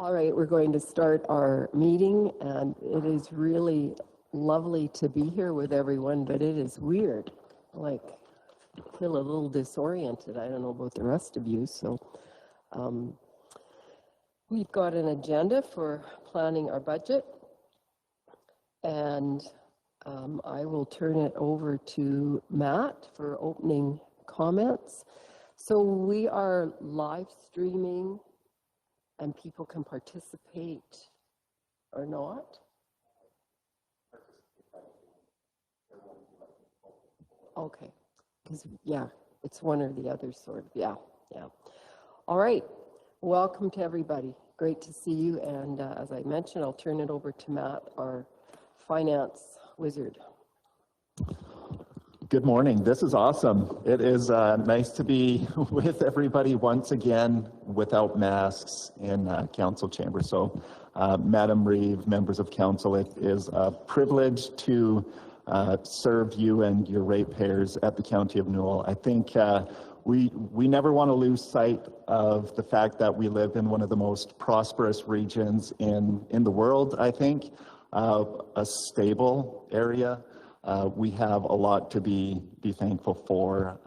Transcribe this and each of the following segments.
All right, we're going to start our meeting, and it is really lovely to be here with everyone, but it is weird. Like, I feel a little disoriented. I don't know about the rest of you. So we've got an agenda for planning our budget, and I will turn it over to Matt for opening comments. So we are live streaming, and people can participate or not. Okay, because yeah, it's one or the other sort of, yeah. All right, welcome to everybody. Great to see you, and as I mentioned, I'll turn it over to Matt, our finance wizard. Good morning. This is awesome. It is nice to be with everybody once again without masks in council chamber. So, Madam Reeve, members of council, it is a privilege to serve you and your ratepayers at the County of Newell. I think we never want to lose sight of the fact that we live in one of the most prosperous regions in the world, I think, a stable area. We have a lot to be thankful for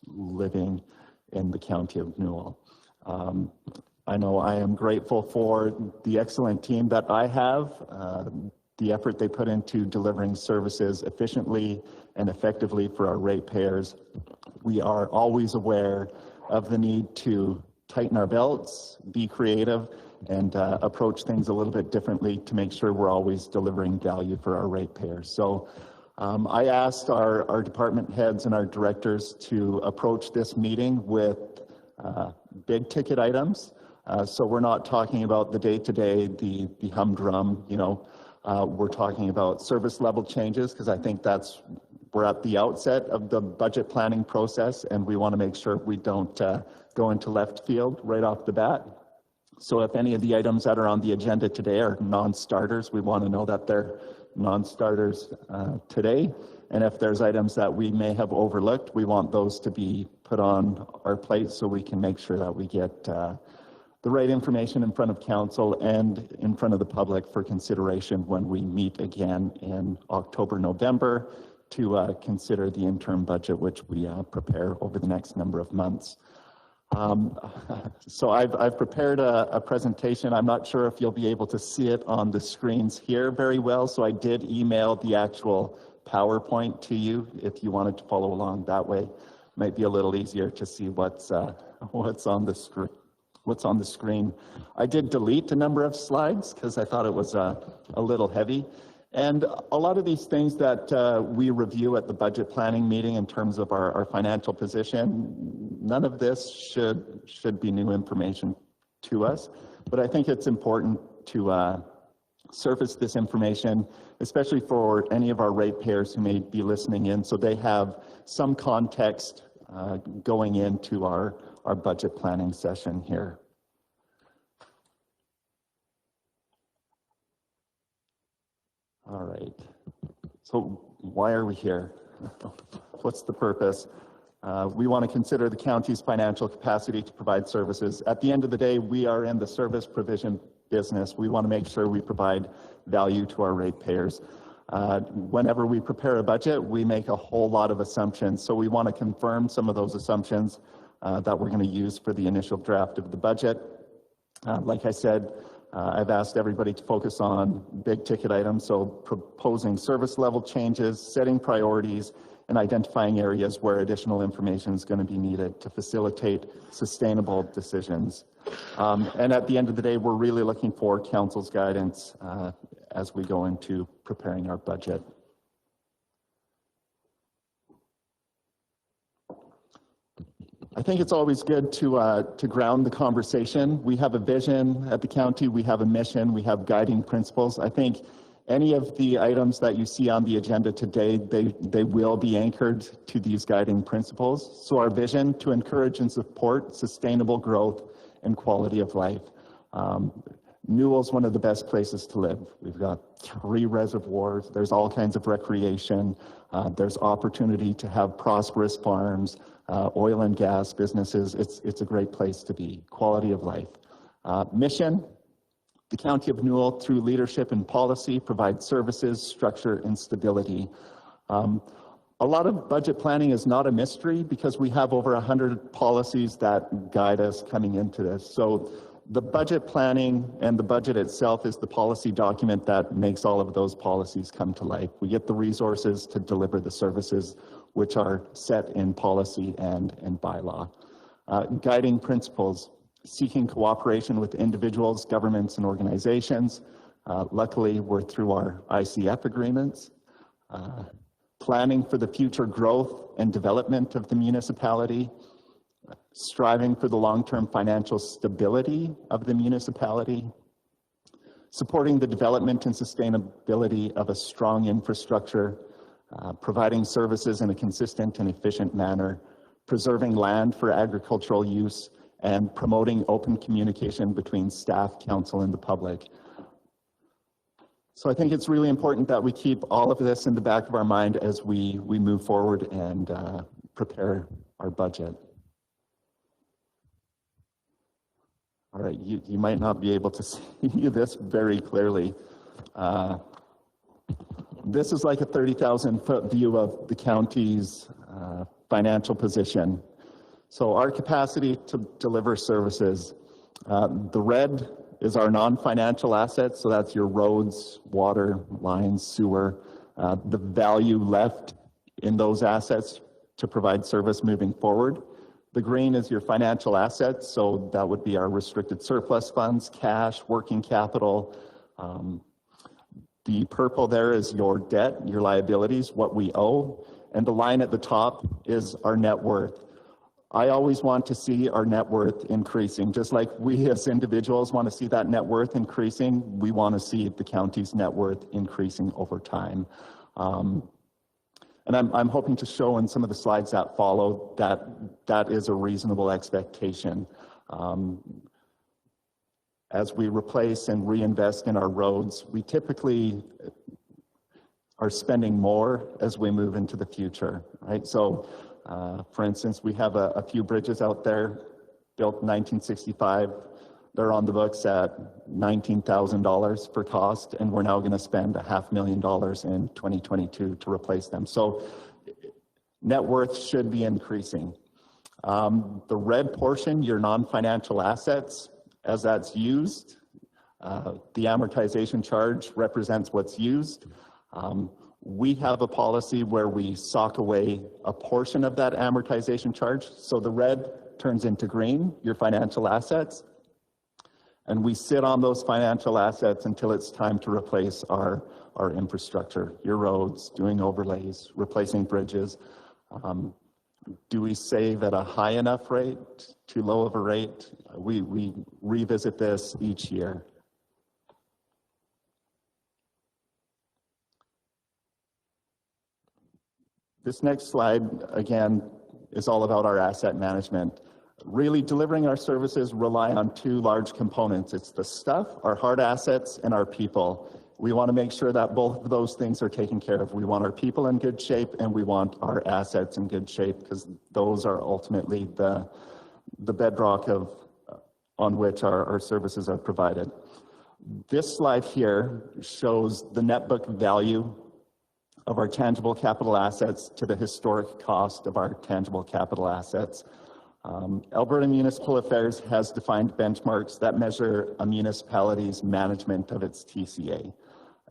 living in the County of Newell. I know I am grateful for the excellent team that I have, the effort they put into delivering services efficiently and effectively for our ratepayers. We are always aware of the need to tighten our belts, be creative, and approach things a little bit differently to make sure we're always delivering value for our ratepayers. So I asked our department heads and our directors to approach this meeting with big ticket items. So we're not talking about the day-to-day, the humdrum, we're talking about service level changes, because I think we're at the outset of the budget planning process, and we want to make sure we don't go into left field right off the bat. So if any of the items that are on the agenda today are non-starters, we want to know that they're non-starters today. And if there's items that we may have overlooked, we want those to be put on our plate so we can make sure that we get the right information in front of council and in front of the public for consideration when we meet again in October, November to consider the interim budget, which we prepare over the next number of months. So I've prepared a presentation. I'm not sure if you'll be able to see it on the screens here very well, so I did email the actual PowerPoint to you if you wanted to follow along that way. Might be a little easier to see what's on the screen. What's on the screen. I did delete a number of slides because I thought it was a little heavy. And a lot of these things that we review at the budget planning meeting in terms of our financial position, none of this should be new information to us. But I think it's important to surface this information, especially for any of our ratepayers who may be listening in, so they have some context going into our budget planning session here. All right, so why are we here? What's the purpose? We want to consider the county's financial capacity to provide services. At the end of the day, we are in the service provision business. We want to make sure we provide value to our ratepayers. Whenever we prepare a budget, we make a whole lot of assumptions. So we want to confirm some of those assumptions that we're going to use for the initial draft of the budget. Like I said, I've asked everybody to focus on big ticket items, so proposing service level changes, setting priorities, and identifying areas where additional information is going to be needed to facilitate sustainable decisions. And at the end of the day, we're really looking for council's guidance as we go into preparing our budget. I think it's always good to ground the conversation. We have a vision at the county, we have a mission, we have guiding principles. I think any of the items that you see on the agenda today, they will be anchored to these guiding principles. So our vision: to encourage and support sustainable growth and quality of life. Newell's one of the best places to live. We've got 3 reservoirs, there's all kinds of recreation, there's opportunity to have prosperous farms, oil and gas businesses. It's a great place to be. Quality of life. Mission: The County of Newell, through leadership and policy, provides services, structure, and stability. A lot of budget planning is not a mystery because we have over 100 policies that guide us coming into this. So the budget planning and the budget itself is the policy document that makes all of those policies come to life. We get the resources to deliver the services which are set in policy and bylaw. Guiding principles, seeking cooperation with individuals, governments, and organizations. Luckily, we're through our ICF agreements. Planning for the future growth and development of the municipality, striving for the long-term financial stability of the municipality, supporting the development and sustainability of a strong infrastructure, providing services in a consistent and efficient manner, preserving land for agricultural use, and promoting open communication between staff, council, and the public. So I think it's really important that we keep all of this in the back of our mind as we move forward and prepare our budget. All right, you might not be able to see this very clearly. This is like a 30,000-foot view of the county's financial position. So our capacity to deliver services, the red is our non-financial assets, so that's your roads, water, lines, sewer, the value left in those assets to provide service moving forward. The green is your financial assets, so that would be our restricted surplus funds, cash, working capital. The purple there is your debt, your liabilities, what we owe, and the line at the top is our net worth. I always want to see our net worth increasing. Just like we as individuals want to see that net worth increasing, we want to see the county's net worth increasing over time. And I'm hoping to show in some of the slides that follow that that is a reasonable expectation. As we replace and reinvest in our roads, we typically are spending more as we move into the future, right? So, for instance, we have a few bridges out there built in 1965. They're on the books at $19,000 for cost, and we're now going to spend $500,000 in 2022 to replace them. So net worth should be increasing. The red portion, your non-financial assets, as that's used, the amortization charge represents what's used. We have a policy where we sock away a portion of that amortization charge. So the red turns into green, your financial assets. And we sit on those financial assets until it's time to replace our infrastructure, your roads, doing overlays, replacing bridges. Do we save at a high enough rate, too low of a rate? We revisit this each year. This next slide, again, is all about our asset management. Really, delivering our services rely on two large components. It's the stuff, our hard assets, and our people. We want to make sure that both of those things are taken care of. We want our people in good shape, and we want our assets in good shape, because those are ultimately the bedrock on which our services are provided. This slide here shows the net book value of our tangible capital assets to the historic cost of our tangible capital assets. Alberta Municipal Affairs has defined benchmarks that measure a municipality's management of its TCA.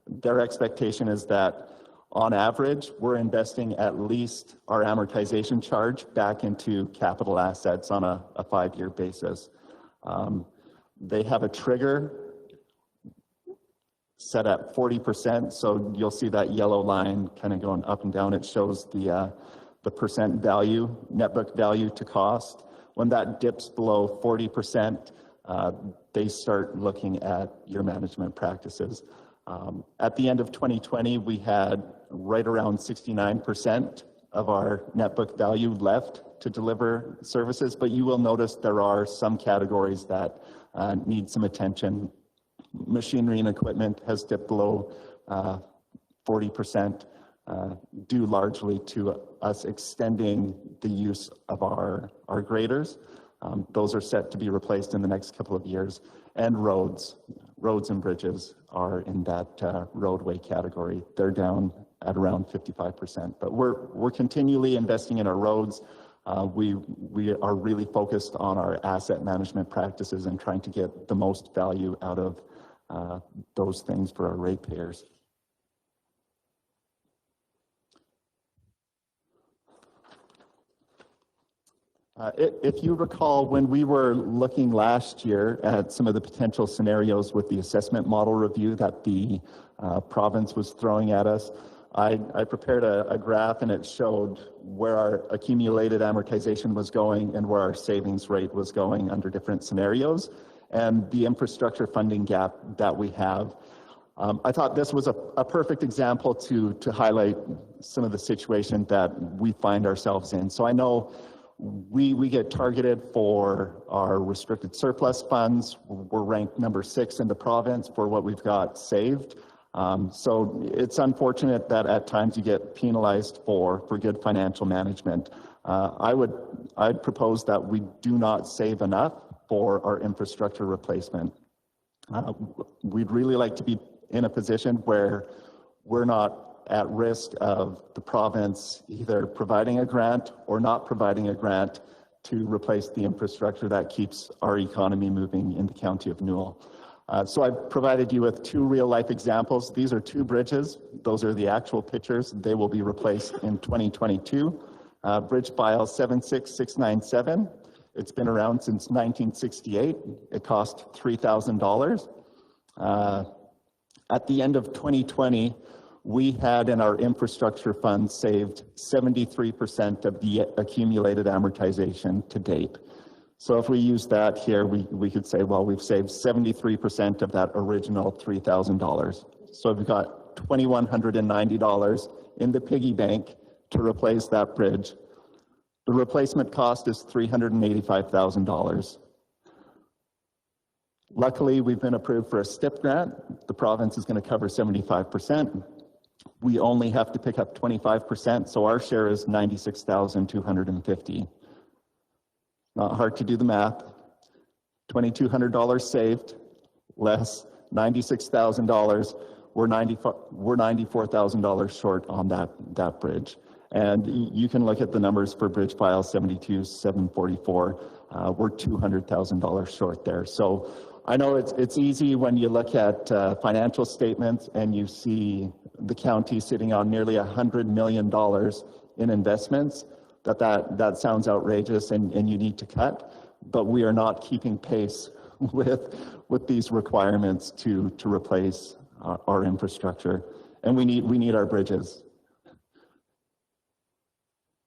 Their expectation is that, on average, we're investing at least our amortization charge back into capital assets on a 5-year basis. They have a trigger set at 40%, so you'll see that yellow line kind of going up and down. It shows the percent value, net book value to cost. When that dips below 40%, they start looking at your management practices. At the end of 2020, we had right around 69% of our net book value left to deliver services, but you will notice there are some categories that need some attention. Machinery and equipment has dipped below 40%, due largely to us extending the use of our graders. Those are set to be replaced in the next couple of years. And roads. roads and bridges are in that roadway category. They're down at around 55%, but we're continually investing in our roads. We are really focused on our asset management practices and trying to get the most value out of those things for our ratepayers. If you recall, when we were looking last year at some of the potential scenarios with the assessment model review that the province was throwing at us, I prepared a graph, and it showed where our accumulated amortization was going and where our savings rate was going under different scenarios, and the infrastructure funding gap that we have. I thought this was a perfect example to highlight some of the situation that we find ourselves in. So I know we get targeted for our restricted surplus funds. We're ranked number 6 in the province for what we've got saved. So it's unfortunate that at times you get penalized for good financial management. I'd propose that we do not save enough for our infrastructure replacement. We'd really like to be in a position where we're not at risk of the province either providing a grant or not providing a grant to replace the infrastructure that keeps our economy moving in the county of Newell. So I've provided you with 2 real-life examples. These are 2 bridges. Those are the actual pictures. They will be replaced in 2022. Bridge file 76697. It's been around since 1968. It cost $3,000. At the end of 2020, we had in our infrastructure fund saved 73% of the accumulated amortization to date. So if we use that here, we could say, well, we've saved 73% of that original $3,000. So we've got $2,190 in the piggy bank to replace that bridge. The replacement cost is $385,000. Luckily, we've been approved for a STIP grant. The province is going to cover 75%. We only have to pick up 25%, so our share is $96,250. Not hard to do the math. $2,200 saved, less $96,000. We're $94,000 short on that bridge. And you can look at the numbers for bridge file 72744. We're $200,000 short there. So I know it's easy when you look at financial statements and you see the county sitting on nearly $100 million in investments, that sounds outrageous and you need to cut, but we are not keeping pace with these requirements to replace our infrastructure, and we need our bridges.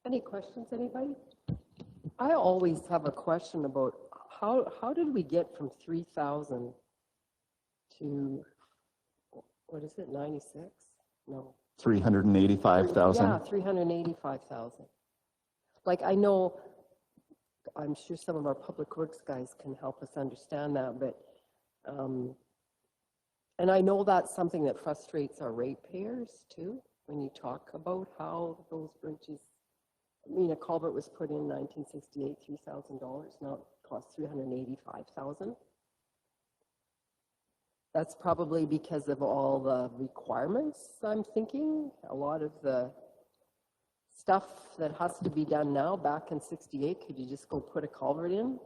Any questions, anybody? I always have a question about how did we get from 3,000 to, what is it, 96? No. 385,000. Yeah, 385,000. Like, I know, I'm sure some of our public works guys can help us understand that, but, and I know that's something that frustrates our ratepayers too, when you talk about how those bridges, I mean, a culvert was put in 1968, $3,000, now it costs $385,000. That's probably because of all the requirements, I'm thinking. A lot of the stuff that has to be done now, back in 68, could you just go put a culvert in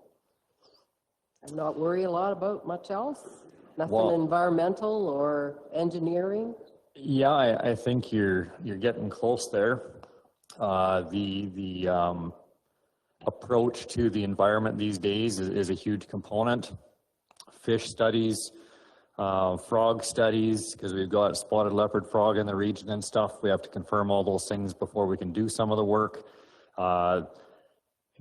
and not worry a lot about much else? Nothing environmental or engineering? Yeah, I think you're getting close there. The approach to the environment these days is a huge component. Fish studies, frog studies, because we've got spotted leopard frog in the region and stuff. We have to confirm all those things before we can do some of the work.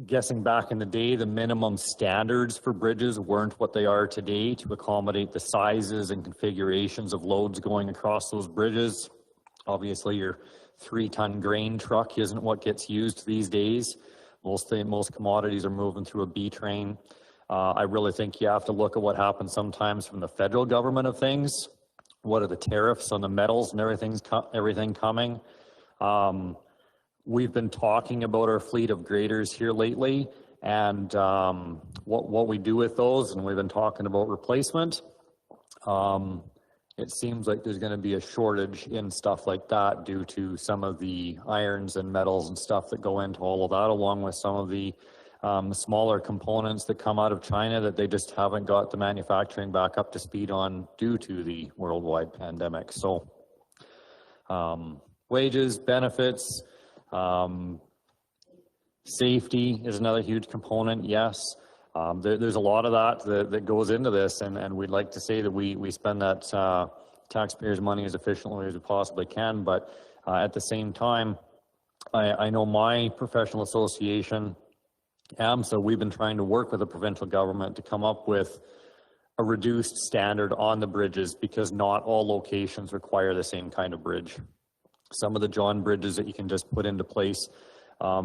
Guessing back in the day, the minimum standards for bridges weren't what they are today to accommodate the sizes and configurations of loads going across those bridges. Obviously, your 3-ton grain truck isn't what gets used these days. Most commodities are moving through a B train. I really think you have to look at what happens sometimes from the federal government of things. What are the tariffs on the metals and everything coming? We've been talking about our fleet of graders here lately and what we do with those, and we've been talking about replacement. It seems like there's going to be a shortage in stuff like that due to some of the irons and metals and stuff that go into all of that, along with some of the smaller components that come out of China that they just haven't got the manufacturing back up to speed on due to the worldwide pandemic. So wages, benefits, safety is another huge component, yes. There's a lot of that goes into this, and we'd like to say that we spend that taxpayers' money as efficiently as we possibly can, but at the same time, I know my professional association, AMSA, we've been trying to work with the provincial government to come up with a reduced standard on the bridges, because not all locations require the same kind of bridge. Some of the John bridges that you can just put into place,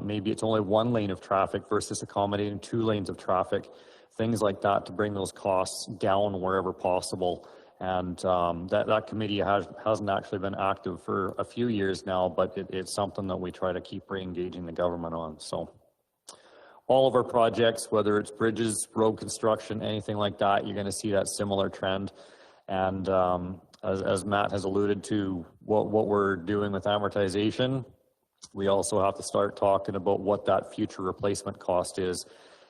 maybe it's only one lane of traffic versus accommodating 2 lanes of traffic, things like that, to bring those costs down wherever possible. And that committee hasn't actually been active for a few years now, but it's something that we try to keep re-engaging the government on. So all of our projects, whether it's bridges, road construction, anything like that, you're going to see that similar trend. And as Matt has alluded to, what we're doing with amortization, we also have to start talking about what that future replacement cost is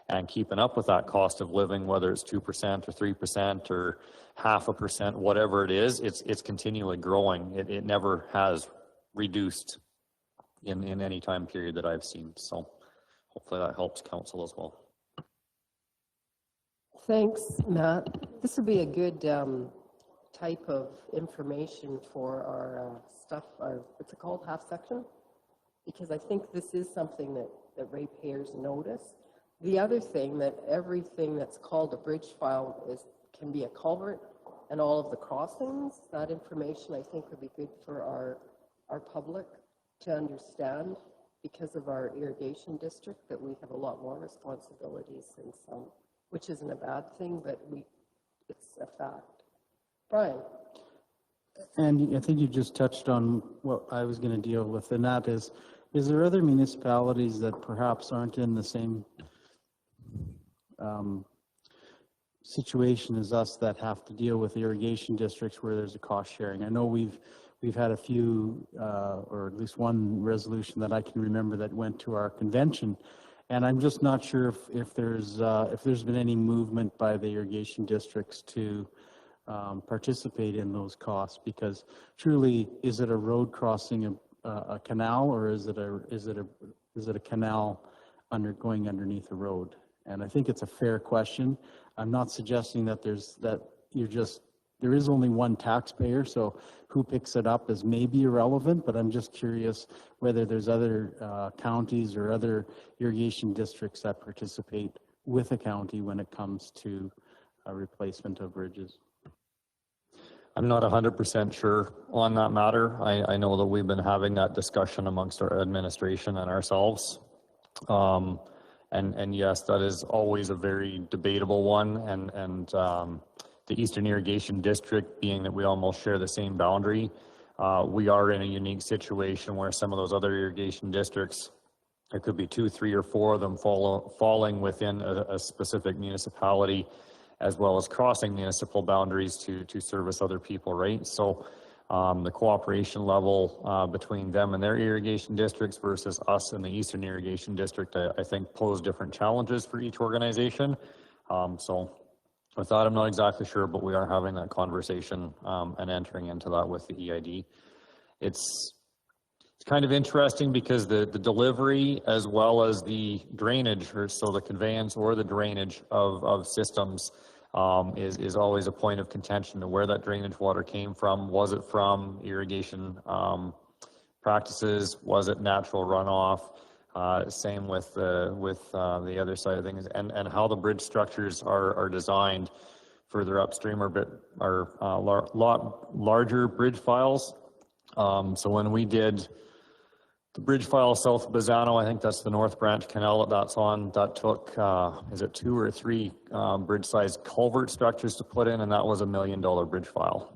and keeping up with that cost of living, whether it's 2% or 3% or 0.5%, whatever it is, it's continually growing. It never has reduced in any time period that I've seen. So hopefully that helps council as well. Thanks, Matt. This would be a good type of information for our stuff, what's it called, half section? Because I think this is something that ratepayers notice. The other thing, that everything that's called a bridge file can be a culvert, and all of the crossings, that information I think would be good for our public to understand, because of our irrigation district, that we have a lot more responsibilities than some, which isn't a bad thing, but it's a fact. Brian. And I think you just touched on what I was going to deal with, and that is there other municipalities that perhaps aren't in the same situation as us that have to deal with irrigation districts where there's a cost sharing? I know we've had a few, or at least one resolution that I can remember that went to our convention, and I'm just not sure if there's been any movement by the irrigation districts to participate in those costs, because truly, is it a road crossing a canal, or is it a canal going underneath a road? And I think it's a fair question. I'm not suggesting that there is only one taxpayer, so who picks it up is maybe irrelevant, but I'm just curious whether there's other counties or other irrigation districts that participate with a county when it comes to a replacement of bridges. I'm not 100% sure on that matter. I know that we've been having that discussion amongst our administration and ourselves. And yes, that is always a very debatable one. And the Eastern Irrigation District, being that we almost share the same boundary, we are in a unique situation where some of those other irrigation districts, there could be 2, 3, or 4 of them falling within a specific municipality, as well as crossing municipal boundaries to service other people, right? So the cooperation level between them and their irrigation districts versus us and the Eastern Irrigation District, I think pose different challenges for each organization. So with that, I'm not exactly sure, but we are having that conversation and entering into that with the EID. It's kind of interesting because the delivery as well as the drainage, or so the conveyance or the drainage of systems is always a point of contention to where that drainage water came from. Was it from irrigation practices? Was it natural runoff? Same with the other side of things, and how the bridge structures are designed further upstream are lot larger bridge files. So when we did the bridge file south of Bazzano, I think that's the North Branch Canal that's on, that took, is it 2 or 3 bridge-sized culvert structures to put in, and that was $1 million bridge file.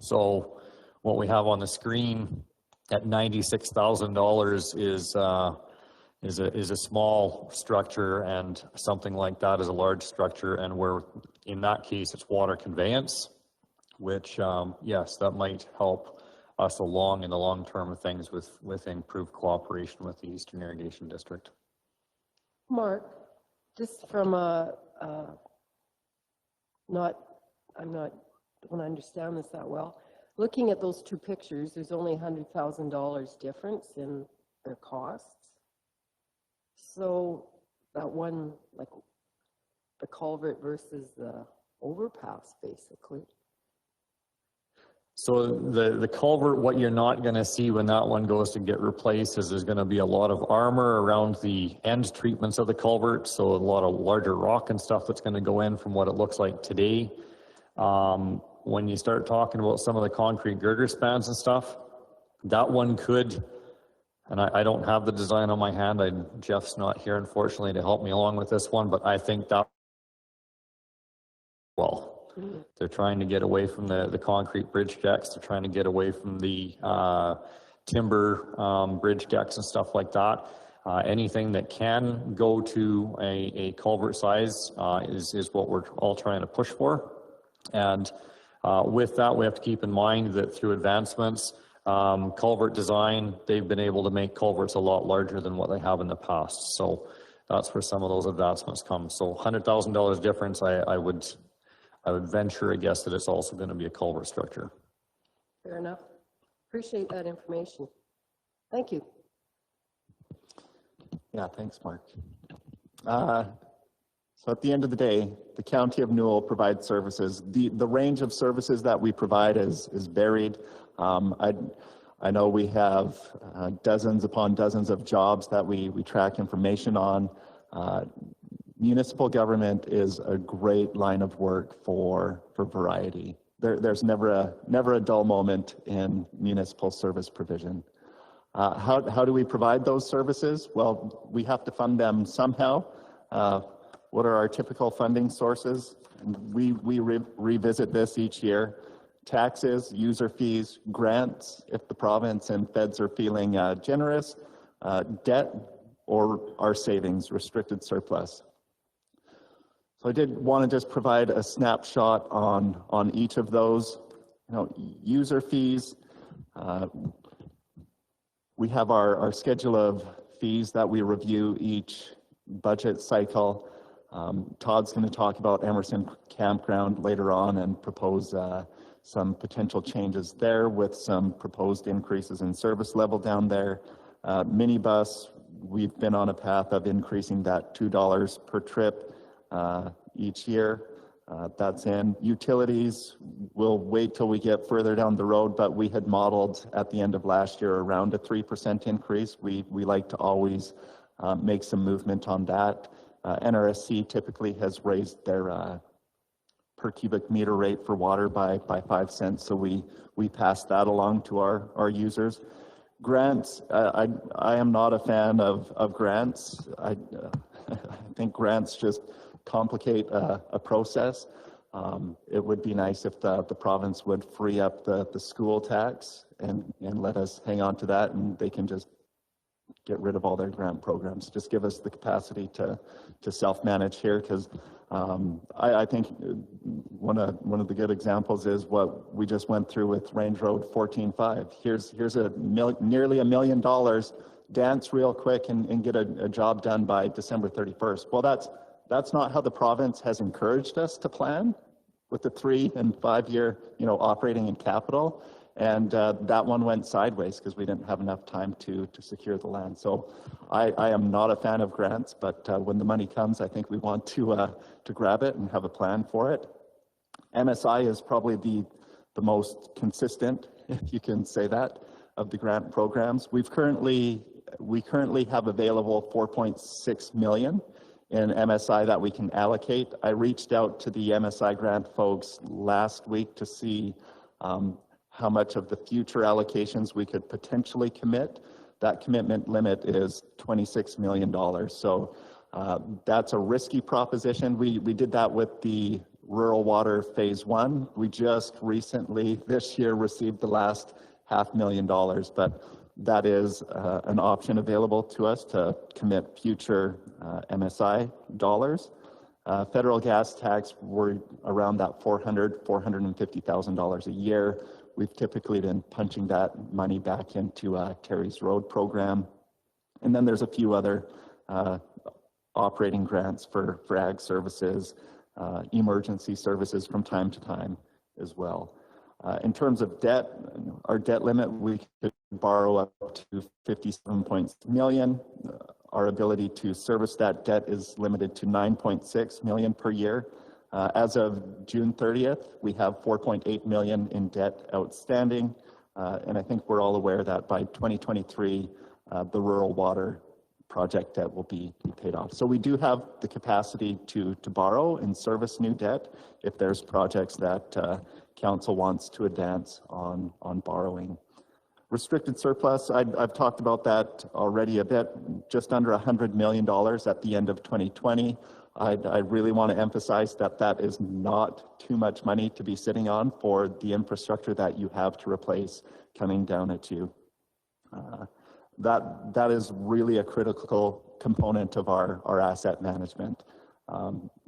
So what we have on the screen at $96,000 is a small structure, and something like that is a large structure, and we're In that case, it's water conveyance, which, yes, that might help us along in the long term of things with improved cooperation with the Eastern Irrigation District. Mark, just from don't understand this that well. Looking at those two pictures, there's only $100,000 difference in their costs. So that one, like the culvert versus the overpass, basically. So the culvert, what you're not going to see when that one goes to get replaced is there's going to be a lot of armor around the end treatments of the culvert. So a lot of larger rock and stuff that's going to go in from what it looks like today. When you start talking about some of the concrete girder spans and stuff, that one could, and I don't have the design on my hand. Jeff's not here, unfortunately, to help me along with this one, but I think that, well, they're trying to get away from the concrete bridge decks. They're trying to get away from the timber bridge decks and stuff like that. Anything that can go to a culvert size is what we're all trying to push for. And with that, we have to keep in mind that through advancements, culvert design, they've been able to make culverts a lot larger than what they have in the past. So that's where some of those advancements come. So $100,000 difference, I would venture a guess that it's also going to be a culvert structure. Fair enough. Appreciate that information. Thank you. Yeah, thanks, Mark. So at the end of the day, the County of Newell provides services. The range of services that we provide is varied. I know we have dozens upon dozens of jobs that we track information on. Municipal government is a great line of work for variety. There's never a dull moment in municipal service provision. How do we provide those services? Well, we have to fund them somehow. What are our typical funding sources? We revisit this each year. Taxes, user fees, grants, if the province and feds are feeling generous, debt, or our savings, restricted surplus. So I did want to just provide a snapshot on each of those. User fees, we have our schedule of fees that we review each budget cycle. Todd's going to talk about Emerson Campground later on and propose some potential changes there with some proposed increases in service level down there. Minibus, we've been on a path of increasing that $2 per trip each year. That's in. Utilities, we'll wait till we get further down the road, but we had modeled at the end of last year around a 3% increase. We like to always make some movement on that. NRSC typically has raised their per cubic meter rate for water by 5 cents, so we pass that along to our users. Grants, I am not a fan of grants. I think grants just complicate a process. It would be nice if the province would free up the school tax and let us hang on to that, and they can just get rid of all their grant programs. Just give us the capacity to self-manage here, because I think one of the good examples is what we just went through with Range Road 14.5. Here's nearly $1 million. Dance real quick and get a job done by December 31st. Well, that's not how the province has encouraged us to plan with the 3 and 5 year operating and capital. And that one went sideways because we didn't have enough time to secure the land. So I am not a fan of grants, but when the money comes, I think we want to grab it and have a plan for it. MSI is probably the most consistent, if you can say that, of the grant programs. We currently have available $4.6 million in MSI that we can allocate. I reached out to the MSI grant folks last week to see how much of the future allocations we could potentially commit. That commitment limit is $26 million. So that's a risky proposition. We did that with the Rural Water Phase 1. We just recently, this year, received the last $500,000, but that is an option available to us to commit future MSI dollars. Federal gas tax, we're around that $450,000 a year. We've typically been punching that money back into Terry's Road program. And then there's a few other operating grants for ag services, emergency services from time to time as well. In terms of debt, our debt limit, we could borrow up to $57.6 million. Our ability to service that debt is limited to $9.6 million per year. As of June 30th, we have $4.8 million in debt outstanding. And I think we're all aware that by 2023, the rural water project debt will be paid off. So we do have the capacity to borrow and service new debt if there's projects that council wants to advance on borrowing. Restricted surplus, I've talked about that already a bit, just under $100 million at the end of 2020. I really want to emphasize that that is not too much money to be sitting on for the infrastructure that you have to replace coming down at you. That is really a critical component of our asset management.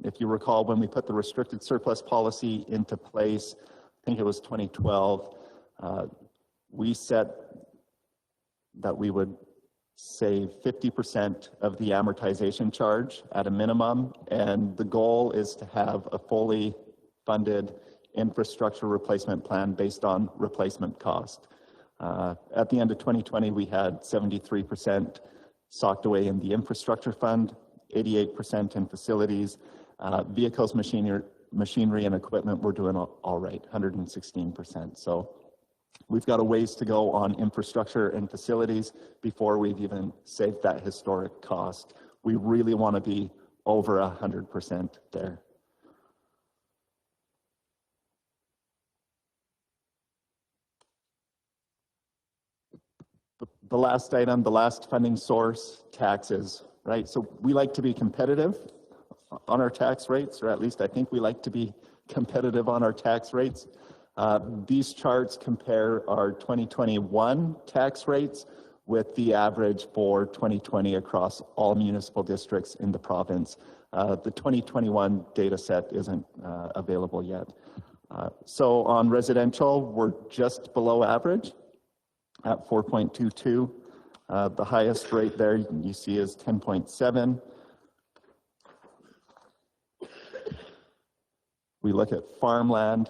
If you recall, when we put the restricted surplus policy into place, I think it was 2012, we set that we would save 50% of the amortization charge at a minimum, and the goal is to have a fully funded infrastructure replacement plan based on replacement cost. At the end of 2020, we had 73% socked away in the infrastructure fund, 88% in facilities. Vehicles, machinery and equipment, we're doing all right, 116%. So we've got a ways to go on infrastructure and facilities before we've even saved that historic cost. We really want to be over 100% there. The last item, the last funding source, taxes, right? So we like to be competitive on our tax rates, or at least I think we like to be competitive on our tax rates. These charts compare our 2021 tax rates with the average for 2020 across all municipal districts in the province. The 2021 data set isn't available yet. So on residential, we're just below average at 4.22. The highest rate there you see is 10.7. We look at farmland,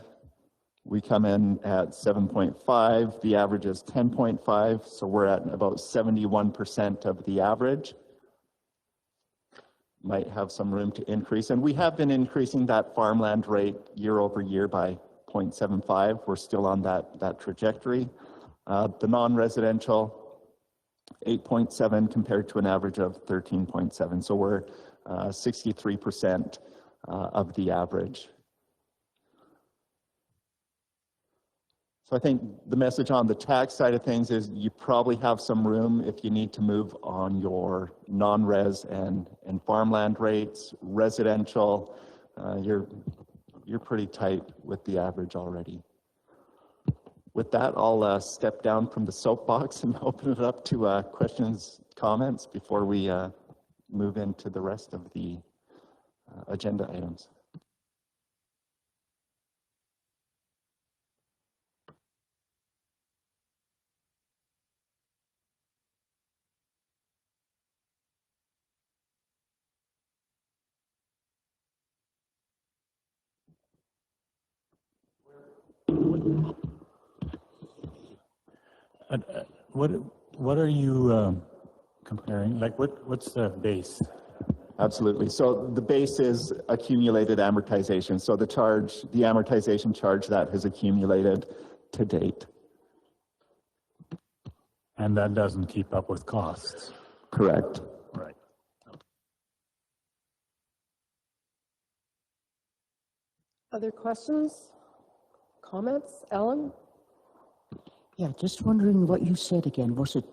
we come in at 7.5, the average is 10.5, so we're at about 71% of the average. Might have some room to increase, and we have been increasing that farmland rate year over year by 0.75. We're still on that trajectory. The non-residential, 8.7 compared to an average of 13.7. So we're 63% of the average. So I think the message on the tax side of things is you probably have some room if you need to move on your non-res and farmland rates. Residential, you're pretty tight with the average already. With that, I'll step down from the soapbox and open it up to questions, comments before we move into the rest of the agenda items. What are you comparing? Like what's the base? Absolutely. So the base is accumulated amortization. So the amortization charge that has accumulated to date. And that doesn't keep up with costs. Correct. Right. Other questions, comments? Ellen? Yeah, just wondering what you said again. Was it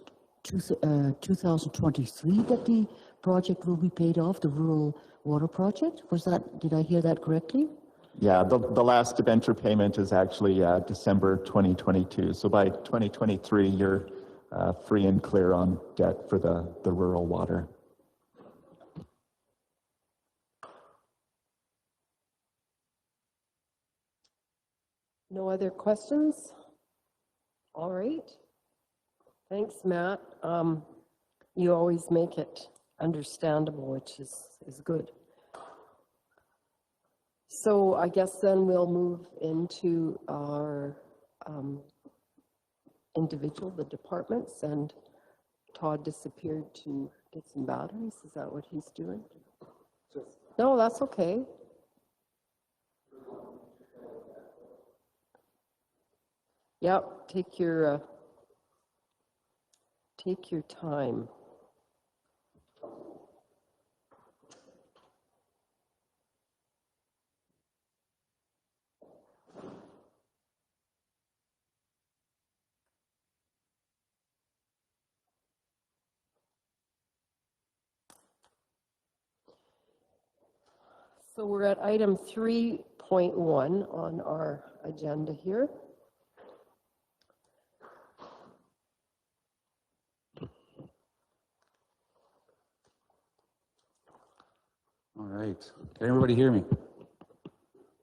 2023 that the project will be paid off, the rural water project? Was that, did I hear that correctly? Yeah, the last debenture payment is actually December 2022. So by 2023, you're free and clear on debt for the rural water. No other questions? All right. Thanks, Matt. You always make it understandable, which is good. So I guess then we'll move into our the departments, and Todd disappeared to get some batteries. Is that what he's doing? No, that's okay. Yep, take your time. So we're at item 3.1 on our agenda here. All right. Can everybody hear me?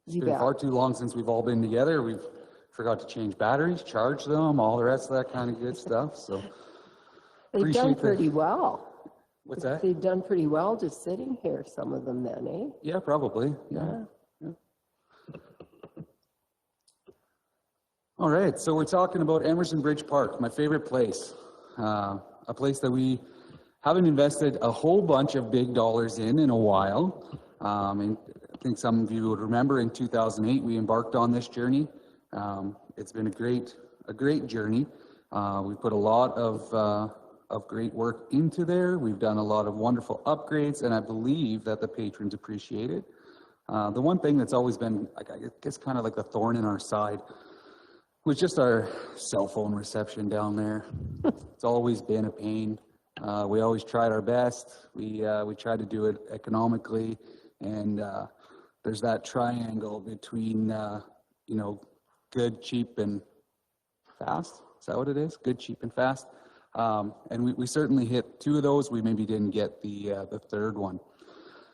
It's You been bet. far too long since we've all been together. We've forgot to change batteries, charge them, all the rest of that kind of good stuff. So They've done appreciate the- pretty well. what's that? They've done pretty well just sitting here, some of them then, eh? Yeah, probably. Yeah. All right. So we're talking about Emerson Bridge Park, my favorite place. A place that we haven't invested a whole bunch of big dollars in a while. And I think some of you would remember in 2008 we embarked on this journey. It's been a great journey. We put a lot of great work into there. We've done a lot of wonderful upgrades, and I believe that the patrons appreciate it. The one thing that's always been, like, I guess, kind of like the thorn in our side was just our cell phone reception down there. It's always been a pain. We always tried our best. We tried to do it economically, and there's that triangle between good, cheap, and fast. Is that what it is? Good, cheap, and fast. And we certainly hit two of those. We maybe didn't get the third one.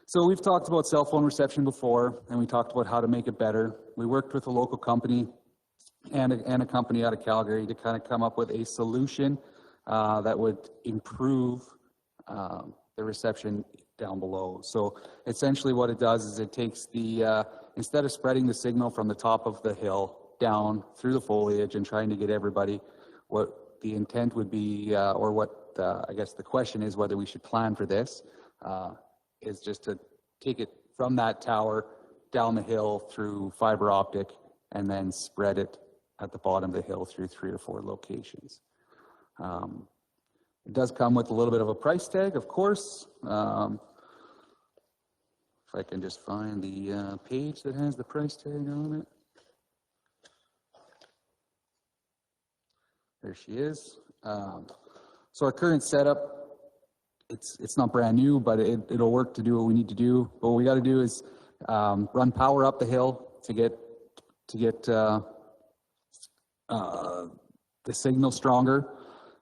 So we've talked about cell phone reception before, and we talked about how to make it better. We worked with a local company and a company out of Calgary to kind of come up with a solution that would improve the reception down below. So essentially what it does is it takes instead of spreading the signal from the top of the hill down through the foliage and trying to get everybody, what the intent would be, or what I guess the question is whether we should plan for this, is just to take it from that tower down the hill through fiber optic and then spread it at the bottom of the hill through 3 or 4 locations. It does come with a little bit of a price tag, of course. If I can just find the page that has the price tag on it. There she is. So our current setup, it's not brand new, but it'll work to do what we need to do. What we got to do is run power up the hill to get the signal stronger,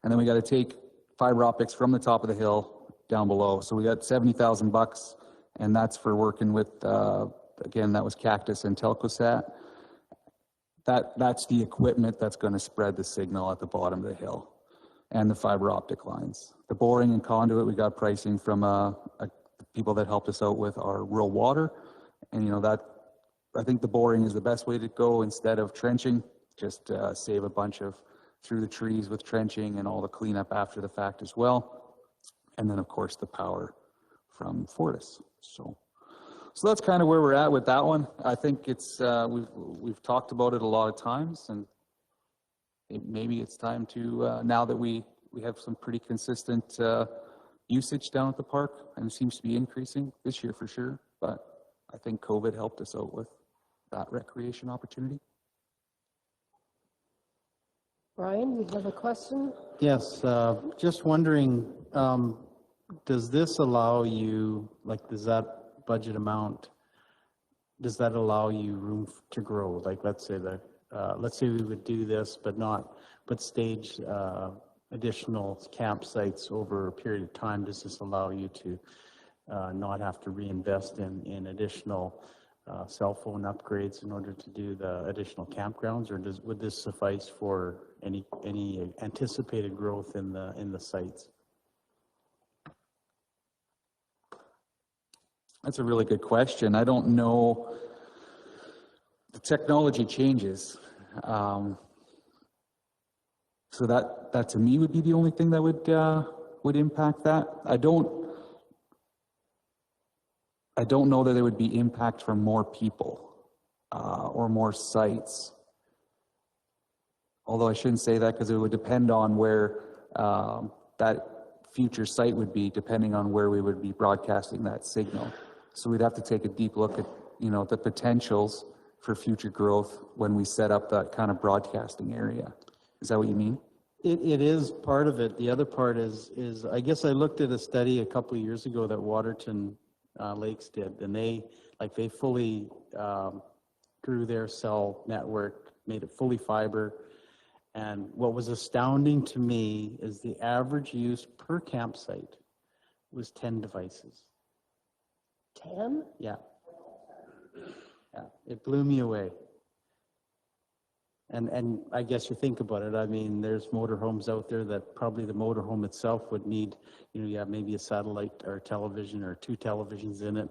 and then we got to take fiber optics from the top of the hill down below. So we got $70,000, and that's for working with again, that was Cactus and Telcosat. That's the equipment that's going to spread the signal at the bottom of the hill, and the fiber optic lines. The boring and conduit, we got pricing from people that helped us out with our rural water, and that I think the boring is the best way to go instead of trenching. Just save a bunch of through the trees with trenching and all the cleanup after the fact as well. And then of course the power from Fortis. So that's kind of where we're at with that one. I think it's we've talked about it a lot of times, and maybe it's time to now that we have some pretty consistent usage down at the park, and it seems to be increasing this year for sure. But I think COVID helped us out with that recreation opportunity. Brian, you have a question? Yes, just wondering, does this allow you, like, does that budget amount, does that allow you room to grow? Like, let's say we would do this, but stage additional campsites over a period of time. Does this allow you to not have to reinvest in additional cell phone upgrades in order to do the additional campgrounds, or would this suffice for any anticipated growth in the sites? That's a really good question. I don't know. The technology changes. So that to me would be the only thing that would impact that. I don't know that there would be impact from more people or more sites. Although I shouldn't say that, because it would depend on where that future site would be, depending on where we would be broadcasting that signal. So we'd have to take a deep look at, the potentials for future growth when we set up that kind of broadcasting area. Is that what you mean? It is part of it. The other part is I guess I looked at a study a couple of years ago that Waterton Lakes did, and they fully grew their cell network, made it fully fiber. And what was astounding to me is the average use per campsite was 10 devices. 10? Yeah. Yeah, it blew me away. And I guess you think about it, I mean, there's motorhomes out there that probably the motorhome itself would need, you have maybe a satellite or television or 2 televisions in it,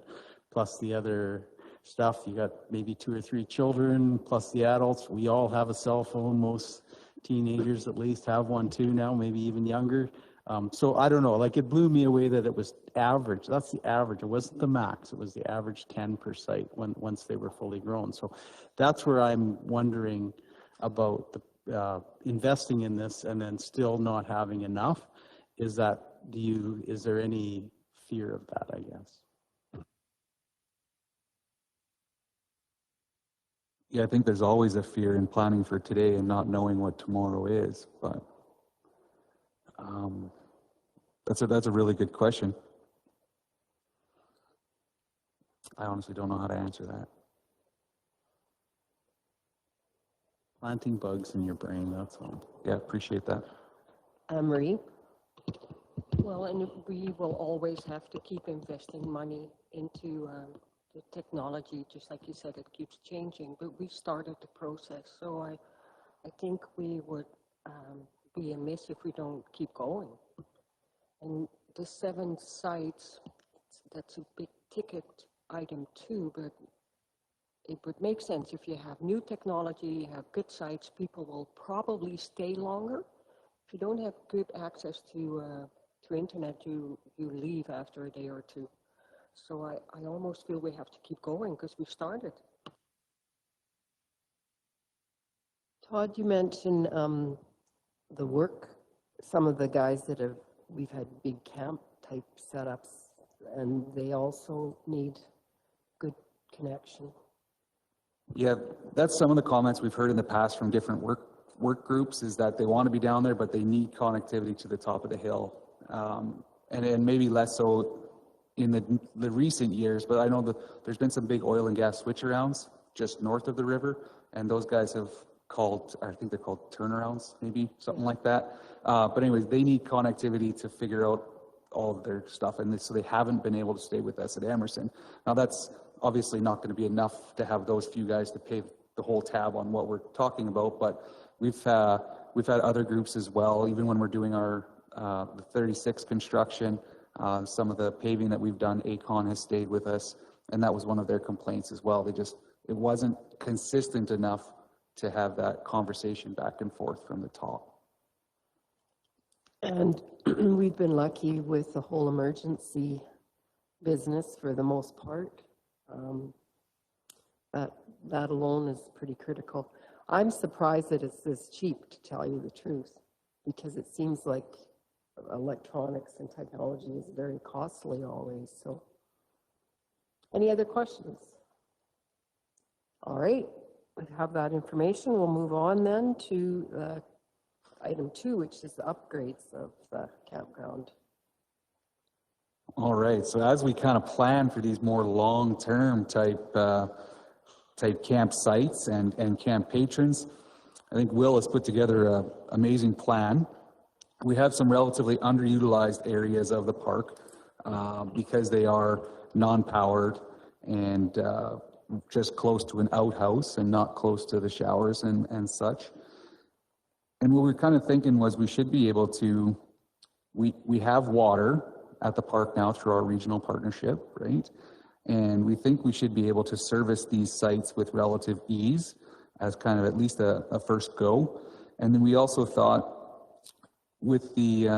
plus the other stuff. You got maybe 2 or 3 children, plus the adults. We all have a cell phone. Most teenagers at least have one too now, maybe even younger. So I don't know, it blew me away that it was average. That's the average. It wasn't the max. It was the average 10 per site once they were fully grown. So that's where I'm wondering about the investing in this and then still not having enough. Is there any fear of that, I guess? Yeah, I think there's always a fear in planning for today and not knowing what tomorrow is, but that's a really good question. I honestly don't know how to answer that. Planting bugs in your brain, that's all. Yeah, appreciate that. Marie? Well, and we will always have to keep investing money into the technology. Just like you said, it keeps changing, but we started the process. So I think we would be amiss if we don't keep going. And the 7 sites, that's a big ticket item too, but it would make sense if you have new technology, you have good sites, people will probably stay longer. If you don't have good access to internet, you leave after a day or 2. So I almost feel we have to keep going because we started. Todd, you mentioned the work, some of the guys we've had big camp type setups, and they also need good connection. Yeah, that's some of the comments we've heard in the past from different work groups, is that they want to be down there, but they need connectivity to the top of the hill. And maybe less so in the recent years, but I know that there's been some big oil and gas switch-arounds just north of the river, and those guys have called, I think they're called turnarounds, maybe, something like that. But anyways, they need connectivity to figure out all of their stuff, and so they haven't been able to stay with us at Emerson. Now that's obviously not going to be enough to have those few guys to pay the whole tab on what we're talking about, but we've had other groups as well, even when we're doing our the 36 construction, some of the paving that we've done, ACON has stayed with us, and that was one of their complaints as well. It wasn't consistent enough to have that conversation back and forth from the top. And we've been lucky with the whole emergency business for the most part. That alone is pretty critical. I'm surprised that it's this cheap, to tell you the truth, because it seems like electronics and technology is very costly always. So, any other questions? All right, we have that information. We'll move on then to item 2, which is the upgrades of the campground. All right, so as we kind of plan for these more long-term type campsites and camp patrons, I think Will has put together an amazing plan. We have some relatively underutilized areas of the park because they are non-powered and just close to an outhouse and not close to the showers and such. And what we're kind of thinking was we should be able to, we have water at the park now through our regional partnership, right? And we think we should be able to service these sites with relative ease as kind of at least a first go. And then we also thought with the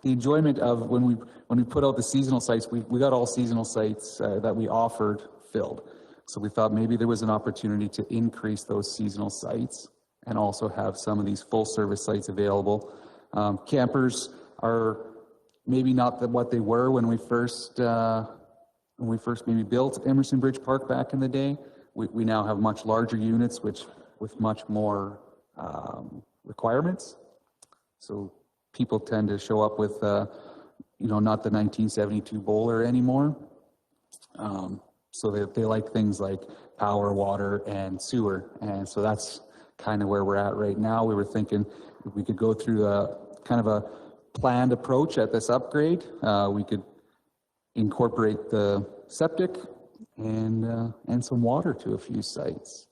the enjoyment of when we put out the seasonal sites, we got all seasonal sites that we offered filled. So we thought maybe there was an opportunity to increase those seasonal sites and also have some of these full service sites available. Campers are maybe not what they were when we first maybe built Emerson Bridge Park back in the day. We now have much larger units, with much more requirements. So people tend to show up with, not the 1972 bowler anymore. So they like things like power, water, and sewer. And so that's kind of where we're at right now. We were thinking if we could go through a kind of a planned approach at this upgrade, we could incorporate the septic and some water to a few sites.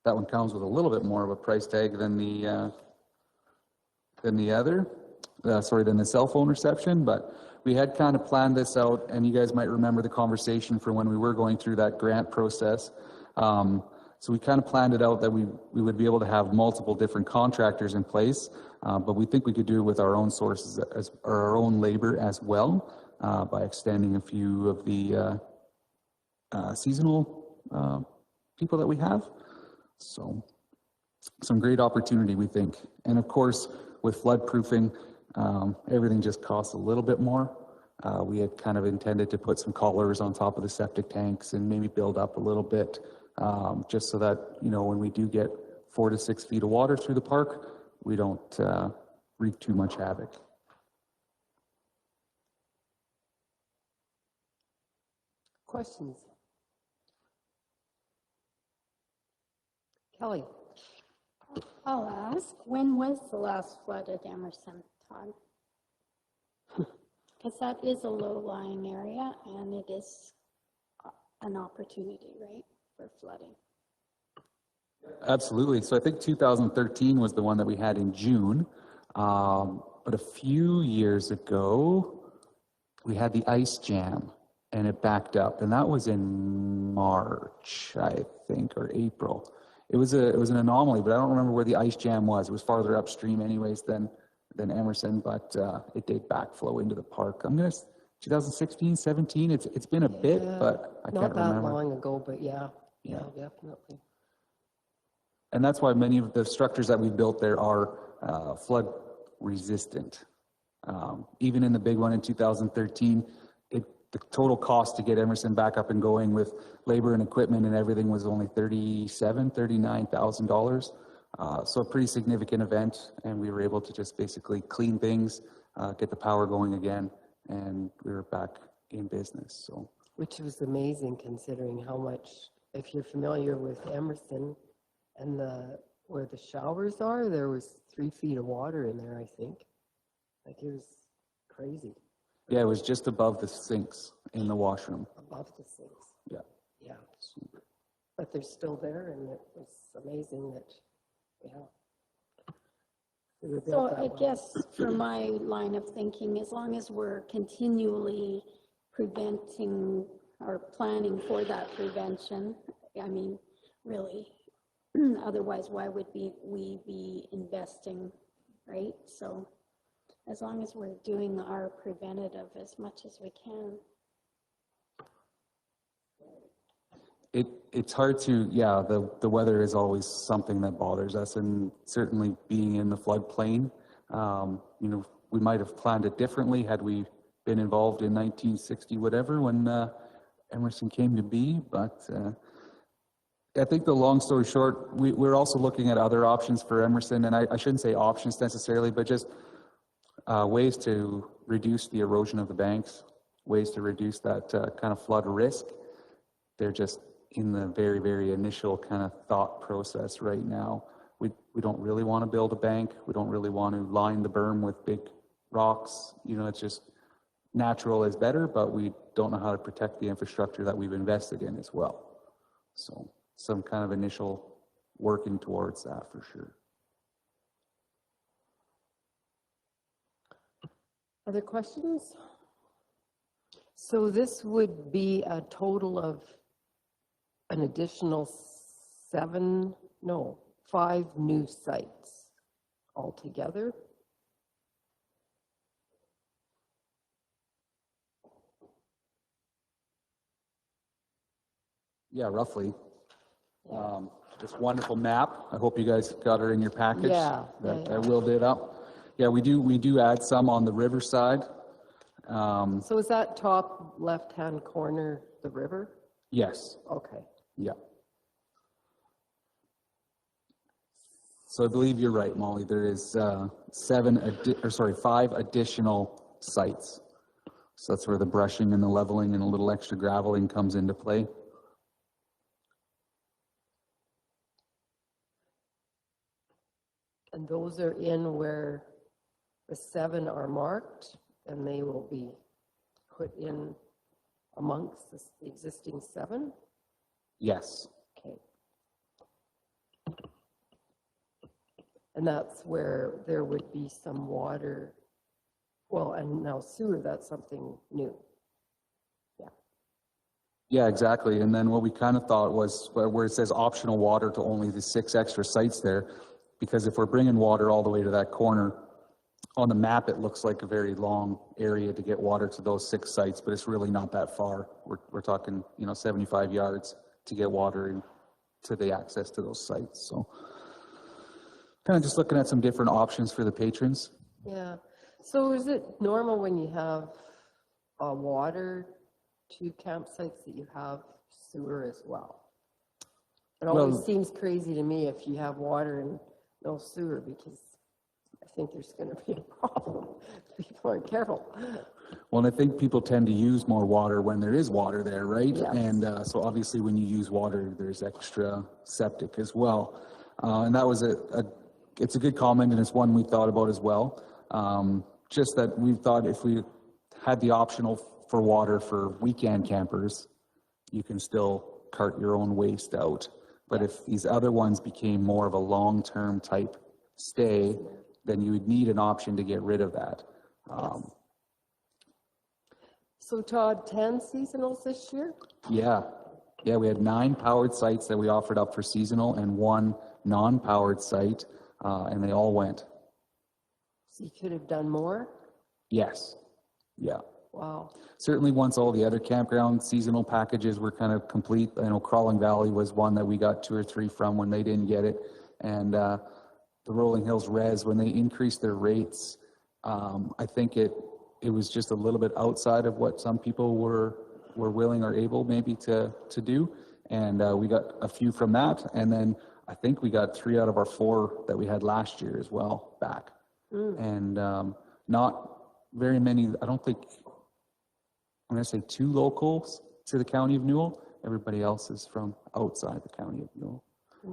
That one comes with a little bit more of a price tag than the cell phone reception, but we had kind of planned this out, and you guys might remember the conversation from when we were going through that grant process. So we kind of planned it out that we would be able to have multiple different contractors in place, but we think we could do it with our own sources, or our own labor as well, by extending a few of the seasonal people that we have. So some great opportunity, we think. And of course, with flood proofing, everything just costs a little bit more. We had kind of intended to put some collars on top of the septic tanks and maybe build up a little bit, just so that, when we do get 4 to 6 feet of water through the park, we don't wreak too much havoc. Questions? Kelly? I'll ask, when was the last flood at Emerson, Todd? Because that is a low-lying area, and it is an opportunity, right, for flooding. Absolutely. So I think 2013 was the one that we had in June. But a few years ago, we had the ice jam, and it backed up. And that was in March, I think, or April. It was an anomaly, but I don't remember where the ice jam was. It was farther upstream anyways than Emerson, but it did backflow into the park. 2016, 17, it's been a bit, but I can't remember. Not that long ago, but yeah, definitely. And that's why many of the structures that we built there are flood resistant. Even in the big one in 2013, the total cost to get Emerson back up and going with labor and equipment and everything was only $39,000. So a pretty significant event, and we were able to just basically clean things, get the power going again, and we were back in business. So, which was amazing considering how much, if you're familiar with Emerson and where the showers are, there was 3 feet of water in there, I think. Like, it was crazy. Yeah, it was just above the sinks in the washroom. Above the sinks. Yeah. Yeah. But they're still there, and it was amazing that, they were built So that I way. guess for my line of thinking, as long as we're continually preventing or planning for that prevention, I mean, really, otherwise, why would we be investing, right? So as long as we're doing our preventative as much as we can. It's hard to, the weather is always something that bothers us, and certainly being in the floodplain, we might have planned it differently had we been involved in 1960 whatever when Emerson came to be, but I think the long story short, we're also looking at other options for Emerson, and I shouldn't say options necessarily, but just ways to reduce the erosion of the banks, ways to reduce that kind of flood risk. They're just in the very, very initial kind of thought process right now. We don't really want to build a bank. We don't really want to line the berm with big rocks, you know, it's just natural is better, but we don't know how to protect the infrastructure that we've invested in as well. So some kind of initial working towards that for sure. Other questions? So this would be a total of an additional 5 new sites altogether? Yeah, roughly. This wonderful map. I hope you guys got it in your package. Yeah, That yeah. I willed it up. Yeah, we do add some on the riverside. So is that top left-hand corner the river? Yes, Okay. yeah. So I believe you're right, Molly. There is 5 additional sites. So that's where the brushing and the leveling and a little extra graveling comes into play. And those are in where the 7 are marked, and they will be put in amongst the existing 7? Yes, Okay. And that's where there would be some water, well, and now sewer, that's something new. yeah, exactly. And then what we kind of thought was where it says optional water to only the 6 extra sites there, because if we're bringing water all the way to that corner, on the map, it looks like a very long area to get water to those 6 sites, but it's really not that far. We're talking, 75 yards to get water in, to the access to those sites. So kind of just looking at some different options for the patrons. Yeah. So is it normal when you have water to campsites that you have sewer as well? It always Well- seems crazy to me if you have water and no sewer, because I think there's going to be a problem if people aren't careful. Well, and I think people tend to use more water when there is water there, right? Yes. And so obviously when you use water, there's extra septic as well. And that was it's a good comment, and it's one we thought about as well. Just that we thought if we had the optional for water for weekend campers, you can still cart your own waste out. But if these other ones became more of a long-term type stay, then you would need an option to get rid of that. So Todd, 10 seasonals this year? Yeah, we had 9 powered sites that we offered up for seasonal and 1 non-powered site, and they all went. So you could have done more? Yes, yeah. Wow. Certainly once all the other campground seasonal packages were kind of complete, Crawling Valley was one that we got 2 or 3 from when they didn't get it. And the Rolling Hills Res, when they increased their rates, I think it was just a little bit outside of what some people were willing or able maybe to do. And we got a few from that. And then I think we got 3 out of our 4 that we had last year as well back. And not very many, I don't think, I'm going to say 2 locals to the county of Newell. Everybody else is from outside the county of Newell.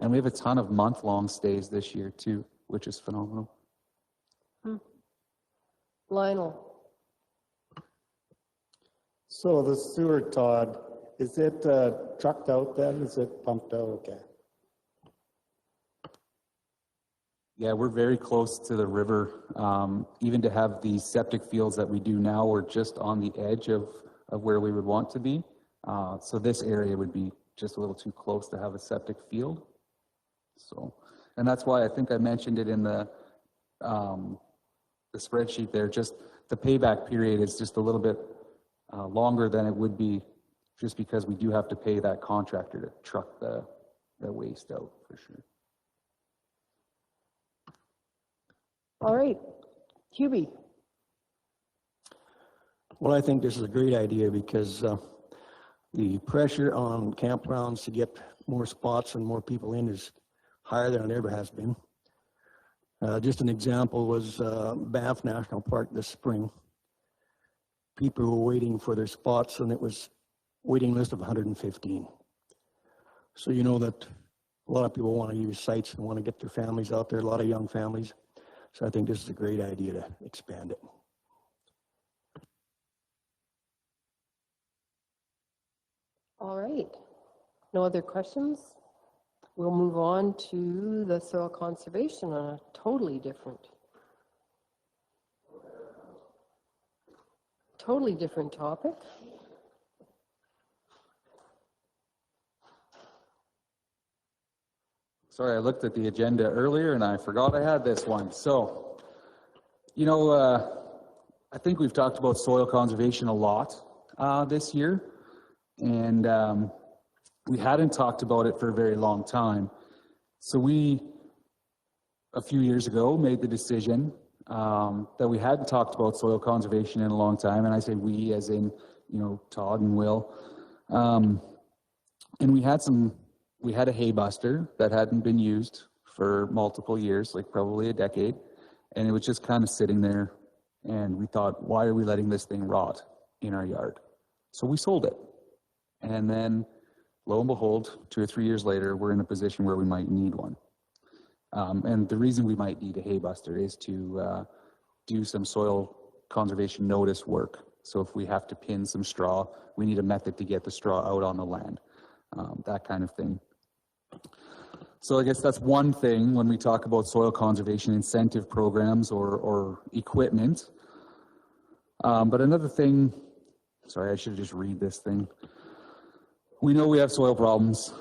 And we have a ton of month-long stays this year too, which is phenomenal. Lionel? So the sewer, Todd, is it trucked out then? Is it pumped out? Okay. Yeah, we're very close to the river. Even to have the septic fields that we do now, we're just on the edge of where we would want to be. So this area would be just a little too close to have a septic field. So, and that's why I think I mentioned it in the spreadsheet there. Just the payback period is just a little bit longer than it would be, just because we do have to pay that contractor to truck the waste out for sure. All right. Hubie? Well, I think this is a great idea because the pressure on campgrounds to get more spots and more people in is higher than it ever has been. Just an example was Banff National Park this spring. People were waiting for their spots, and it was waiting list of 115. So you know that a lot of people want to use sites and want to get their families out there, a lot of young families. So I think this is a great idea to expand it. All right. No other questions? We'll move on to the soil conservation on a totally different topic. Sorry, I looked at the agenda earlier and I forgot I had this one. So, I think we've talked about soil conservation a lot this year, and we hadn't talked about it for a very long time. So we, a few years ago, made the decision that we hadn't talked about soil conservation in a long time, and I say we as in, Todd and Will. And we had a hay buster that hadn't been used for multiple years, like probably a decade, and it was just kind of sitting there, and we thought, why are we letting this thing rot in our yard? So we sold it. And then, lo and behold, 2 or 3 years later, we're in a position where we might need one. And the reason we might need a hay buster is to do some soil conservation notice work. So if we have to pin some straw, we need a method to get the straw out on the land, that kind of thing. So I guess that's one thing when we talk about soil conservation incentive programs or equipment. But another thing, sorry, I should just read this thing. We know we have soil problems.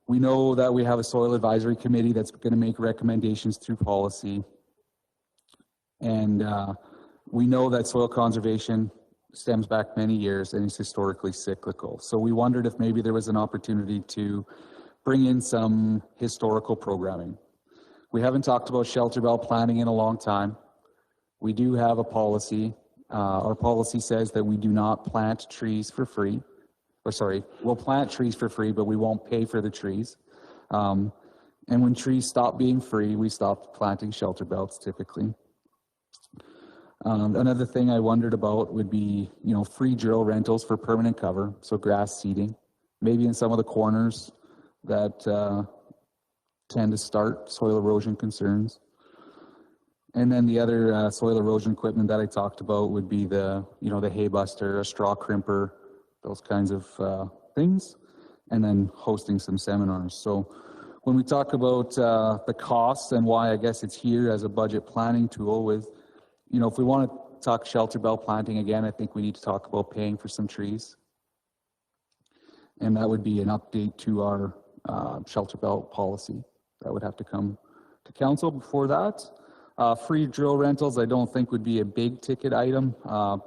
We know that we have a soil advisory committee that's going to make recommendations through policy. And we know that soil conservation stems back many years and is historically cyclical. So we wondered if maybe there was an opportunity to bring in some historical programming. We haven't talked about shelter belt planting in a long time. We do have a policy. Our policy says that we do not plant trees for free. We'll plant trees for free, but we won't pay for the trees. And when trees stop being free, we stop planting shelter belts typically. Another thing I wondered about would be, free drill rentals for permanent cover, so grass seeding, maybe in some of the corners that tend to start soil erosion concerns. And then the other soil erosion equipment that I talked about would be the hay buster, a straw crimper, those kinds of things, and then hosting some seminars. So when we talk about the costs and why I guess it's here as a budget planning tool with, if we want to talk shelter belt planting again, I think we need to talk about paying for some trees. And that would be an update to our shelter belt policy. That would have to come to council before that. Free drill rentals, I don't think would be a big ticket item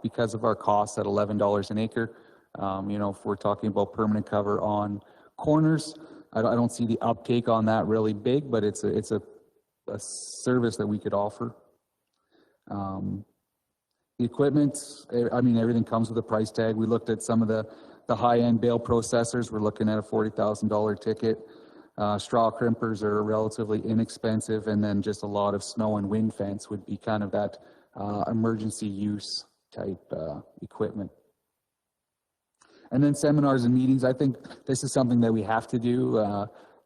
because of our costs at $11 an acre. If we're talking about permanent cover on corners, I don't see the uptake on that really big, but it's a service that we could offer. The equipment, everything comes with a price tag. We looked at some of the high-end bale processors. We're looking at a $40,000 ticket. Straw crimpers are relatively inexpensive, and then just a lot of snow and wind fence would be kind of that emergency use type equipment. And then seminars and meetings, I think this is something that we have to do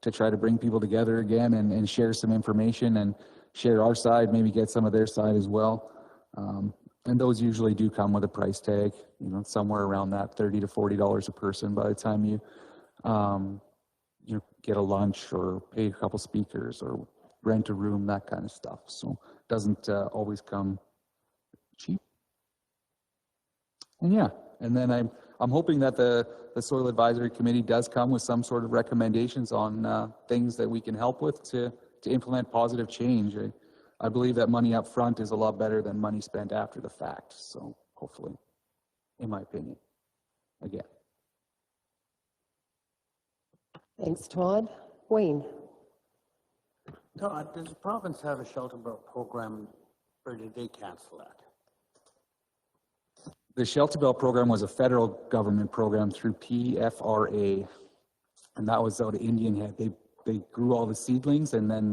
to try to bring people together again and share some information and share our side, maybe get some of their side as well. And those usually do come with a price tag, somewhere around that $30 to $40 a person by the time you get a lunch or pay a couple speakers or rent a room, that kind of stuff. So it doesn't always come cheap. And and then I'm hoping that the Soil Advisory Committee does come with some sort of recommendations on things that we can help with to implement positive change. I believe that money up front is a lot better than money spent after the fact. So hopefully, in my opinion, again. Thanks, Todd. Wayne. Todd, does the province have a shelter belt program, or did they cancel that? The shelter belt program was a federal government program through PFRA, and that was out of Indian Head. They grew all the seedlings, and then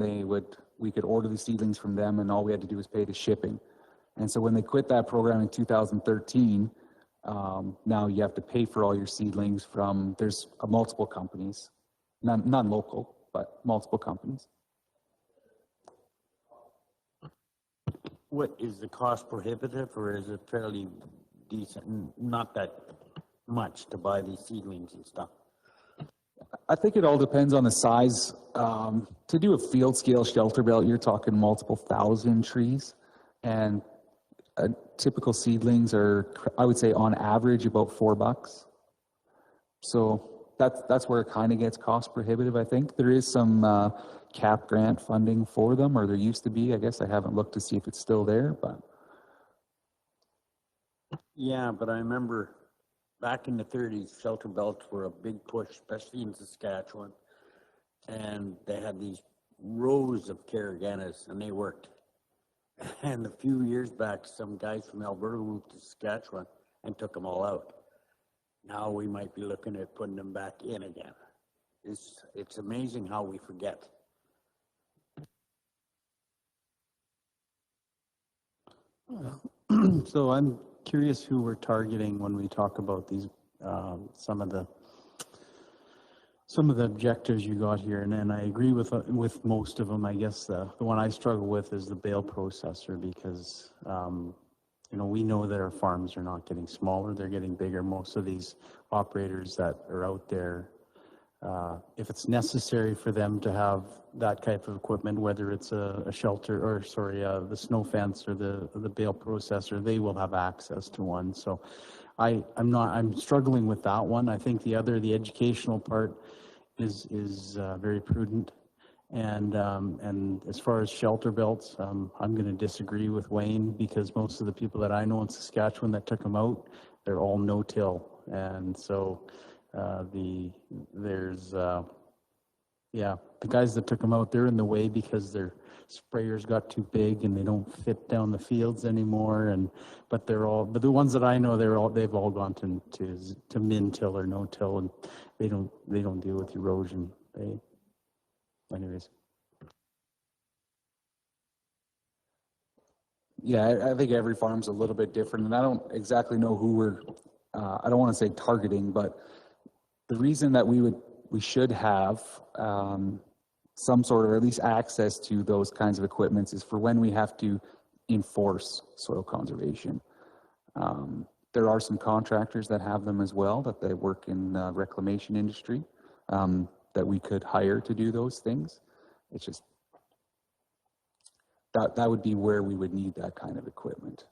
we could order the seedlings from them, and all we had to do was pay the shipping. And so when they quit that program in 2013, now you have to pay for all your seedlings from, there's multiple companies, non-local, but multiple companies. What, is the cost prohibitive, or is it fairly decent? Not that much to buy these seedlings and stuff? I think it all depends on the size. To do a field scale shelter belt, you're talking multiple thousand trees, and typical seedlings are, I would say, on average about $4. So that's where it kind of gets cost prohibitive. I think there is some CAP grant funding for them, or there used to be. I guess I haven't looked to see if it's still there, but Yeah, but I remember back in the 30s, shelter belts were a big push, especially in Saskatchewan. And they had these rows of Carriganas, and they worked. And a few years back, some guys from Alberta moved to Saskatchewan and took them all out. Now we might be looking at putting them back in again. It's amazing how we forget. So I'm curious who we're targeting when we talk about these, some of the objectives you got here, and I agree with most of them. I guess the one I struggle with is the bale processor, because we know that our farms are not getting smaller, they're getting bigger. Most of these operators that are out there, if it's necessary for them to have that type of equipment, whether it's a shelter or the snow fence or the bale processor, they will have access to one. So I'm struggling with that one. I think the educational part is very prudent. And as far as shelter belts, I'm going to disagree with Wayne, because most of the people that I know in Saskatchewan that took them out, they're all no-till. And so the guys that took them out, they're in the way because their sprayers got too big and they don't fit down the fields anymore. But the ones that I know, they've all gone to min-till or no-till, and they don't deal with erosion. Anyways. yeah, I think every farm's a little bit different, and I don't exactly know who we're, I don't want to say targeting, but the reason that we should have some sort of, or at least access to those kinds of equipments, is for when we have to enforce soil conservation. There are some contractors that have them as well, that they work in the reclamation industry, that we could hire to do those things. It's just, that would be where we would need that kind of equipment.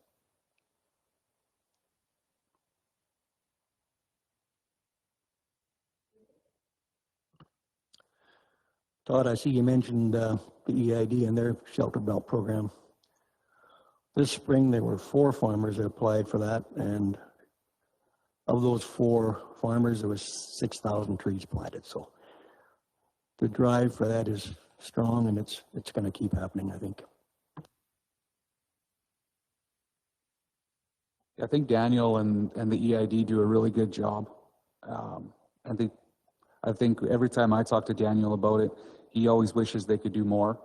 Todd, I see you mentioned the EID and their shelter belt program. This spring, there were 4 farmers that applied for that, and of those 4 farmers, there was 6,000 trees planted. So the drive for that is strong, and it's going to keep happening, I think. I think Daniel and the EID do a really good job. I think every time I talk to Daniel about it, he always wishes they could do more,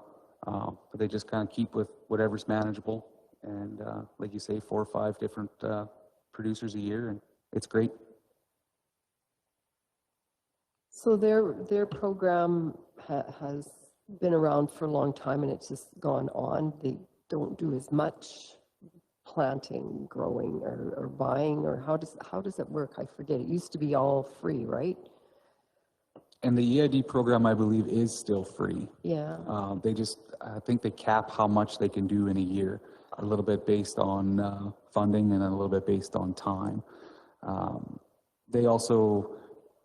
but they just kind of keep with whatever's manageable. And like you say, 4 or 5 different producers a year, and it's great. So their program has been around for a long time, and it's just gone on. They don't do as much planting, growing, or buying, or how does it work? I forget. It used to be all free, right? And the EID program, I believe, is still free. Yeah. I think they cap how much they can do in a year, a little bit based on funding and a little bit based on time. They also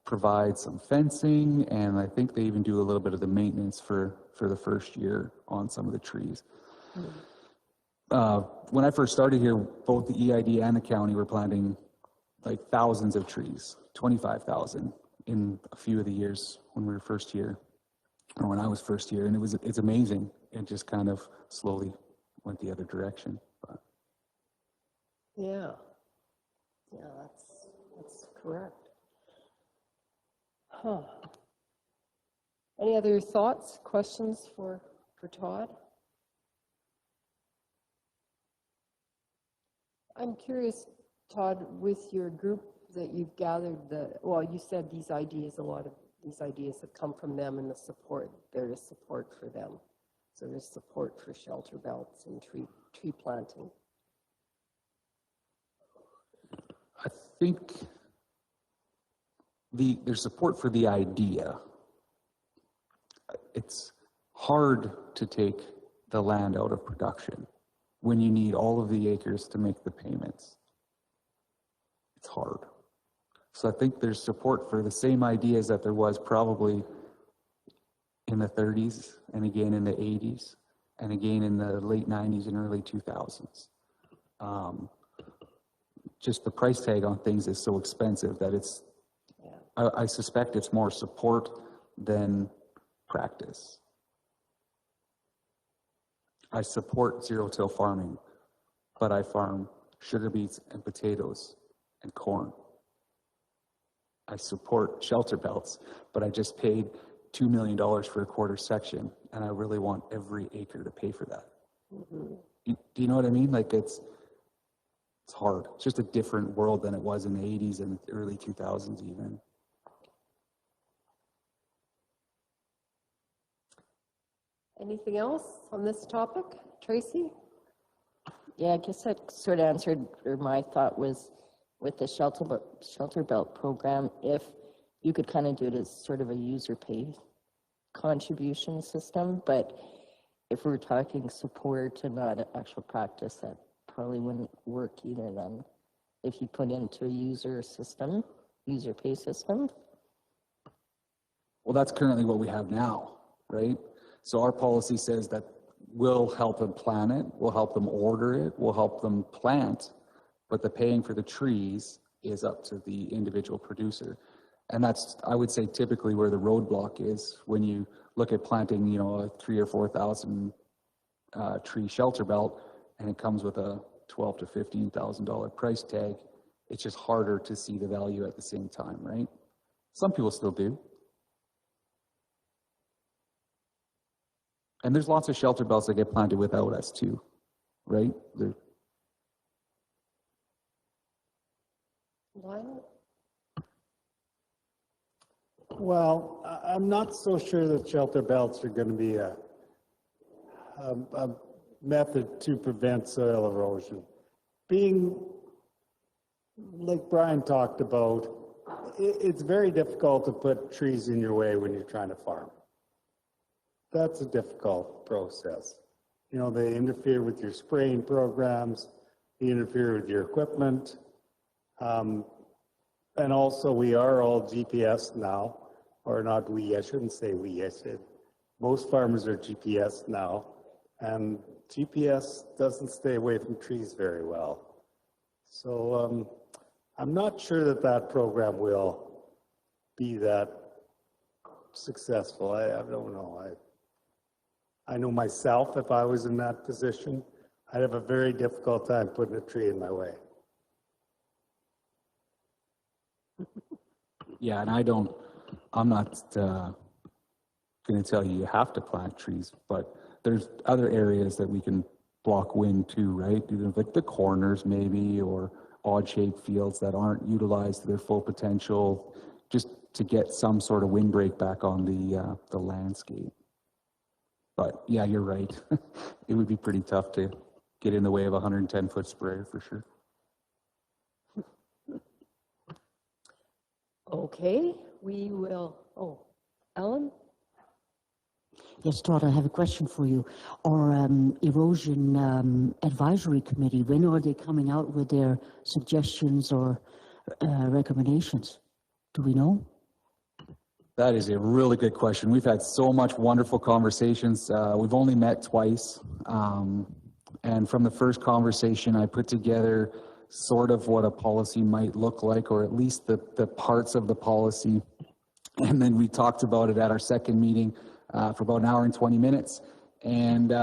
provide some fencing, and I think they even do a little bit of the maintenance for the first year on some of the trees. When I first started here, both the EID and the county were planting like thousands of trees, 25,000 in a few of the years when we were first here, or when I was first here, and it's amazing. It just kind of slowly went the other direction. But. Yeah, that's correct. Huh. Any other thoughts, questions for Todd? I'm curious, Todd, with your group that you've gathered, you said a lot of these ideas have come from them, and there is support for them. So there's support for shelter belts and tree planting. I think there's support for the idea. It's hard to take the land out of production when you need all of the acres to make the payments. It's hard. So I think there's support for the same ideas that there was probably in the 30s and again in the 80s and again in the late 90s and early 2000s. Just the price tag on things is so expensive that it's, I suspect it's more support than practice. I support zero-till farming, but I farm sugar beets and potatoes and corn. I support shelter belts, but I just paid $2 million for a quarter section, and I really want every acre to pay for that. Do you know what I mean? Like it's hard. It's just a different world than it was in the 80s and early 2000s even. Anything else on this topic? Tracy? Yeah, I guess that sort of answered, or my thought was with the shelter belt program, if you could kind of do it as sort of a user pay contribution system, but if we're talking support and not actual practice, that probably wouldn't work either then. If you put into a user pay system. Well, that's currently what we have now, right? So our policy says that we'll help them plan it, we'll help them order it, we'll help them plant, but the paying for the trees is up to the individual producer. And that's, I would say, typically where the roadblock is when you look at planting, you know, a 3,000 or 4,000 tree shelter belt, and it comes with a $12,000 to $15,000 price tag. It's just harder to see the value at the same time, right? Some people still do. And there's lots of shelter belts that get planted without us too, right? Well, I'm not so sure that shelter belts are going to be a method to prevent soil erosion. Being, like Brian talked about, it's very difficult to put trees in your way when you're trying to farm. That's a difficult process. You know, they interfere with your spraying programs, they interfere with your equipment. And also we are all GPS now, or not we, I shouldn't say we, I said most farmers are GPS now, and GPS doesn't stay away from trees very well. So I'm not sure that that program will be that successful. I don't know. I know myself, if I was in that position, I'd have a very difficult time putting a tree in my way. Yeah, and I'm not going to tell you have to plant trees, but there's other areas that we can block wind too, right? Like the corners maybe, or odd shaped fields that aren't utilized to their full potential, just to get some sort of windbreak back on the landscape. But yeah, you're right. It would be pretty tough to get in the way of a 110-foot sprayer for sure. Okay, we will, Ellen? Yes, Todd, I have a question for you. Our erosion advisory committee, when are they coming out with their suggestions or recommendations? Do we know? That is a really good question. We've had so much wonderful conversations. We've only met twice. And from the first conversation, I put together sort of what a policy might look like, or at least the parts of the policy. And then we talked about it at our second meeting for about an hour and 20 minutes. And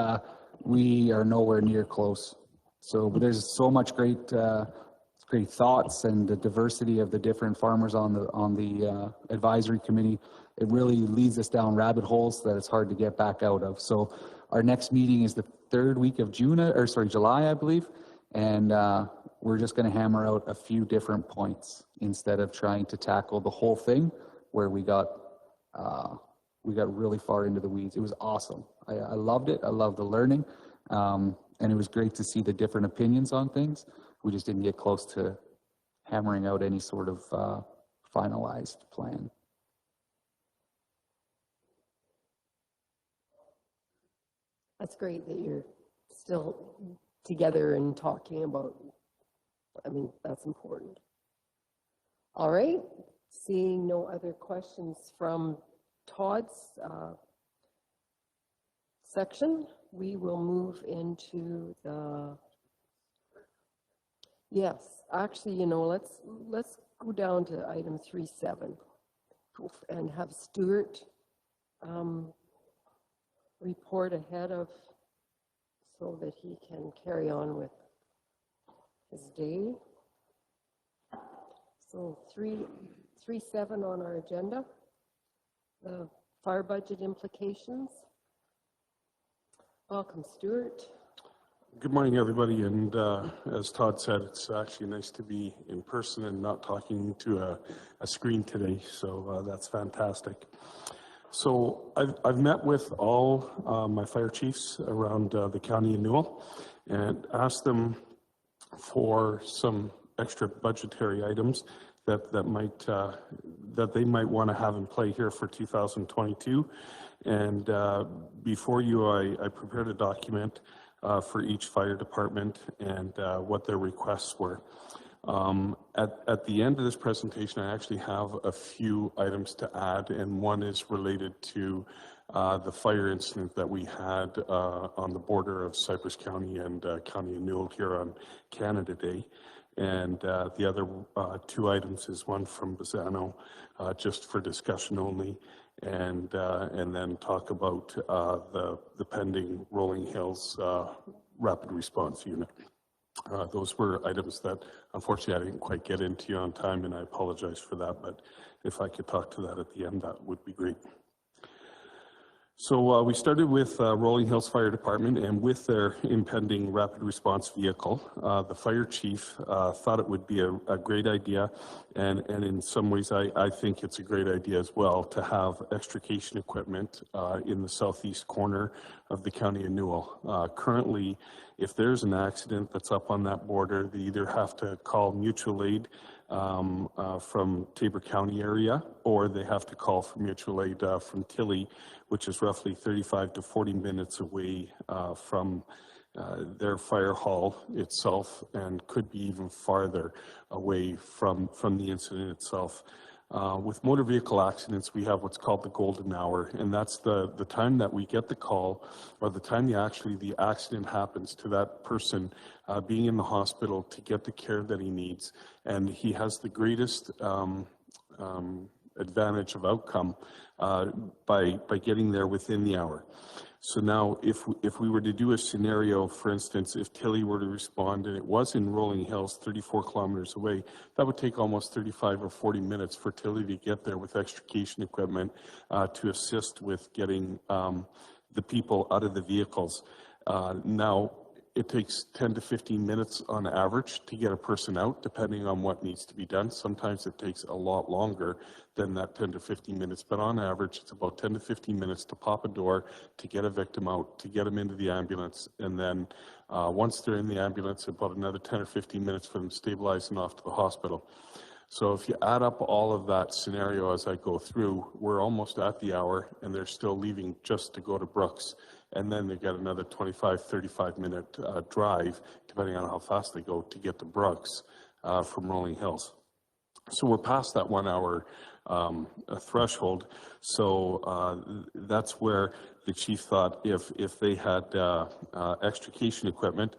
we are nowhere near close. So there's so much great thoughts, and the diversity of the different farmers on the advisory committee. It really leads us down rabbit holes that it's hard to get back out of. So our next meeting is the third week of July, I believe. And we're just going to hammer out a few different points instead of trying to tackle the whole thing, where we got really far into the weeds. It was awesome. I loved it. I loved the learning. And it was great to see the different opinions on things. We just didn't get close to hammering out any sort of finalized plan. That's great that you're still together and talking about, I mean, that's important. All right, seeing no other questions from Todd's section, we will move into the, yes, actually, you know, let's go down to item 3.7 and have Stuart report ahead of, so that he can carry on with his day. So 3.7 on our agenda, the fire budget implications. Welcome, Stuart. Good morning, everybody. And as Todd said, it's actually nice to be in person and not talking to a screen today. So that's fantastic. So I've met with all my fire chiefs around the county of Newell and asked them for some extra budgetary items that they might want to have in play here for 2022. And before you, I prepared a document for each fire department and what their requests were. At the end of this presentation, I actually have a few items to add, and one is related to the fire incident that we had on the border of Cypress County and County of Newell here on Canada Day. And the other two items is one from Bazzano, just for discussion only, and then talk about the pending Rolling Hills Rapid Response Unit. Those were items that unfortunately I didn't quite get into on time, and I apologize for that, but if I could talk to that at the end, that would be great. So we started with Rolling Hills Fire Department, and with their impending rapid response vehicle, the fire chief thought it would be a great idea, and in some ways I think it's a great idea as well, to have extrication equipment in the southeast corner of the county of Newell. Currently, if there's an accident that's up on that border, they either have to call mutual aid from Tabor County area, or they have to call for mutual aid from Tilly, which is roughly 35 to 40 minutes away from their fire hall itself, and could be even farther away from the incident itself. With motor vehicle accidents, we have what's called the golden hour, and that's the time that we get the call, or the time the accident happens, to that person being in the hospital to get the care that he needs, and he has the greatest advantage of outcome by getting there within the hour. So now, if we were to do a scenario, for instance, if Tilly were to respond and it was in Rolling Hills, 34 kilometers away, that would take almost 35 or 40 minutes for Tilly to get there with extrication equipment to assist with getting the people out of the vehicles. Now, it takes 10 to 15 minutes on average to get a person out, depending on what needs to be done. Sometimes it takes a lot longer than that 10 to 15 minutes, but on average, it's about 10 to 15 minutes to pop a door, to get a victim out, to get them into the ambulance, and then once they're in the ambulance, about another 10 or 15 minutes for them stabilizing off to the hospital. So if you add up all of that scenario as I go through, we're almost at the hour, and they're still leaving just to go to Brooks. And then they get another 25, 35-minute drive, depending on how fast they go, to get to Brooks from Rolling Hills. So we're past that 1 hour threshold. So that's where the chief thought if they had extrication equipment,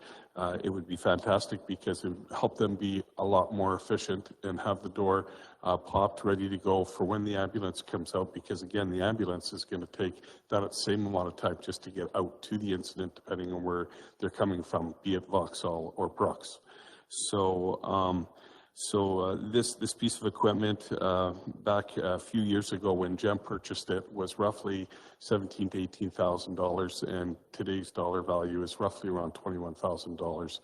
it would be fantastic, because it would help them be a lot more efficient and have the door popped, ready to go for when the ambulance comes out, because again, the ambulance is going to take that same amount of time just to get out to the incident, depending on where they're coming from, be it Vauxhall or Brooks. So this piece of equipment, back a few years ago when GEM purchased it, was roughly $17,000 to $18,000, and today's dollar value is roughly around $21,000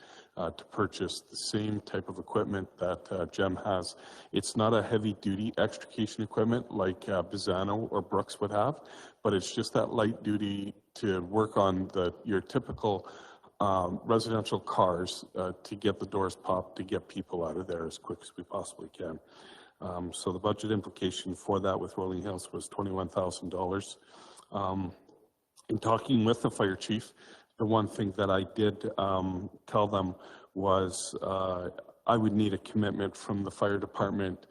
to purchase the same type of equipment that GEM has. It's not a heavy-duty extrication equipment like Bazzano or Brooks would have, but it's just that light duty to work on your typical residential cars to get the doors popped, to get people out of there as quick as we possibly can. So the budget implication for that with Rolling Hills was $21,000. In talking with the fire chief, the one thing that I did tell them was I would need a commitment from the fire department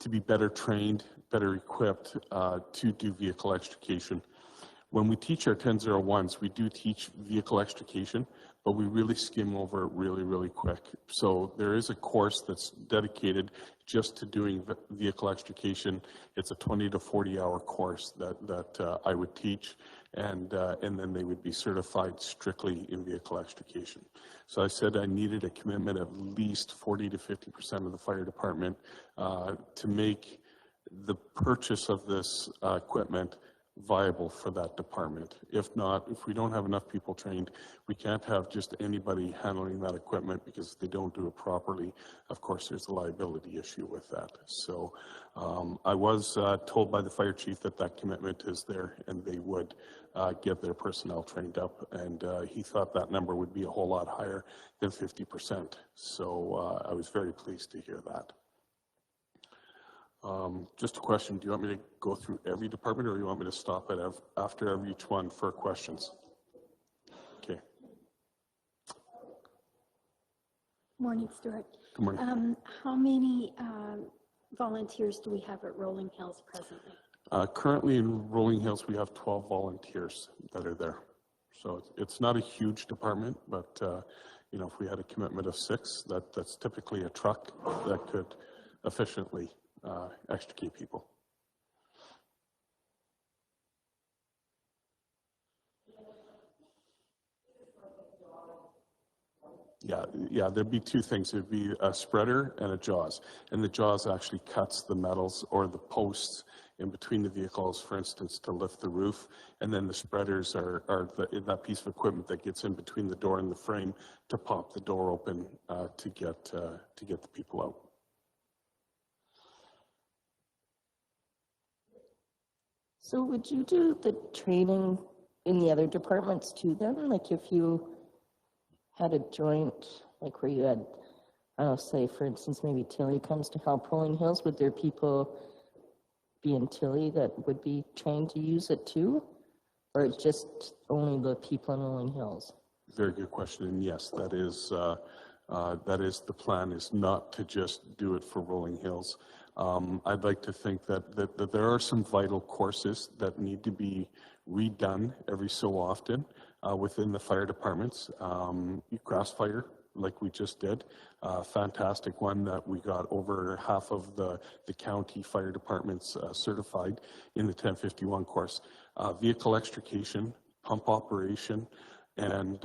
to be better trained, better equipped to do vehicle extrication. When we teach our 1001s, we do teach vehicle extrication, but we really skim over it really, really quick. So there is a course that's dedicated just to doing vehicle extrication. It's a 20 to 40 hour course that I would teach, and then they would be certified strictly in vehicle extrication. So I said I needed a commitment of at least 40 to 50% of the fire department to make the purchase of this equipment viable for that department. If not, if we don't have enough people trained, we can't have just anybody handling that equipment, because if they don't do it properly, of course, there's a liability issue with that. So I was told by the fire chief that that commitment is there, and they would get their personnel trained up, and he thought that number would be a whole lot higher than 50%. So I was very pleased to hear that. Just a question, do you want me to go through every department, or do you want me to stop at after each one for questions? Okay. Morning, Stuart. Good morning. How many volunteers do we have at Rolling Hills presently? Currently in Rolling Hills, we have 12 volunteers that are there. So it's not a huge department, but you know, if we had a commitment of 6, that's typically a truck that could efficiently extricate people. Yeah, there'd be 2 things. There'd be a spreader and a jaws. And the jaws actually cuts the metals or the posts in between the vehicles, for instance, to lift the roof. And then the spreaders are that piece of equipment that gets in between the door and the frame to pop the door open to get the people out. So would you do the training in the other departments too then? Like if you had a joint, like where you had, I don't know, say for instance, maybe Tilly comes to help Rolling Hills, would there people be in Tilly that would be trained to use it too? Or just only the people in Rolling Hills? Very good question, and yes, that is the plan, is not to just do it for Rolling Hills. I'd like to think that there are some vital courses that need to be redone every so often within the fire departments. Grass fire, like we just did, fantastic one that we got over half of the county fire departments certified in the 1051 course. Vehicle extrication, pump operation, and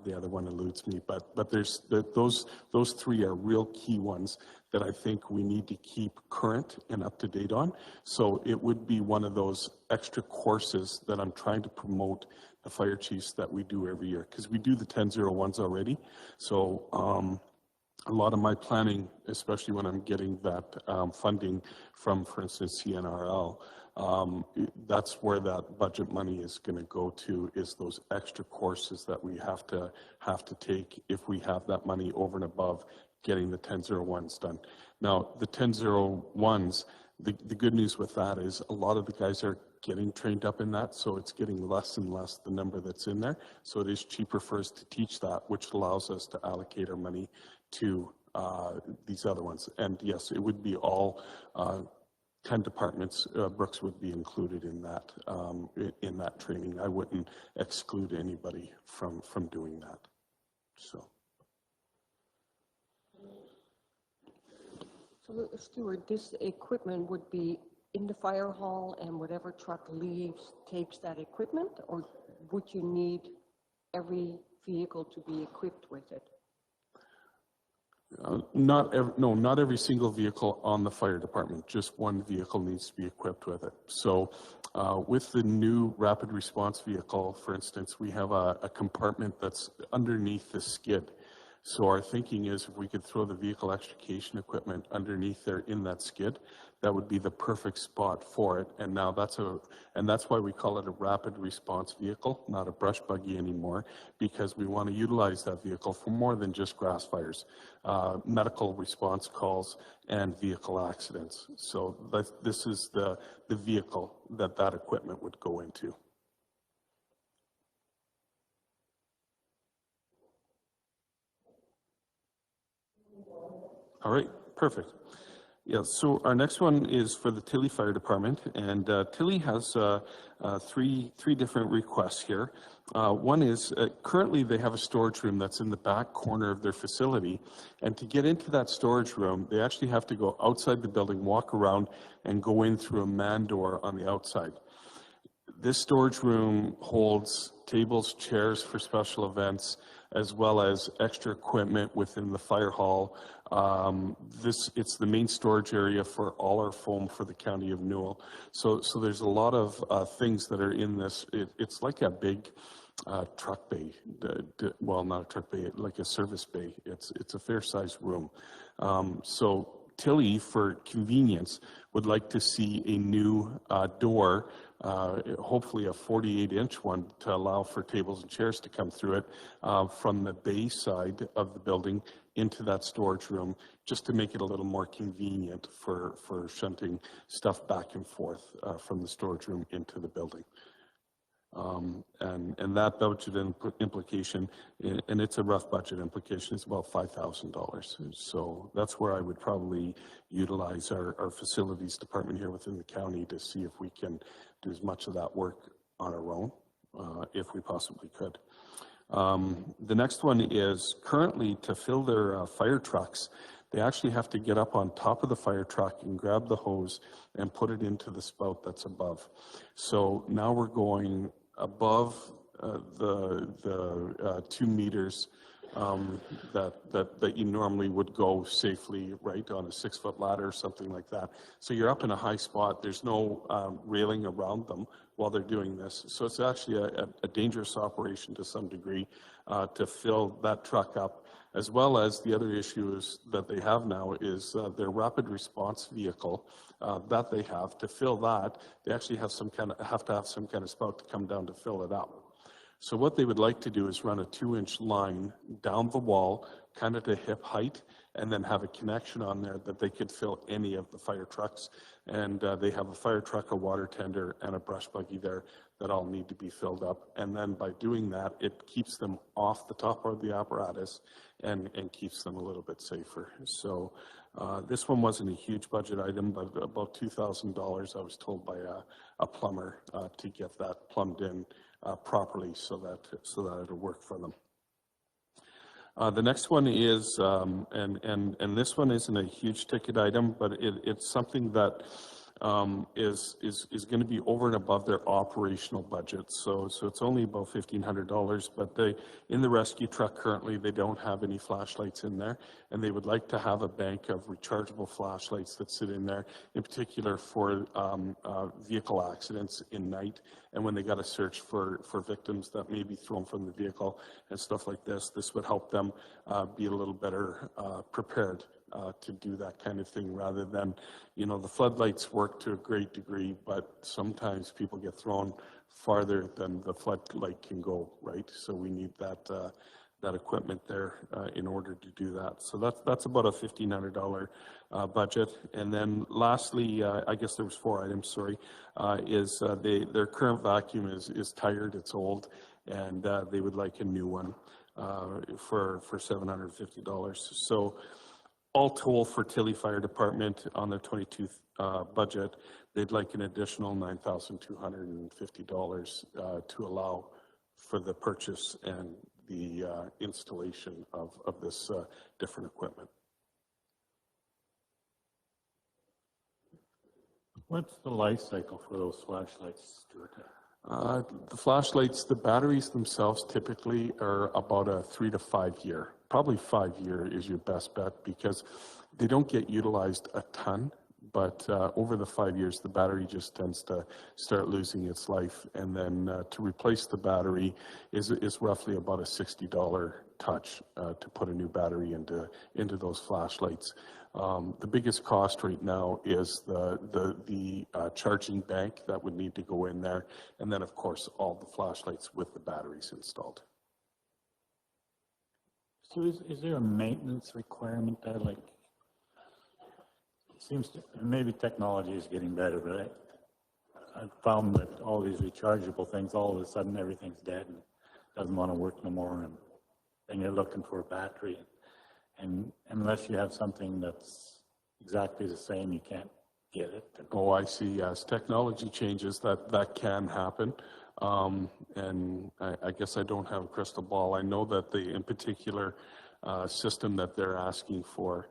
the other one eludes me, but there's those 3 are real key ones that I think we need to keep current and up to date on. So it would be one of those extra courses that I'm trying to promote the fire chiefs that we do every year, because we do the 1001s already. So a lot of my planning, especially when I'm getting that funding from, for instance, CNRL, that's where that budget money is going to go to, is those extra courses that we have to take if we have that money over and above getting the 1001s done. Now, the 1001s, the good news with that is a lot of the guys are getting trained up in that, so it's getting less and less the number that's in there. So it is cheaper for us to teach that, which allows us to allocate our money to these other ones. And yes, it would be all 10 departments. Brooks would be included in that training. I wouldn't exclude anybody from doing that. So Stuart, this equipment would be in the fire hall, and whatever truck leaves takes that equipment, or would you need every vehicle to be equipped with it? not every single vehicle on the fire department. Just one vehicle needs to be equipped with it. So with the new rapid response vehicle, for instance, we have a compartment that's underneath the skid. So our thinking is if we could throw the vehicle extrication equipment underneath there in that skid, that would be the perfect spot for it. And now that's why we call it a rapid response vehicle, not a brush buggy anymore, because we want to utilize that vehicle for more than just grass fires, medical response calls, and vehicle accidents. So this is the vehicle that equipment would go into. All right, perfect. Yeah, so our next one is for the Tilly Fire Department, and Tilly has three different requests here. One is currently they have a storage room that's in the back corner of their facility, and to get into that storage room, they actually have to go outside the building, walk around, and go in through a man door on the outside. This storage room holds tables, chairs for special events, as well as extra equipment within the fire hall. It's the main storage area for all our foam for the county of Newell. So there's a lot of things that are in this. It's like a big truck bay, well, not a truck bay, like a service bay. It's a fair-sized room. So Tilly, for convenience, would like to see a new door, hopefully a 48-inch one, to allow for tables and chairs to come through it from the bay side of the building into that storage room, just to make it a little more convenient for shunting stuff back and forth from the storage room into the building. And that budget implication, and it's a rough budget implication, is about $5,000. So that's where I would probably utilize our facilities department here within the county to see if we can do as much of that work on our own, if we possibly could. The next one is currently to fill their fire trucks. They actually have to get up on top of the fire truck and grab the hose and put it into the spout that's above. So now we're going above the 2 meters that you normally would go safely, right, on a 6-foot ladder or something like that. So you're up in a high spot. There's no railing around them while they're doing this. So it's actually a dangerous operation to some degree to fill that truck up, as well as the other issues that they have now is their rapid response vehicle that they have. To fill that, they actually have to have some kind of spout to come down to fill it up. So what they would like to do is run a 2-inch line down the wall, kind of to hip height, and then have a connection on there that they could fill any of the fire trucks. And they have a fire truck, a water tender, and a brush buggy there that all need to be filled up. And then by doing that, it keeps them off the top of the apparatus and keeps them a little bit safer. So this one wasn't a huge budget item, but about $2,000, I was told by a plumber to get that plumbed in properly so that it'll work for them. The next one is, and this one isn't a huge ticket item, but it's something that is going to be over and above their operational budget. So it's only about $1,500, but in the rescue truck currently, they don't have any flashlights in there, and they would like to have a bank of rechargeable flashlights that sit in there, in particular for vehicle accidents in night, and when they got to search for victims that may be thrown from the vehicle and stuff like this. This would help them be a little better prepared to do that kind of thing, rather than, the floodlights work to a great degree, but sometimes people get thrown farther than the floodlight can go, right? So we need that equipment there in order to do that. So that's about a $1,500 budget. And then lastly, I guess there was 4 items, sorry, is their current vacuum is tired, it's old, and they would like a new one for $750. So all told, for Tilly Fire Department on their 22 budget, they'd like an additional $9,250 to allow for the purchase and the installation of this different equipment. What's the life cycle for those flashlights, Stuart? The flashlights, the batteries themselves typically are about a 3 to 5 year. Probably 5 year is your best bet, because they don't get utilized a ton, But over the 5 years, the battery just tends to start losing its life. And then to replace the battery is roughly about a $60 touch to put a new battery into those flashlights. The biggest cost right now is the charging bank that would need to go in there. And then, of course, all the flashlights with the batteries installed. So is there a maintenance requirement there, like, it seems to, maybe technology is getting better, but I've found that all these rechargeable things, all of a sudden everything's dead and doesn't want to work no more, and then you're looking for a battery. And unless you have something that's exactly the same, you can't get it. Oh, I see. Yes, technology changes, that can happen. And I guess I don't have a crystal ball. I know that in particular system that they're asking for,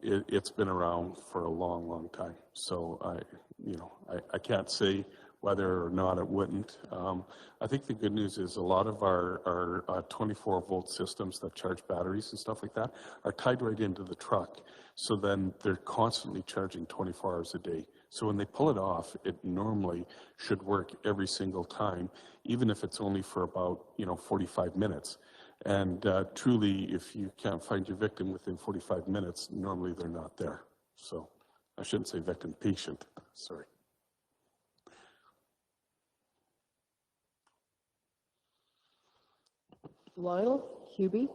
it's been around for a long, long time. So I can't say whether or not it wouldn't. I think the good news is a lot of our 24-volt systems that charge batteries and stuff like that are tied right into the truck. So then they're constantly charging 24 hours a day. So when they pull it off, it normally should work every single time, even if it's only for about 45 minutes. And truly, if you can't find your victim within 45 minutes, normally they're not there. So I shouldn't say victim, patient, sorry. Lionel, Hubie?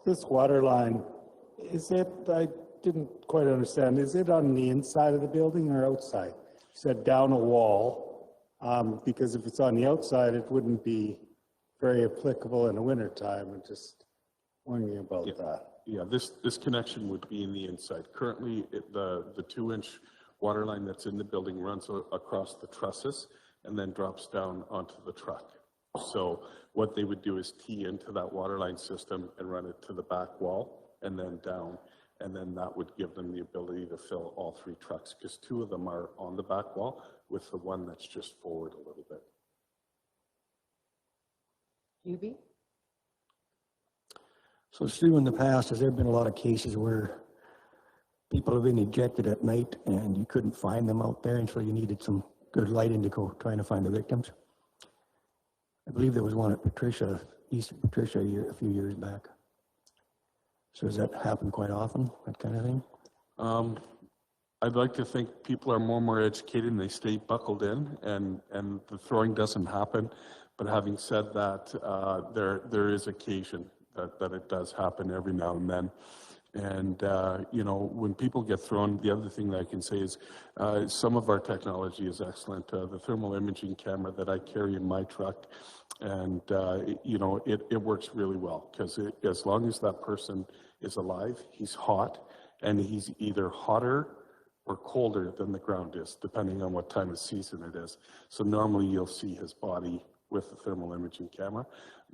This water line, is it, I didn't quite understand, is it on the inside of the building or outside? You said down a wall, because if it's on the outside, it wouldn't be very applicable in the wintertime. I'm just wondering about that. Yeah, this connection would be in the inside. Currently, the 2-inch water line that's in the building runs across the trusses and then drops down onto the truck. So what they would do is tee into that water line system and run it to the back wall and then down. And then that would give them the ability to fill all 3 trucks, because 2 of them are on the back wall with the one that's just forward a little bit. Hubie? So Stu, in the past, has there been a lot of cases where people have been ejected at night and you couldn't find them out there, and so you needed some good lighting to go trying to find the victims? I believe there was one at Patricia, east of Patricia a few years back. So does that happen quite often, that kind of thing? I'd like to think people are more educated and they stay buckled in, and the throwing doesn't happen. But having said that, there is occasion that it does happen every now and then. And, when people get thrown, the other thing that I can say is some of our technology is excellent. The thermal imaging camera that I carry in my truck, and, it works really well, because as long as that person is alive, he's hot, and he's either hotter or colder than the ground is, depending on what time of season it is. So normally you'll see his body with the thermal imaging camera,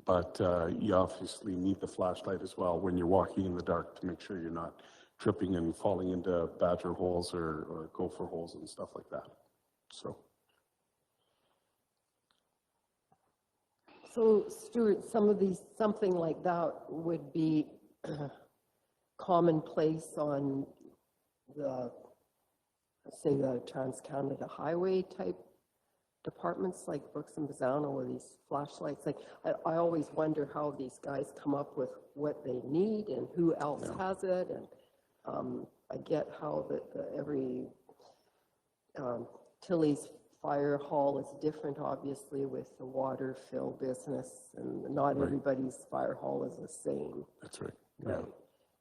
but you obviously need the flashlight as well when you're walking in the dark to make sure you're not tripping and falling into badger holes or gopher holes and stuff like that. So Stuart, something like that would be commonplace on the, say, the Trans-Canada Highway type departments like Brooks and Bazzano with these flashlights. Like, I always wonder how these guys come up with what they need and who else has it. And I get how every Tilly's fire hall is different, obviously, with the water fill business, and not everybody's fire hall is the same. That's right. Right.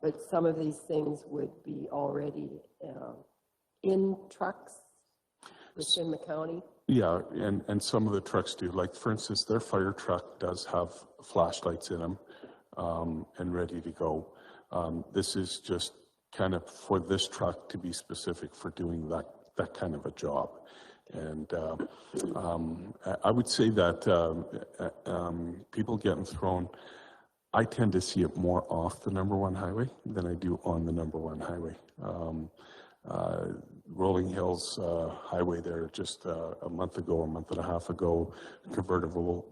But some of these things would be already in trucks within the county. Yeah, and some of the trucks do. Like, for instance, their fire truck does have flashlights in them and ready to go. This is just kind of for this truck to be specific for doing that kind of a job. And I would say that people getting thrown, I tend to see it more off the number 1 highway than I do on the number 1 highway. Rolling Hills Highway there just a month and a half ago, a convertible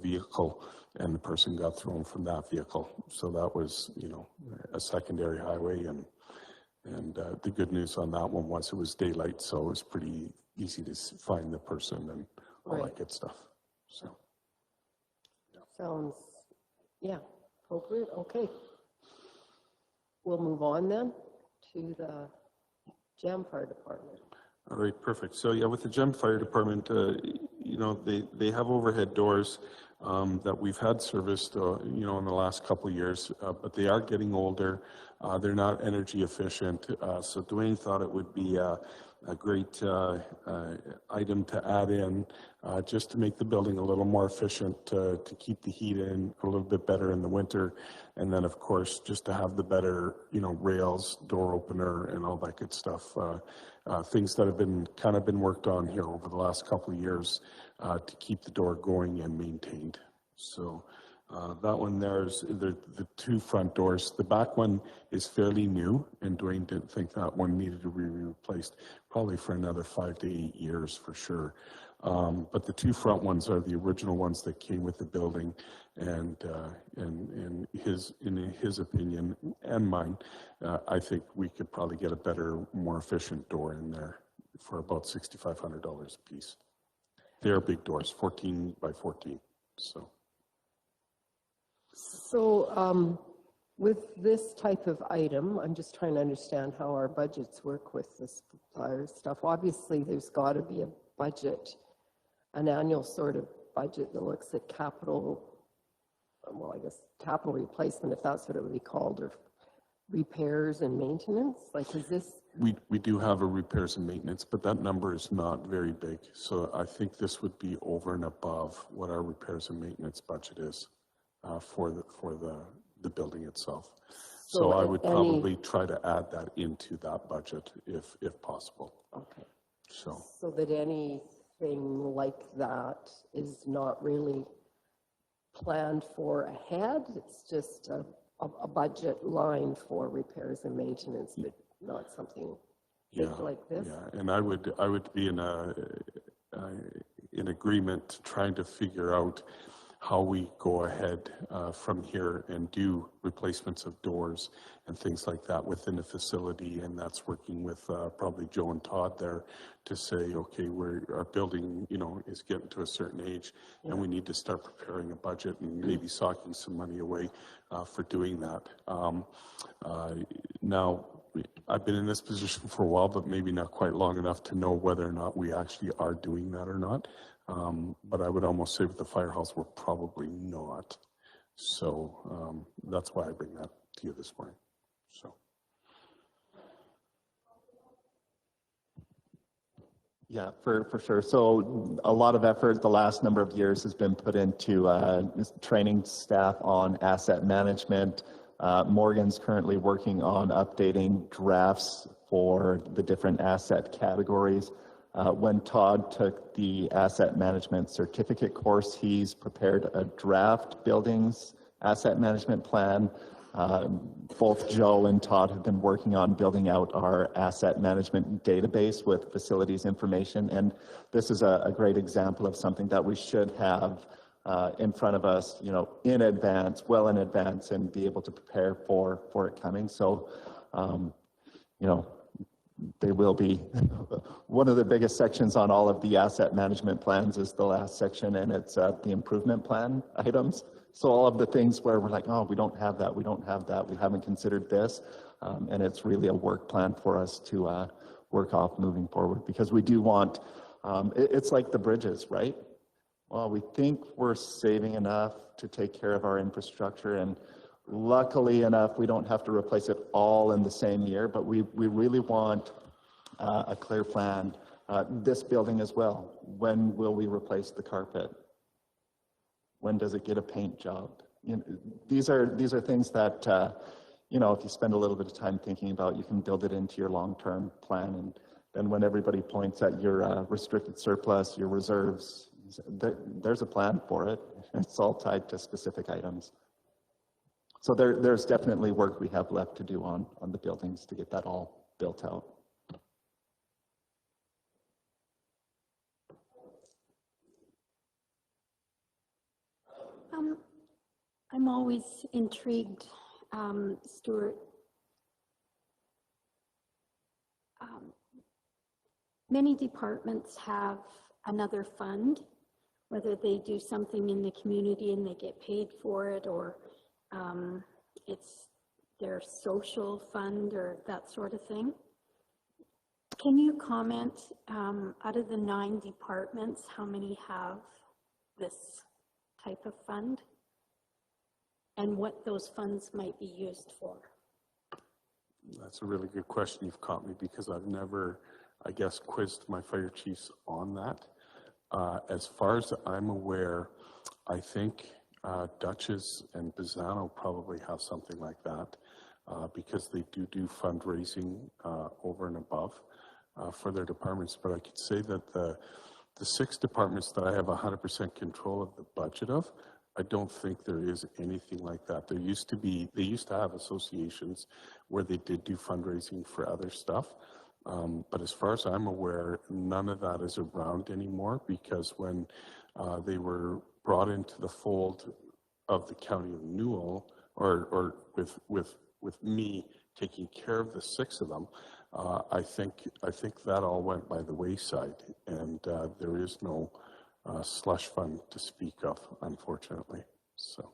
vehicle, and the person got thrown from that vehicle. So that was, a secondary highway, and And the good news on that one was it was daylight, so it was pretty easy to find the person and all that good stuff. So. Sounds, yeah, appropriate, okay. We'll move on then to the Gem Fire Department. All right, perfect. So yeah, with the Gem Fire Department, you know, they have overhead doors that we've had serviced, you know, in the last couple of years, but they are getting older. They're not energy efficient. So Dwayne thought it would be a great item to add in just to make the building a little more efficient, to keep the heat in a little bit better in the winter. And then, of course, just to have the better, you know, rails, door opener, and all that good stuff. Things that have been kind of been worked on here over the last couple of years to keep the door going and maintained. So that one there's the two front doors. The back one is fairly new, and Dwayne didn't think that one needed to be replaced probably for another 5 to 8 years for sure. But the two front ones are the original ones that came with the building, and in his opinion and mine, I think we could probably get a better, more efficient door in there for about $6,500 a piece. They're big doors, 14 by 14. So with this type of item, I'm just trying to understand how our budgets work with this fire stuff. Obviously, there's got to be a budget, an annual sort of budget that looks at capital, well, I guess capital replacement, if that's what it would be called, or repairs and maintenance. Like, is this? We do have a repairs and maintenance, but that number is not very big. So I think this would be over and above what our repairs and maintenance budget is for the building itself. So I would probably try to add that into that budget if possible. Okay. So that anything like that is not really planned for ahead. It's just a budget line for repairs and maintenance, but not something big like this. Yeah, and I would be in agreement trying to figure out how we go ahead from here and do replacements of doors and things like that within the facility, and that's working with probably Joe and Todd there to say, okay, our building, you know, is getting to a certain age, and we need to start preparing a budget and maybe socking some money away for doing that. Now, I've been in this position for a while, but maybe not quite long enough to know whether or not we actually are doing that or not. But I would almost say with the firehouse, we're probably not. So that's why I bring that to you this morning. So. Yeah, for sure. So a lot of effort the last number of years has been put into training staff on asset management. Morgan's currently working on updating drafts for the different asset categories. When Todd took the asset management certificate course, he's prepared a draft buildings asset management plan. Both Joe and Todd have been working on building out our asset management database with facilities information. And this is a great example of something that we should have in front of us, you know, in advance, well in advance, and be able to prepare for it coming. So, you know, they will be one of the biggest sections on all of the asset management plans is the last section, and it's the improvement plan items. So all of the things where we're like, oh, we don't have that, we haven't considered this, and it's really a work plan for us to work off moving forward, because we do want, it's like the bridges, right? Well, we think we're saving enough to take care of our infrastructure, and luckily enough, we don't have to replace it all in the same year, but we really want a clear plan. This building as well. When will we replace the carpet? When does it get a paint job? You know, these are things that, you know, if you spend a little bit of time thinking about, you can build it into your long-term plan. And then when everybody points at your restricted surplus, your reserves, there's a plan for it. It's all tied to specific items. So there's definitely work we have left to do on the buildings to get that all built out. I'm always intrigued, Stuart, many departments have another fund, whether they do something in the community and they get paid for it, or it's their social fund or that sort of thing. Can you comment, out of the 9 departments, how many have this type of fund? And what those funds might be used for? That's a really good question. You've caught me because I've never, I guess, quizzed my fire chiefs on that. As far as I'm aware, I think Dutchess and Bizano probably have something like that because they do fundraising over and above for their departments. But I could say that the 6 departments that I have 100% control of the budget of, I don't think there is anything like that. They used to have associations where they did do fundraising for other stuff. But as far as I'm aware, none of that is around anymore because when they were brought into the fold of the County of Newell, or with me taking care of the 6 of them, I think that all went by the wayside, and there is no slush fund to speak of, unfortunately. So,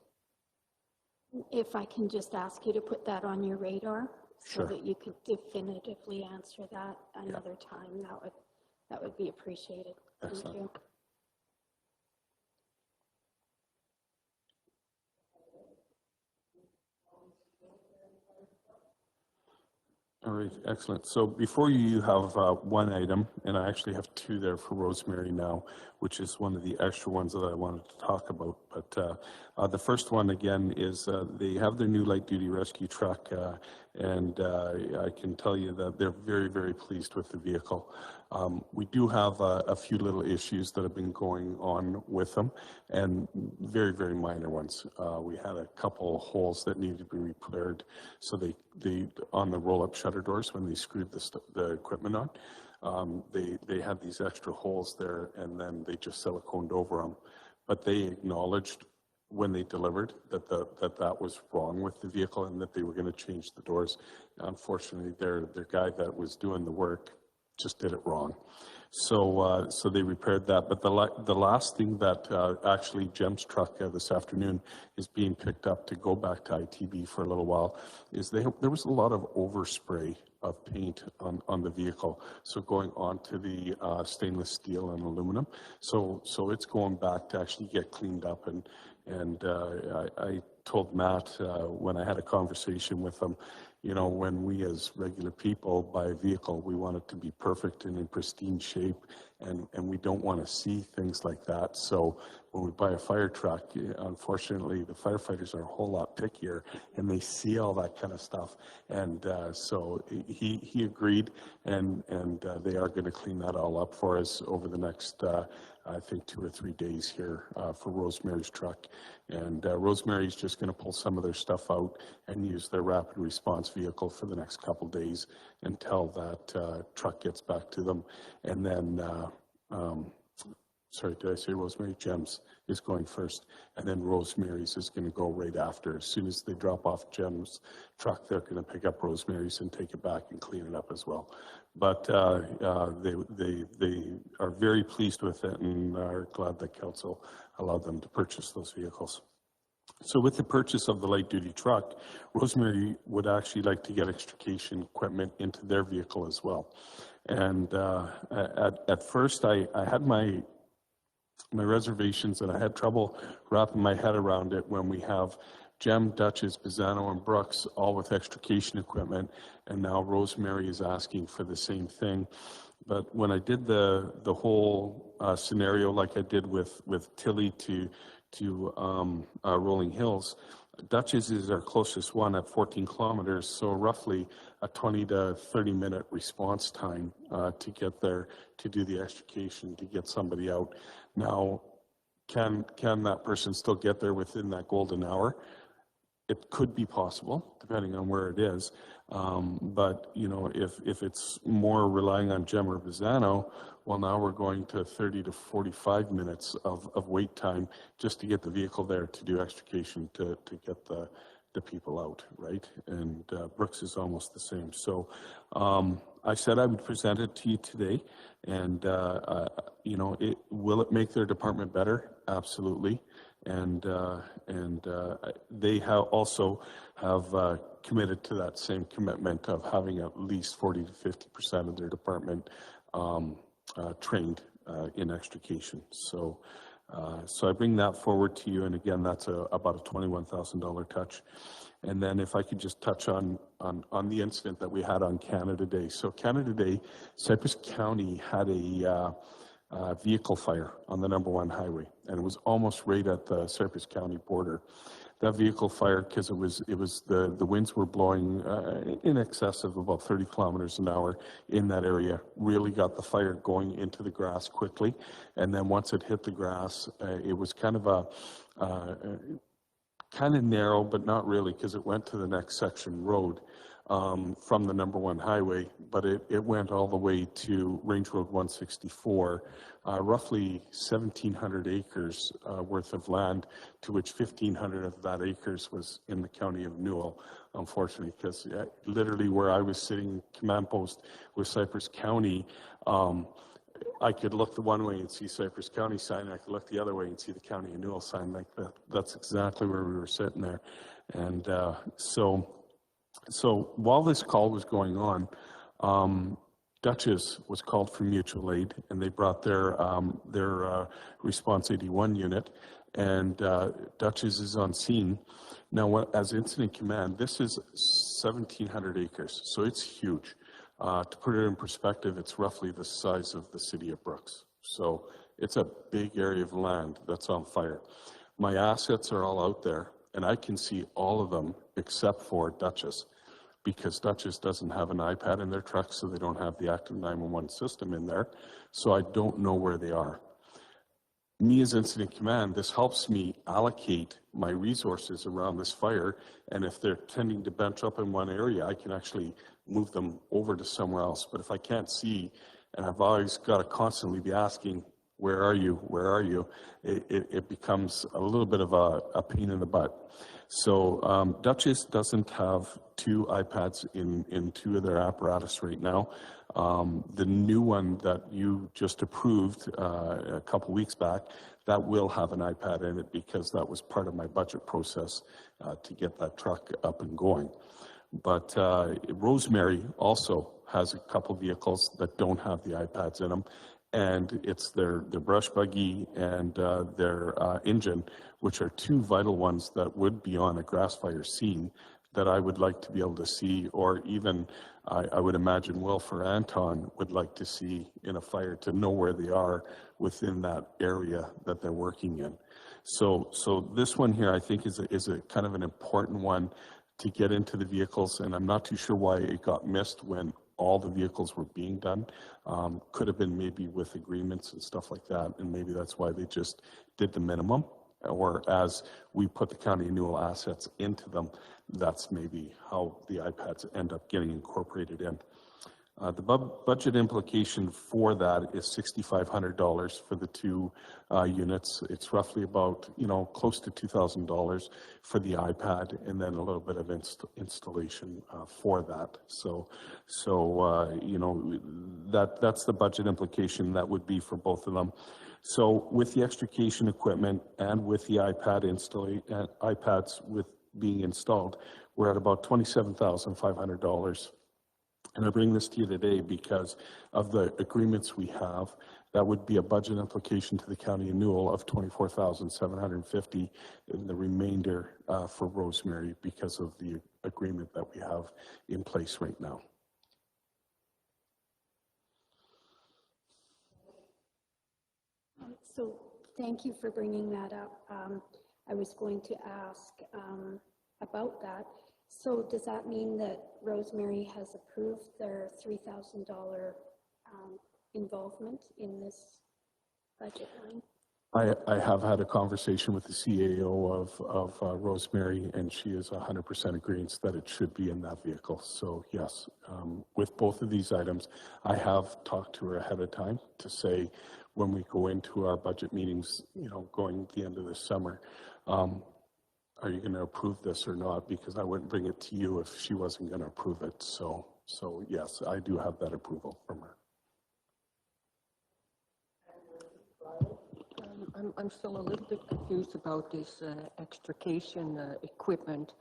If I can just ask you to put that on your radar, so Sure. that you could definitively answer that another time, that would be appreciated. Thank Excellent. you. All right, excellent. So before you have one item, and I actually have 2 there for Rosemary now, which is one of the extra ones that I wanted to talk about. But the first one, again, is they have their new light-duty rescue truck, and I can tell you that they're very, very pleased with the vehicle. We do have a few little issues that have been going on with them, and very, very minor ones. We had a couple holes that needed to be repaired, so they on the roll-up shutter doors when they screwed the equipment on, they had these extra holes there, and then they just siliconed over them. But they acknowledged when they delivered that was wrong with the vehicle and that they were going to change the doors. Unfortunately, their guy that was doing the work just did it wrong. So they repaired that. But the last thing that actually Jem's truck this afternoon is being picked up to go back to ITB for a little while is there was a lot of overspray of paint on the vehicle. So going onto the stainless steel and aluminum. So it's going back to actually get cleaned up. And I told Matt when I had a conversation with him, you know, when we as regular people buy a vehicle, we want it to be perfect and in pristine shape, and we don't want to see things like that. So when we buy a fire truck, unfortunately, the firefighters are a whole lot pickier, and they see all that kind of stuff. And so he agreed, and they are going to clean that all up for us over the next, I think, 2 or 3 days here for Rosemary's truck. And Rosemary's just going to pull some of their stuff out and use their rapid response vehicle for the next couple days until that truck gets back to them. And then, sorry, did I say Rosemary? Jem's is going first, and then Rosemary's is going to go right after. As soon as they drop off Jem's truck, they're going to pick up Rosemary's and take it back and clean it up as well. But they are very pleased with it and are glad that council allowed them to purchase those vehicles. So with the purchase of the light-duty truck, Rosemary would actually like to get extrication equipment into their vehicle as well. And at first, I had my reservations, and I had trouble wrapping my head around it when we have Jem, Dutchess, Bizano, and Brooks all with extrication equipment, and now Rosemary is asking for the same thing. But when I did the whole scenario like I did with Tilly to Rolling Hills, Dutchess is our closest one at 14 kilometers, so roughly a 20 to 30 minute response time to get there, to do the extrication, to get somebody out. Now, can that person still get there within that golden hour? It could be possible, depending on where it is. But, you know, if it's more relying on Jem or Bizano, well, now we're going to 30 to 45 minutes of wait time just to get the vehicle there to do extrication, to get the people out, right? And Brooks is almost the same. So I said I would present it to you today, and, you know, will it make their department better? Absolutely. And they have also have committed to that same commitment of having at least 40 to 50% of their department trained in extrication. So I bring that forward to you, and again, that's about a $21,000 touch. And then if I could just touch on the incident that we had on Canada Day. So Canada Day, Cypress County had a vehicle fire on the #1 highway, and it was almost right at the Cypress County border. That vehicle fire, because the winds were blowing in excess of about 30 kilometers an hour in that area, really got the fire going into the grass quickly. And then once it hit the grass, it was kind of narrow, but not really, because it went to the next section road from the #1 highway, but it went all the way to Range Road 164, roughly 1,700 acres worth of land, to which 1,500 of that acres was in the county of Newell, unfortunately, because literally where I was sitting, command post with Cypress County, I could look the one way and see Cypress County sign, and I could look the other way and see the county of Newell sign. Like that. That's exactly where we were sitting there. And so while this call was going on, Dutchess was called for mutual aid, and they brought their Response 81 unit, and Dutchess is on scene. Now, as incident command, this is 1,700 acres, so it's huge. To put it in perspective, it's roughly the size of the city of Brooks. So it's a big area of land that's on fire. My assets are all out there, and I can see all of them except for Dutchess, because Dutchess doesn't have an iPad in their truck, so they don't have the active 911 system in there. So I don't know where they are. Me as incident command, this helps me allocate my resources around this fire, and if they're tending to bunch up in one area, I can actually move them over to somewhere else. But if I can't see, and I've always got to constantly be asking, where are you, where are you, it becomes a little bit of a pain in the butt. So Dutchess doesn't have 2 iPads in 2 of their apparatus right now. The new one that you just approved a couple weeks back, that will have an iPad in it, because that was part of my budget process to get that truck up and going. But Rosemary also has a couple vehicles that don't have the iPads in them, and it's their brush buggy and their engine, which are 2 vital ones that would be on a grass fire scene that I would like to be able to see, or even I would imagine Wilf or Anton would like to see in a fire, to know where they are within that area that they're working in. So this one here, I think, is a kind of an important one to get into the vehicles, and I'm not too sure why it got missed when all the vehicles were being done. Could have been maybe with agreements and stuff like that, and maybe that's why they just did the minimum, or as we put the county of Newell assets into them, that's maybe how the iPads end up getting incorporated in. The budget implication for that is $6,500 for the 2 units. It's roughly about, close to $2,000 for the iPad, and then a little bit of installation for that. So that's the budget implication that would be for both of them. So with the extrication equipment and with the iPads with being installed, we're at about $27,500. And I bring this to you today because of the agreements we have. That would be a budget implication to the county of Newell of $24,750, and the remainder for Rosemary because of the agreement that we have in place right now. So thank you for bringing that up. I was going to ask about that. So does that mean that Rosemary has approved their $3,000 involvement in this budget line? I have had a conversation with the CAO of Rosemary, and she is 100% agrees that it should be in that vehicle. So yes, with both of these items, I have talked to her ahead of time to say, when we go into our budget meetings, going at the end of this summer, are you going to approve this or not? Because I wouldn't bring it to you if she wasn't going to approve it. So So yes, I do have that approval from her. I'm still a little bit confused about this extrication equipment.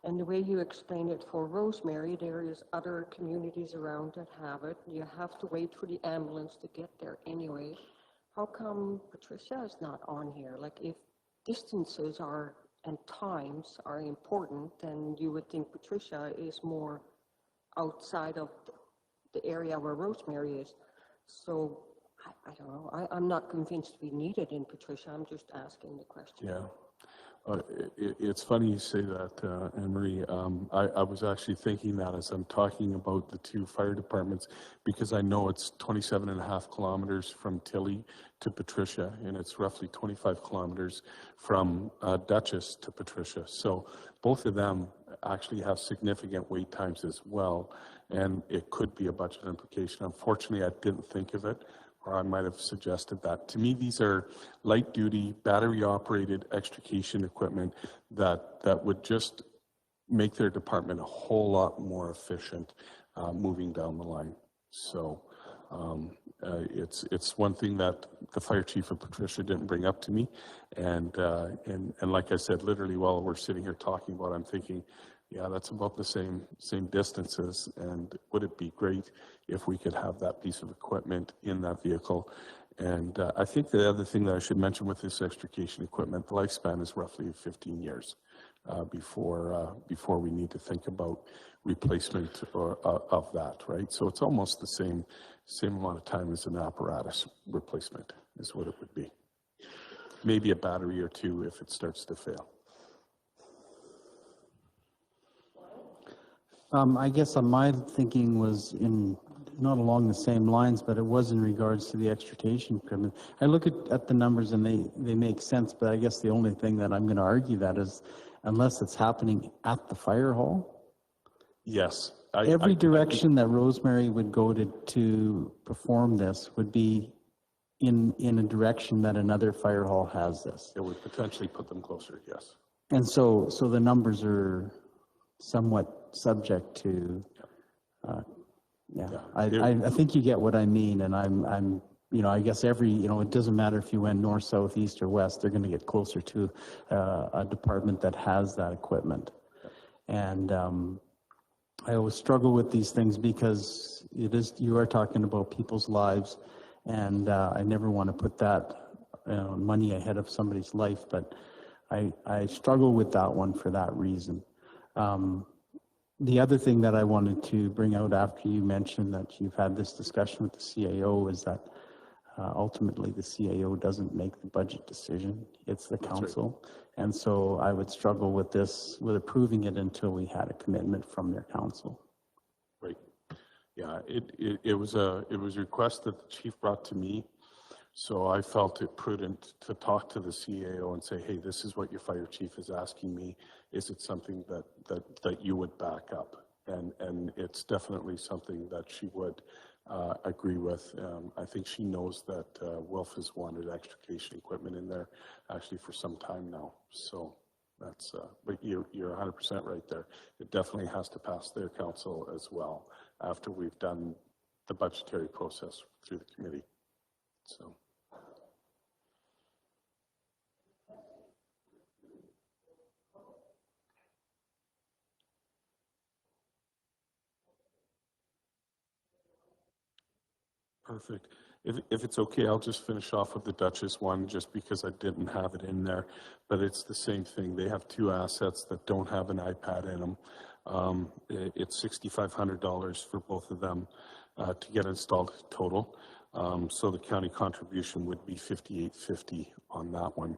And the way you explained it for Rosemary, there is other communities around that have it. You have to wait for the ambulance to get there anyway. How come Patricia is not on here? Like, if distances are and times are important, then you would think Patricia is more outside of the area where Rosemary is. So I don't know. I'm not convinced we need it in Patricia. I'm just asking the question. Yeah. It's funny you say that, Anne-Marie. I was actually thinking that as I'm talking about the two fire departments, because I know it's 27.5 kilometers from Tilly to Patricia, and it's roughly 25 kilometers from Dutchess to Patricia. So both of them actually have significant wait times as well, and it could be a budget implication. Unfortunately, I didn't think of it, or I might have suggested that. To me, these are light-duty, battery-operated extrication equipment that would just make their department a whole lot more efficient moving down the line. So it's one thing that the fire chief of Patricia didn't bring up to me, and like I said, literally while we're sitting here talking about it, I'm thinking, yeah, that's about the same distances, and would it be great if we could have that piece of equipment in that vehicle? And I think the other thing that I should mention with this extrication equipment, the lifespan is roughly 15 years before we need to think about replacement of that, right? So it's almost the same amount of time as an apparatus replacement is what it would be. Maybe a battery or two if it starts to fail. I guess my thinking was not along the same lines, but it was in regards to the extrication equipment. I look at the numbers and they make sense, but I guess the only thing that I'm going to argue that is, unless it's happening at the fire hall. Yes. Every direction that Rosemary would go to perform this would be in a direction that another fire hall has this. It would potentially put them closer, yes. And so the numbers are somewhat subject to, I think you get what I mean, and I'm I guess it doesn't matter if you went north, south, east, or west, they're going to get closer to a department that has that equipment. And I always struggle with these things because you are talking about people's lives, and I never want to put that money ahead of somebody's life, but I struggle with that one for that reason. The other thing that I wanted to bring out after you mentioned that you've had this discussion with the CAO is that ultimately the CAO doesn't make the budget decision, it's the council. Right. And so I would struggle with approving it until we had a commitment from their council. Right. Yeah, it was a request that the chief brought to me. So I felt it prudent to talk to the CAO and say, hey, this is what your fire chief is asking me. Is it something that you would back up? And it's definitely something that she would agree with. I think she knows that Wilf has wanted extrication equipment in there actually for some time now. So that's, but you're 100% right there. It definitely has to pass their council as well after we've done the budgetary process through the committee. So. Perfect. If it's okay, I'll just finish off with the Dutchess one just because I didn't have it in there, but it's the same thing. They have two assets that don't have an iPad in them. It's $6,500 for both of them to get installed total. So the county contribution would be $5,850 on that one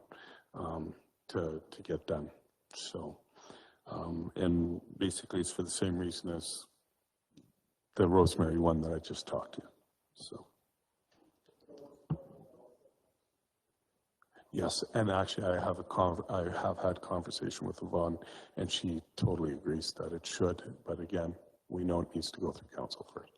to get done. So, and basically it's for the same reason as the Rosemary one that I just talked to. So, yes, and actually I have had conversation with Yvonne, and she totally agrees that it should, but again, we know it needs to go through council first.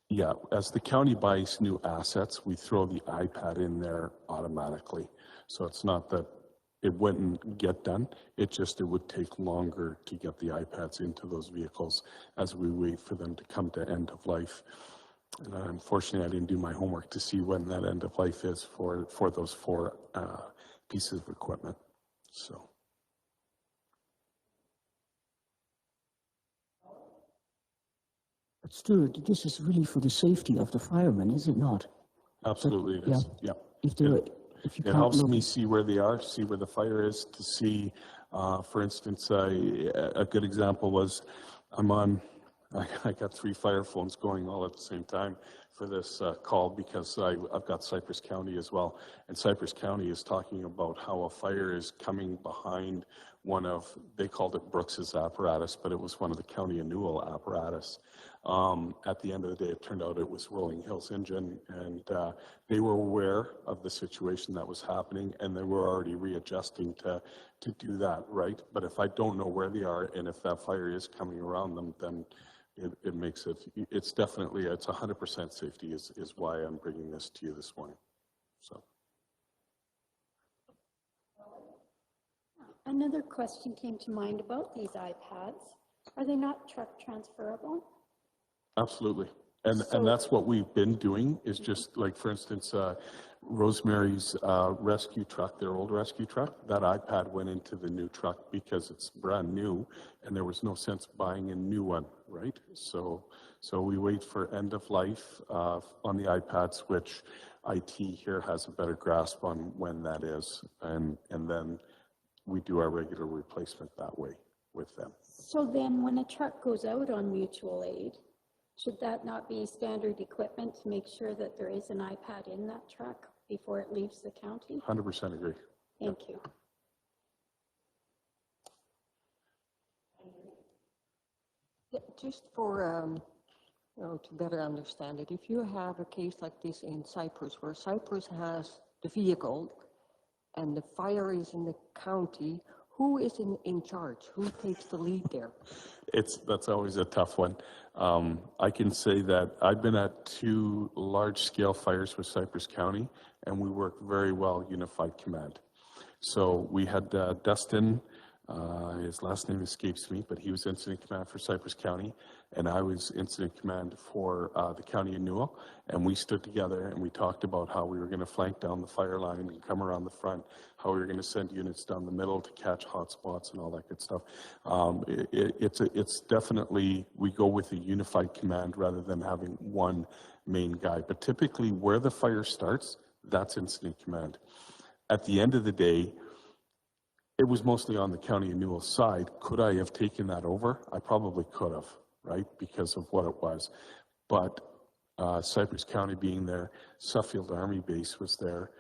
Yeah, as the county buys new assets, we throw the iPad in there automatically. So it's not that it wouldn't get done. It would take longer to get the iPads into those vehicles as we wait for them to come to end of life. And unfortunately, I didn't do my homework to see when that end of life is for those 4 pieces of equipment. So. But Stuart, this is really for the safety of the firemen, is it not? Absolutely it is, yeah. If you It can't helps look- me see where they are, see where the fire is, to see, for instance, a good example was I got 3 fire phones going all at the same time for this call because I've got Cypress County as well. And Cypress County is talking about how a fire is coming behind one of, they called it Brooks's apparatus, but it was one of the County of Newell apparatus. At the end of the day, it turned out it was Rolling Hills engine, and they were aware of the situation that was happening, and they were already readjusting to do that, right? But if I don't know where they are, and if that fire is coming around them, then it makes it's definitely, it's 100% safety is why I'm bringing this to you this morning, so. Another question came to mind about these iPads. Are they not truck transferable? Absolutely. And that's what we've been doing, is just like, for instance, Rosemary's rescue truck, their old rescue truck, that iPad went into the new truck because it's brand new and there was no sense buying a new one, right? So we wait for end of life on the iPads, which IT here has a better grasp on when that is. And then we do our regular replacement that way with them. So then when a truck goes out on mutual aid, should that not be standard equipment to make sure that there is an iPad in that truck before it leaves the county? 100% agree. Thank you. Yeah, just for, to better understand it, if you have a case like this in Cyprus, where Cyprus has the vehicle and the fire is in the county, who is in charge? Who takes the lead there? That's always a tough one. I can say that I've been at 2 large-scale fires with Cypress County, and we work very well unified command. So we had Dustin, his last name escapes me, but he was incident command for Cypress County, and I was incident command for the County of Newell, and we stood together and we talked about how we were going to flank down the fire line and come around the front, how we were going to send units down the middle to catch hot spots and all that good stuff. It's definitely, we go with a unified command rather than having one main guy, but typically where the fire starts, that's incident command. At the end of the day, it was mostly on the County of Newell side. Could I have taken that over? I probably could have, right, because of what it was. But Cypress County being there, Suffield Army Base was there.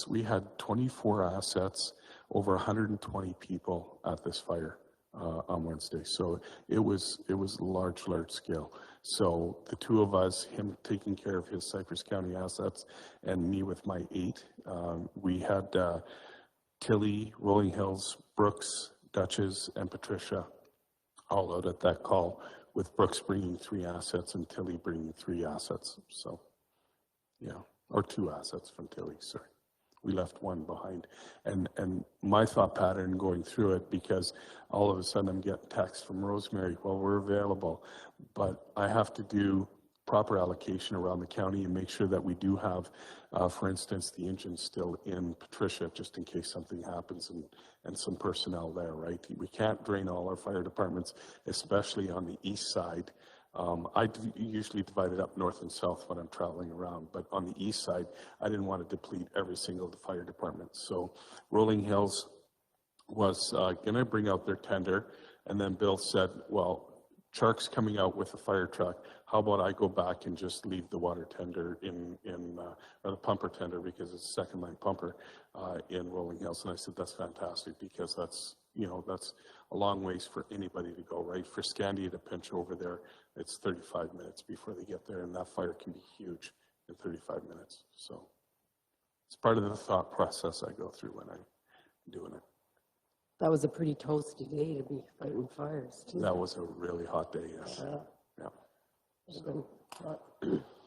We had 24 assets, over 120 people at this fire on Wednesday. So it was large scale. So the 2 of us, him taking care of his Cypress County assets and me with my 8, we had Tilly, Rolling Hills, Brooks, Dutchess, and Patricia all out at that call, with Brooks bringing 3 assets and Tilly bringing 3 assets. So, yeah, or 2 assets from Tilly, sorry. We left 1 behind. And my thought pattern going through it, because all of a sudden I'm getting texts from Rosemary, well, we're available, but I have to do proper allocation around the county and make sure that we do have, for instance, the engine still in Patricia, just in case something happens, and some personnel there, right? We can't drain all our fire departments, especially on the east side. I usually divide it up north and south when I'm traveling around, but on the east side, I didn't want to deplete every single fire department. So Rolling Hills was going to bring out their tender, and then Bill said, well, Chark's coming out with a fire truck. How about I go back and just leave the water tender or the pumper tender, because it's a second line pumper in Rolling Hills. And I said, that's fantastic, because that's a long ways for anybody to go, right? For Scandia to pinch over there, it's 35 minutes before they get there, and that fire can be huge in 35 minutes. So it's part of the thought process I go through when I'm doing it. That was a pretty toasty day to be fighting fires, too. That was a really hot day, yes. Yeah. It's been hot.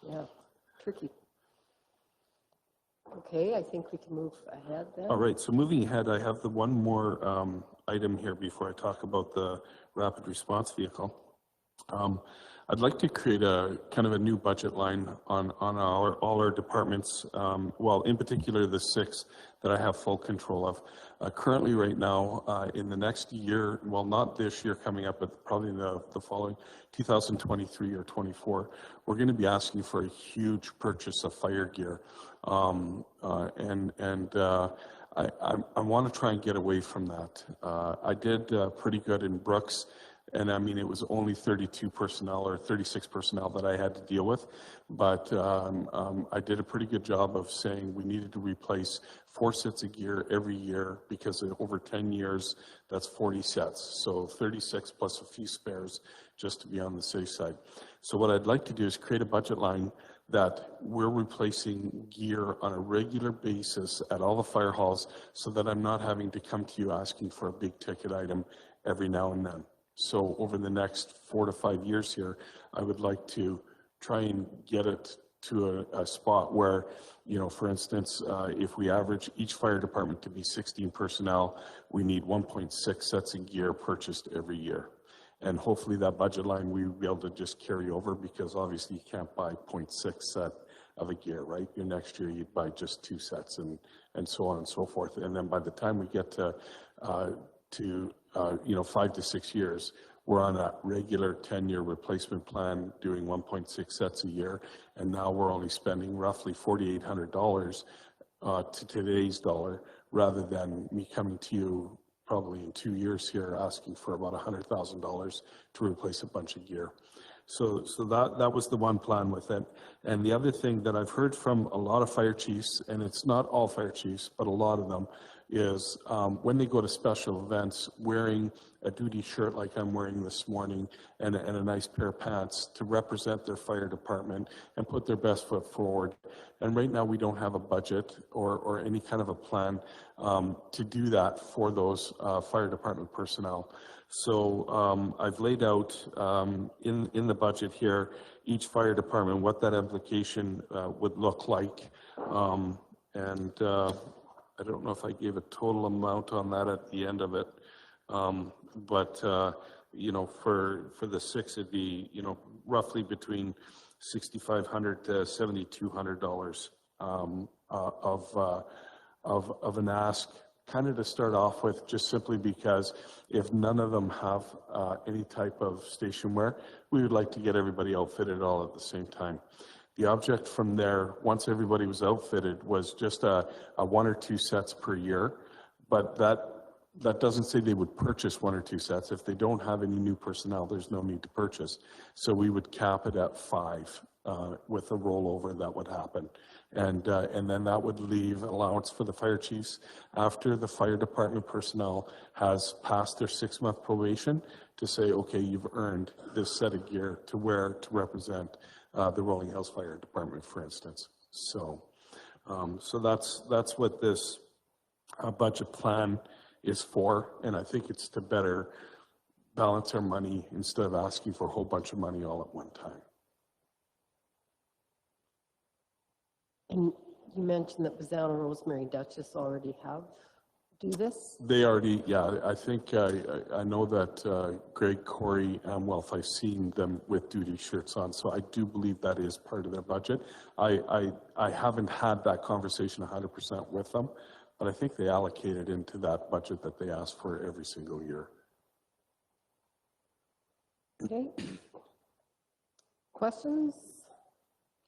Yeah, tricky. Okay, I think we can move ahead then. All right, so moving ahead, I have the one more item here before I talk about the rapid response vehicle. I'd like to create a kind of a new budget line on all our departments, well, in particular the 6 that I have full control of. Currently right now, in the next year, well, not this year coming up, but probably the following 2023 or 24, we're going to be asking for a huge purchase of fire gear. I want to try and get away from that. I did pretty good in Brooks, and I mean, it was only 32 personnel or 36 personnel that I had to deal with, but I did a pretty good job of saying we needed to replace 4 sets of gear every year, because over 10 years, that's 40 sets. So 36 plus a few spares just to be on the safe side. So what I'd like to do is create a budget line that we're replacing gear on a regular basis at all the fire halls, so that I'm not having to come to you asking for a big ticket item every now and then. So over the next 4 to 5 years here, I would like to try and get it to a spot where, you know, for instance, if we average each fire department to be 16 personnel, we need 1.6 sets of gear purchased every year. And hopefully that budget line we will be able to just carry over, because obviously you can't buy 0.6 set of a gear, right? Your next year you'd buy just 2 sets and so on and so forth. And then by the time we get to 5 to 6 years, we're on a regular 10-year replacement plan doing 1.6 sets a year. And now we're only spending roughly $4,800 to today's dollar, rather than me coming to you probably in 2 years here asking for about $100,000 to replace a bunch of gear. So that was the one plan with it. And the other thing that I've heard from a lot of fire chiefs, and it's not all fire chiefs, but a lot of them, is when they go to special events, wearing a duty shirt like I'm wearing this morning, and a nice pair of pants to represent their fire department and put their best foot forward. And right now we don't have a budget or any kind of a plan to do that for those fire department personnel. So I've laid out in the budget here, each fire department, what that application would look like. I don't know if I gave a total amount on that at the end of it, but you know, for the 6, it'd be, you know, roughly between $6,500 to $7,200 of an ask, kind of to start off with, just simply because if none of them have any type of station wear, we would like to get everybody outfitted all at the same time. The object from there, once everybody was outfitted, was just a 1 or 2 sets per year, but that doesn't say they would purchase 1 or 2 sets. If they don't have any new personnel, there's no need to purchase. So we would cap it at 5 with a rollover that would happen. And then that would leave allowance for the fire chiefs after the fire department personnel has passed their 6-month probation to say, okay, you've earned this set of gear to wear to represent the Rolling Hills Fire Department, for instance. So that's what this budget plan is for, and I think it's to better balance our money instead of asking for a whole bunch of money all at one time. And you mentioned that Bazan and Rosemary Duchess already do this? They already, yeah, I think, I know that Greg, Corey, Amwelf, I've seen them with duty shirts on, so I do believe that is part of their budget. I haven't had that conversation 100% with them, but I think they allocated into that budget that they ask for every single year. Okay. Questions?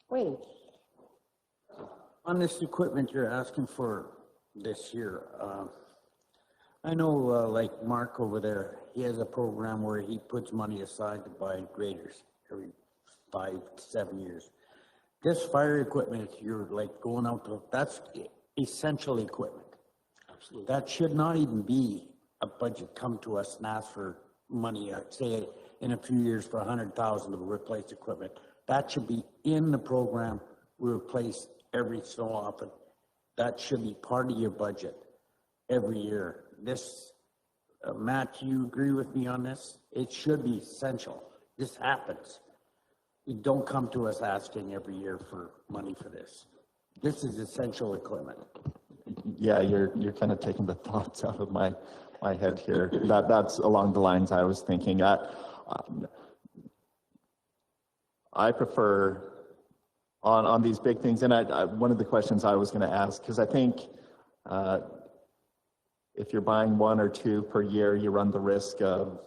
Wayne? On this equipment you're asking for this year, I know like Mark over there, he has a program where he puts money aside to buy graders every 5 to 7 years. This fire equipment, you're like going out to, that's essential equipment. Absolutely. That should not even be a budget come to us and ask for money, say in a few years for $100,000 to replace equipment. That should be in the program. We replace every so often. That should be part of your budget every year. This, Matt, you agree with me on this? It should be essential. This happens. You don't come to us asking every year for money for this. This is essential equipment. Yeah, you're kind of taking the thoughts out of my head here. That's along the lines I was thinking. I prefer on these big things, and one of the questions I was going to ask, because I think if you're buying one or two per year, you run the risk of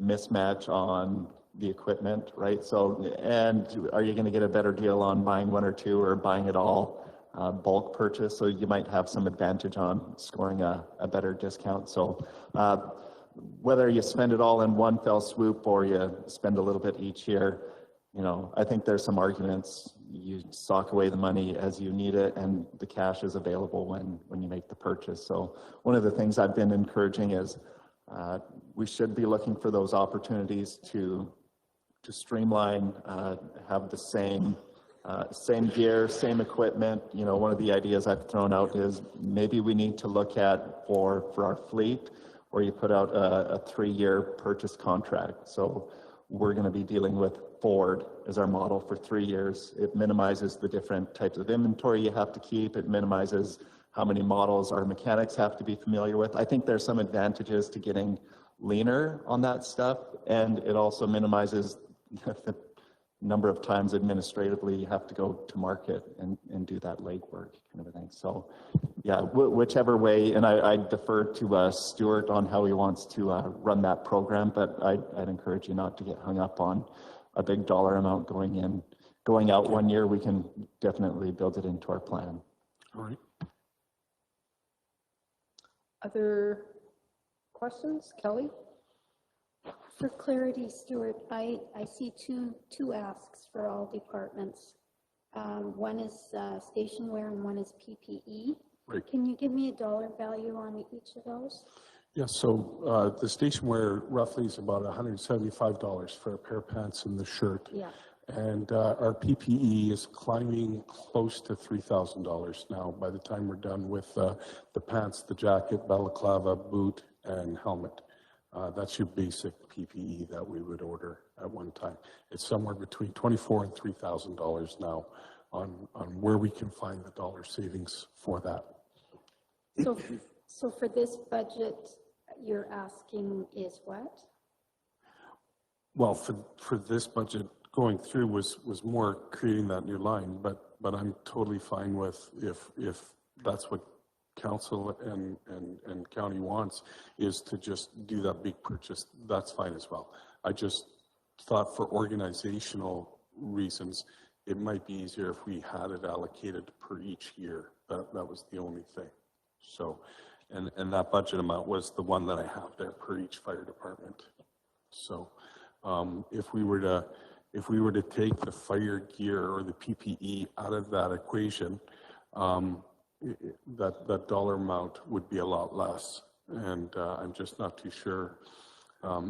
mismatch on the equipment, right? So, and are you going to get a better deal on buying one or two or buying it all bulk purchase? So you might have some advantage on scoring a better discount. So whether you spend it all in one fell swoop or you spend a little bit each year, you know, I think there's some arguments. You stock away the money as you need it, and the cash is available when you make the purchase. So one of the things I've been encouraging is we should be looking for those opportunities to streamline, have the same gear, same equipment. You know, one of the ideas I've thrown out is maybe we need to look at for our fleet, where you put out a 3-year purchase contract. So we're going to be dealing with Ford as our model for 3 years. It minimizes the different types of inventory you have to keep. It minimizes how many models our mechanics have to be familiar with. I think there's some advantages to getting leaner on that stuff, and it also minimizes the number of times administratively you have to go to market and do that legwork kind of a thing. So yeah, whichever way, and I defer to Stuart on how he wants to run that program, but I'd encourage you not to get hung up on a big dollar amount going out 1 year. We can definitely build it into our plan. All right. Other questions, Kelly? For clarity, Stuart, I see two asks for all departments. One is stationware and one is PPE. Right. Can you give me a dollar value on each of those? Yeah, so the stationwear roughly is about $175 for a pair of pants and the shirt. Yeah. And our PPE is climbing close to $3,000 now by the time we're done with the pants, the jacket, balaclava, boot, and helmet. That's your basic PPE that we would order at one time. It's somewhere between $2,400 and $3,000 now on where we can find the dollar savings for that. So for this budget, you're asking is what? Well, for this budget going through was more creating that new line, but I'm totally fine with if that's what council and county wants, is to just do that big purchase. That's fine as well. I just thought for organizational reasons, it might be easier if we had it allocated per each year. That was the only thing. So, and that budget amount was the one that I have there per each fire department. So, if we were to take the fire gear or the PPE out of that equation, that dollar amount would be a lot less. And I'm just not too sure.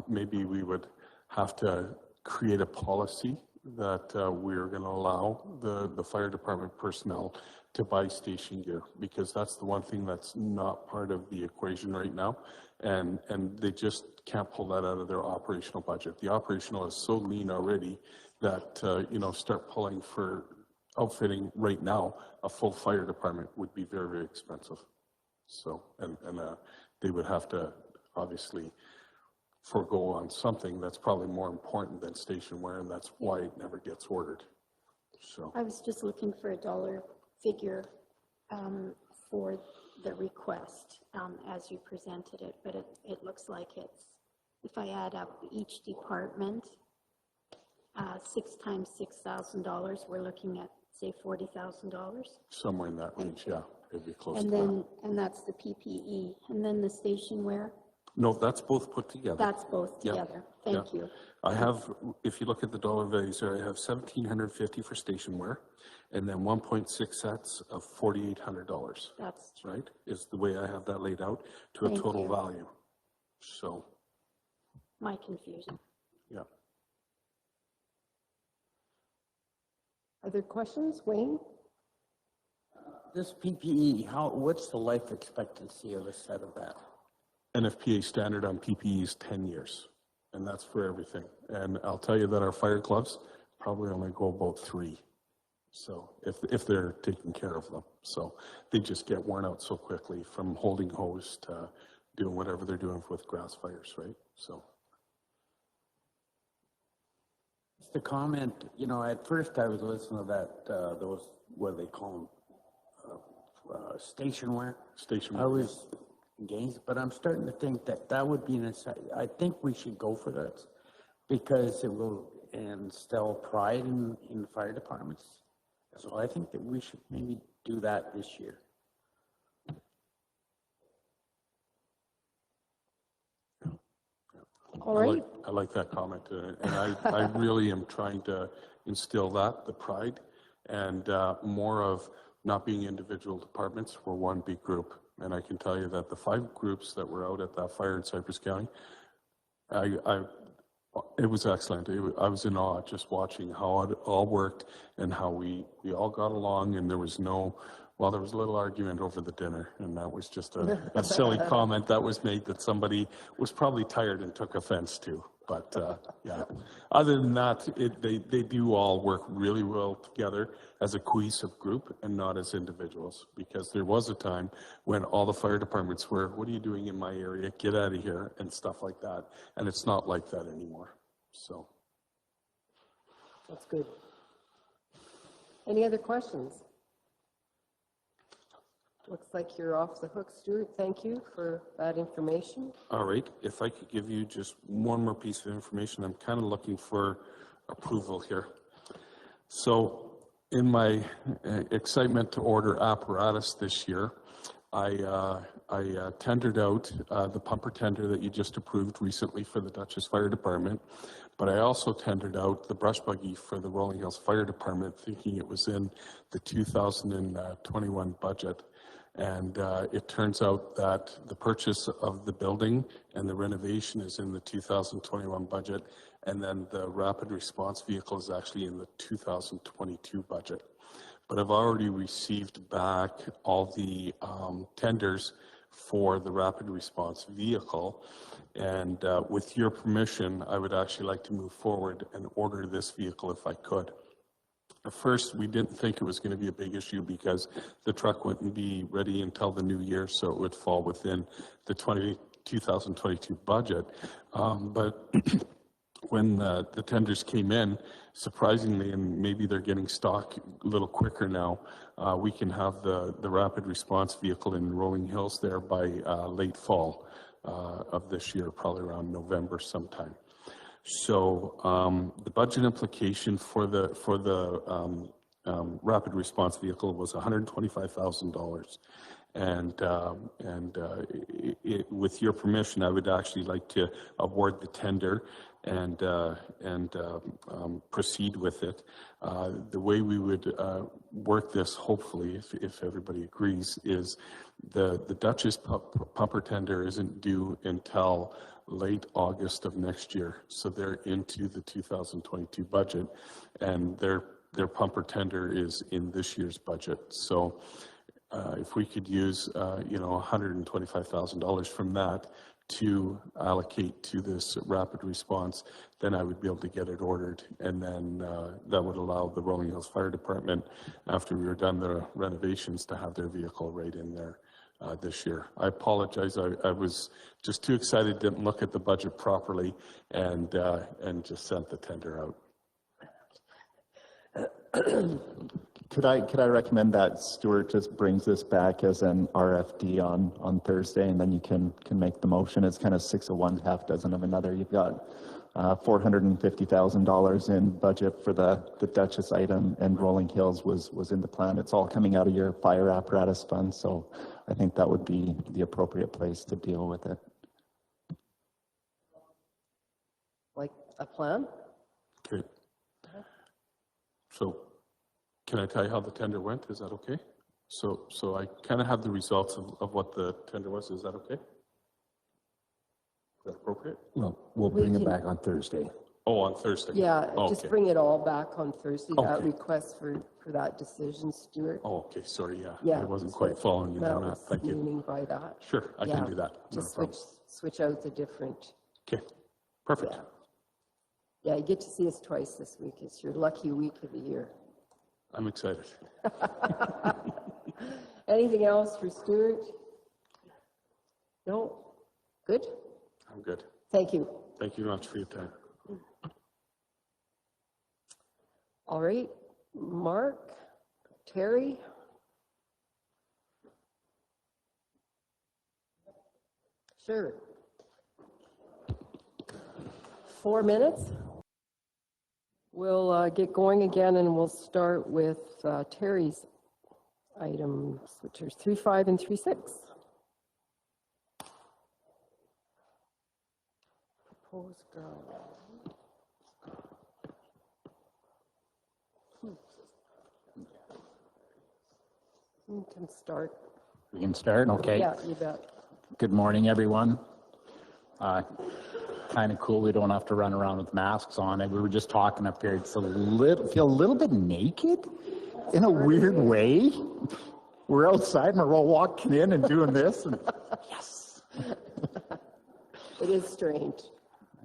Maybe we would have to create a policy that we're going to allow the fire department personnel to buy station gear, because that's the one thing that's not part of the equation right now. And they just can't pull that out of their operational budget. The operational is so lean already that, start pulling for outfitting right now, a full fire department would be very, very expensive. So, and they would have to obviously forego on something that's probably more important than station wear, and that's why it never gets ordered. So I was just looking for a dollar figure for the request as you presented it, but it looks like it's, if I add up each department, 6 times $6,000, we're looking at, say, $40,000. somewhere in that range, yeah, it'd be close And to then, that. and that's the PPE. And then the station wear, No, that's both put together. that's both Yeah, together. Thank you. I have, if you look at the dollar values there, I have $1,750 for station wear, and then 1.6 sets of $4,800. That's right, is the way I have that laid out to a Thank total you. value. So, my confusion. yeah. Other questions, Wayne? This PPE, what's the life expectancy of a set of that? NFPA standard on PPE is 10 years, and that's for everything. And I'll tell you that our fire gloves probably only go about 3. So if they're taking care of them, so they just get worn out so quickly from holding hose to doing whatever they're doing with grass fires, right? So. Just a comment, you know, at first I was listening to that, those, what do they call them? Stationware. Stationware. I was engaged, but I'm starting to think that that would be I think we should go for that because it will instill pride in the fire departments. So I think that we should maybe do that this year. All right. I like that comment, and I really am trying to instill the pride, and more of not being individual departments. We're one big group, and I can tell you that the 5 groups that were out at that fire in Cypress County, it was excellent. I was in awe just watching how it all worked and how we all got along, and there was well, there was a little argument over the dinner, and that was just a silly comment that was made that somebody was probably tired and took offense to. But yeah, other than that, they do all work really well together as a cohesive group and not as individuals, because there was a time when all the fire departments were, what are you doing in my area? Get out of here, and stuff like that. And it's not like that anymore. So. That's good. Any other questions? Looks like you're off the hook, Stuart. Thank you for that information. All right. If I could give you just one more piece of information, I'm kind of looking for approval here. So in my excitement to order apparatus this year, I tendered out the pumper tender that you just approved recently for the Dutchess Fire Department, but I also tendered out the brush buggy for the Rolling Hills Fire Department, thinking it was in the 2021 budget. And it turns out that the purchase of the building and the renovation is in the 2021 budget, and then the rapid response vehicle is actually in the 2022 budget. But I've already received back all the tenders for the rapid response vehicle, and with your permission, I would actually like to move forward and order this vehicle if I could. At first, we didn't think it was going to be a big issue because the truck wouldn't be ready until the new year, so it would fall within the 2022 budget. But when the tenders came in, surprisingly, and maybe they're getting stock a little quicker now, we can have the rapid response vehicle in Rolling Hills there by late fall of this year, probably around November sometime. So the budget implication for the rapid response vehicle was $125,000, and with your permission, I would actually like to award the tender and proceed with it. The way we would work this, hopefully, if everybody agrees, is the Dutchess pumper tender isn't due until late August of next year, so they're into the 2022 budget, and their pumper tender is in this year's budget. So if we could use $125,000 from that to allocate to this rapid response, then I would be able to get it ordered, and then that would allow the Rolling Hills Fire Department, after we were done the renovations, to have their vehicle right in there this year. I apologize. I was just too excited, didn't look at the budget properly, and just sent the tender out. Could I recommend that Stuart just brings this back as an RFD on Thursday, and then you can make the motion. It's kind of 6 of one, half dozen of another. You've got $450,000 in budget for the Dutchess item, and Rolling Hills was in the plan. It's all coming out of your fire apparatus fund, so I think that would be the appropriate place to deal with it. Like a plan? Okay. So can I tell you how the tender went? Is that okay? So I kind of have the results of what the tender was. Is that okay? Is that appropriate? Well, we'll bring it back on Thursday. Oh, on Thursday? Yeah, Oh, just okay. bring it all back on Thursday, that Okay. request for that decision, Stuart. Oh, okay, sorry, yeah. Yeah, I wasn't that's quite what following you on that. was Thank you. meaning by that. Sure, I Yeah, can do that. Not a just problem. switch out the different. Okay, perfect. Yeah. Yeah, you get to see us twice this week. It's your lucky week of the year. I'm excited. Anything else for Stuart? No? Good? I'm good. Thank you. Thank you very much for your time. All right, Mark, Terry? Sure. 4 minutes? We'll get going again, and we'll start with Terry's items, which are 3.5 and 3.6. Proposed You can start. We can start, okay? Yeah, you bet. Good morning, everyone. Kind of cool, we don't have to run around with masks on. And we were just talking up here, it's a little, feel a little bit naked in a weird way. We're outside and we're all walking in and doing this, and yes. It is strange.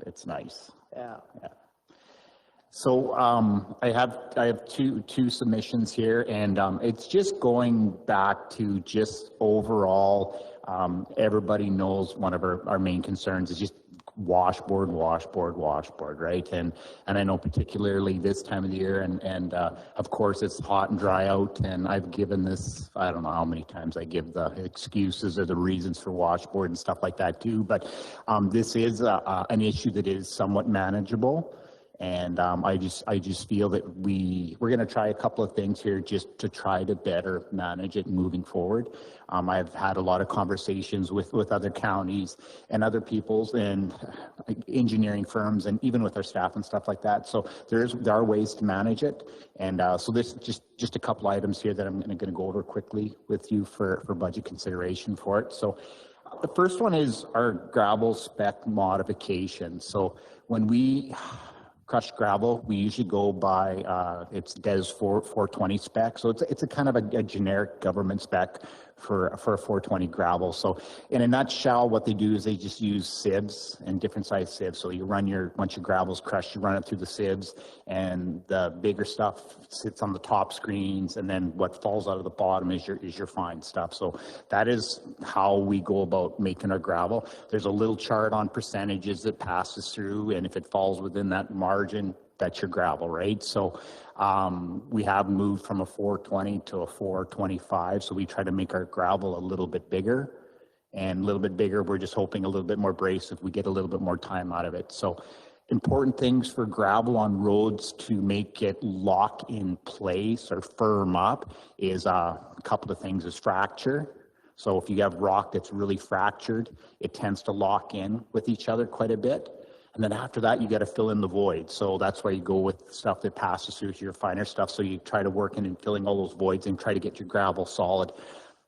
It's nice. Yeah. So I have two submissions here, and it's just going back to just overall, everybody knows one of our main concerns is just washboard, right? And I know particularly this time of the year, and of course it's hot and dry out, and I've given this, I don't know how many times I give the excuses or the reasons for washboard and stuff like that too, but this is an issue that is somewhat manageable. And I just feel that we're going to try a couple of things here just to try to better manage it moving forward. I've had a lot of conversations with other counties and other peoples and engineering firms, and even with our staff and stuff like that. So there are ways to manage it. And so this just a couple items here that I'm going to go over quickly with you for budget consideration for it. So the first one is our gravel spec modification. So when we crushed gravel, we usually go by it's DES 420 spec. So it's a kind of a generic government spec for a 420 gravel. So in a nutshell, what they do is they just use sieves and different size sieves. So you run once your gravel's crushed, you run it through the sieves, and the bigger stuff sits on the top screens, and then what falls out of the bottom is your fine stuff. So that is how we go about making our gravel. There's a little chart on percentages that passes through, and if it falls within that margin, that's your gravel, right? So we have moved from a 420 to a 425, so we try to make our gravel a little bit bigger. And a little bit bigger, we're just hoping a little bit more abrasive, we get a little bit more time out of it. So important things for gravel on roads to make it lock in place or firm up is a couple of things is fracture. So if you have rock that's really fractured, it tends to lock in with each other quite a bit. And then after that, you got to fill in the void. So that's why you go with stuff that passes through to your finer stuff. So you try to work in and filling all those voids and try to get your gravel solid.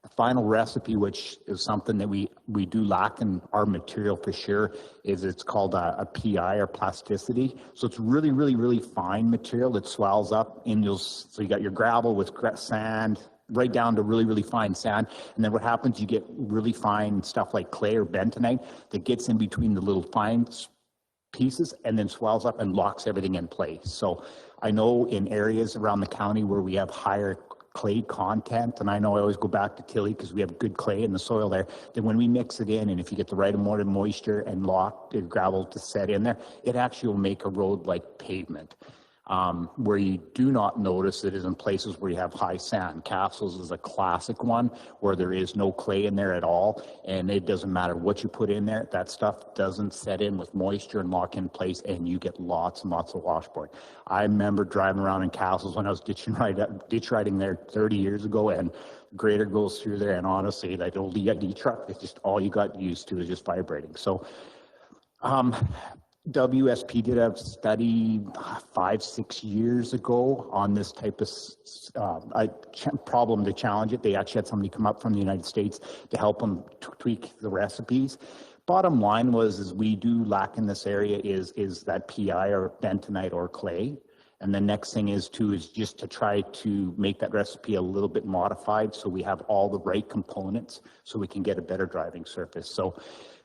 The final recipe, which is something that we do lack in our material for sure, is it's called a PI or plasticity. So it's really, really, really fine material that swells up in those. So you got your gravel with sand, right down to really, really fine sand. And then what happens, you get really fine stuff like clay or bentonite that gets in between the little fine pieces and then swells up and locks everything in place. So I know in areas around the county where we have higher clay content, and I know I always go back to Tilly because we have good clay in the soil there, then when we mix it in, and if you get the right amount of moisture and gravel to set in there, it actually will make a road like pavement. Where you do not notice it is in places where you have high sand. Castles is a classic one where there is no clay in there at all, and it doesn't matter what you put in there, that stuff doesn't set in with moisture and lock in place, and you get lots and lots of washboard. I remember driving around in Castles when I was ditch riding there 30 years ago, and grader goes through there, and honestly, that old E truck, it's just all you got used to is just vibrating. So WSP did a study 5-6 years ago on this type of problem to challenge it. They actually had somebody come up from the United States to help them tweak the recipes. Bottom line is we do lack in this area is that PI or bentonite or clay. And the next thing is just to try to make that recipe a little bit modified so we have all the right components so we can get a better driving surface. So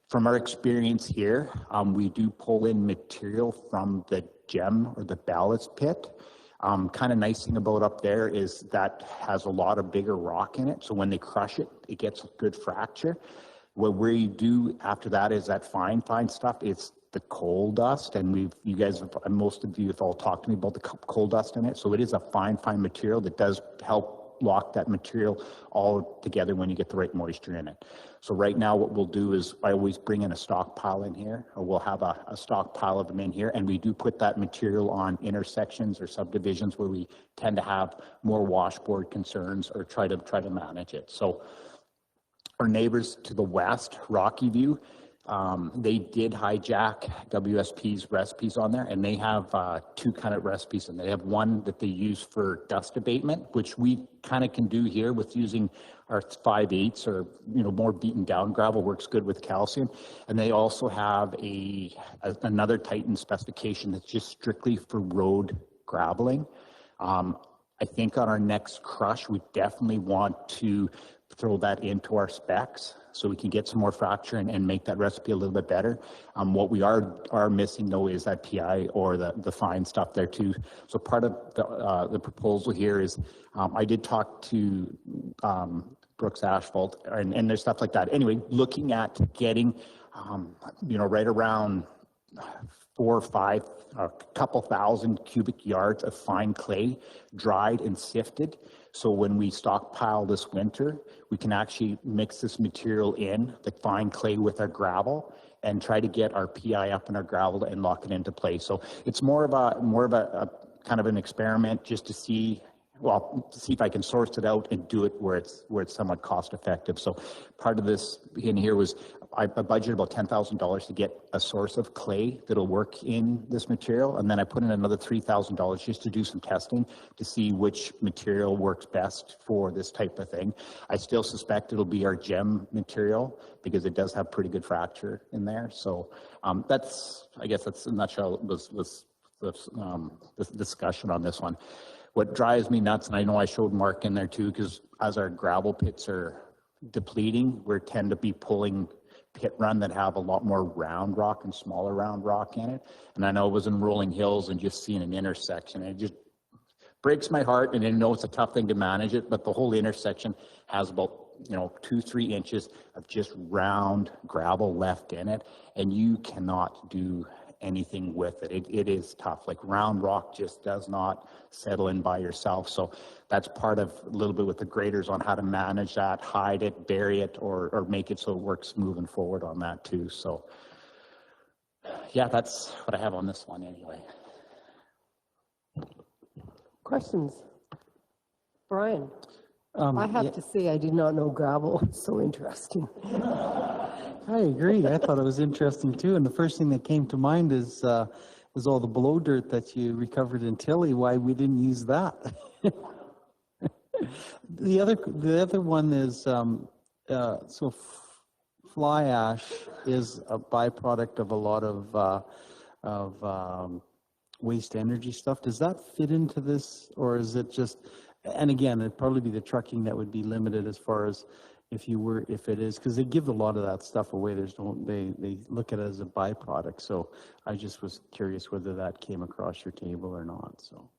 from our experience here, we do pull in material from the gem or the ballast pit. Kind of nice thing about up there is that has a lot of bigger rock in it. So when they crush it, it gets good fracture. What we do after that is that fine stuff. It's the coal dust, and you guys, most of you have all talked to me about the coal dust in it. So it is a fine material that does help lock that material all together when you get the right moisture in it. So right now what we'll do is I always bring in a stockpile in here, or we'll have a stockpile of them in here, and we do put that material on intersections or subdivisions where we tend to have more washboard concerns or try to manage it. So our neighbors to the west, Rocky View, they did hijack WSP's recipes on there, and they have two kind of recipes, and they have one that they use for dust abatement, which we kind of can do here with using our 5/8 or more beaten down gravel. Works good with calcium. And they also have another Titan specification that's just strictly for road graveling. I think on our next crush, we definitely want to throw that into our specs so we can get some more fracture and make that recipe a little bit better. What we are missing though is that PI or the fine stuff there too. So part of the proposal here is I did talk to Brooks Asphalt and there's stuff like that. Anyway, looking at getting right around 4 or 5, a couple thousand cubic yards of fine clay dried and sifted. So when we stockpile this winter, we can actually mix this material in, the fine clay with our gravel, and try to get our PI up in our gravel and lock it into place. So it's more of a kind of an experiment just to see if I can source it out and do it where it's somewhat cost effective. So part of this in here was I budgeted about $10,000 to get a source of clay that'll work in this material, and then I put in another $3,000 just to do some testing to see which material works best for this type of thing. I still suspect it'll be our gem material because it does have pretty good fracture in there. So I guess that's in a nutshell was this discussion on this one. What drives me nuts, and I know I showed Mark in there too, because as our gravel pits are depleting, we tend to be pulling pit run that have a lot more round rock and smaller round rock in it. And I know it was in Rolling Hills and just seeing an intersection, and it just breaks my heart. And I know it's a tough thing to manage it, but the whole intersection has about 2-3 inches of just round gravel left in it, and you cannot do anything with it. It is tough. Like round rock just does not settle in by yourself. So that's part of a little bit with the graders on how to manage that, hide it, bury it, or make it so it works moving forward on that too. So yeah, that's what I have on this one anyway. Questions? Brian? I have to say, I did not know gravel. It's so interesting. I agree. I thought it was interesting too. And the first thing that came to mind is all the blow dirt that you recovered in Tilly. Why we didn't use that? The other one is fly ash is a byproduct of a lot of waste energy stuff. Does that fit into this, or is it just? And again, it'd probably be the trucking that would be limited as far as if it is, because they give a lot of that stuff away. They look at it as a byproduct. So I just was curious whether that came across your table or not. So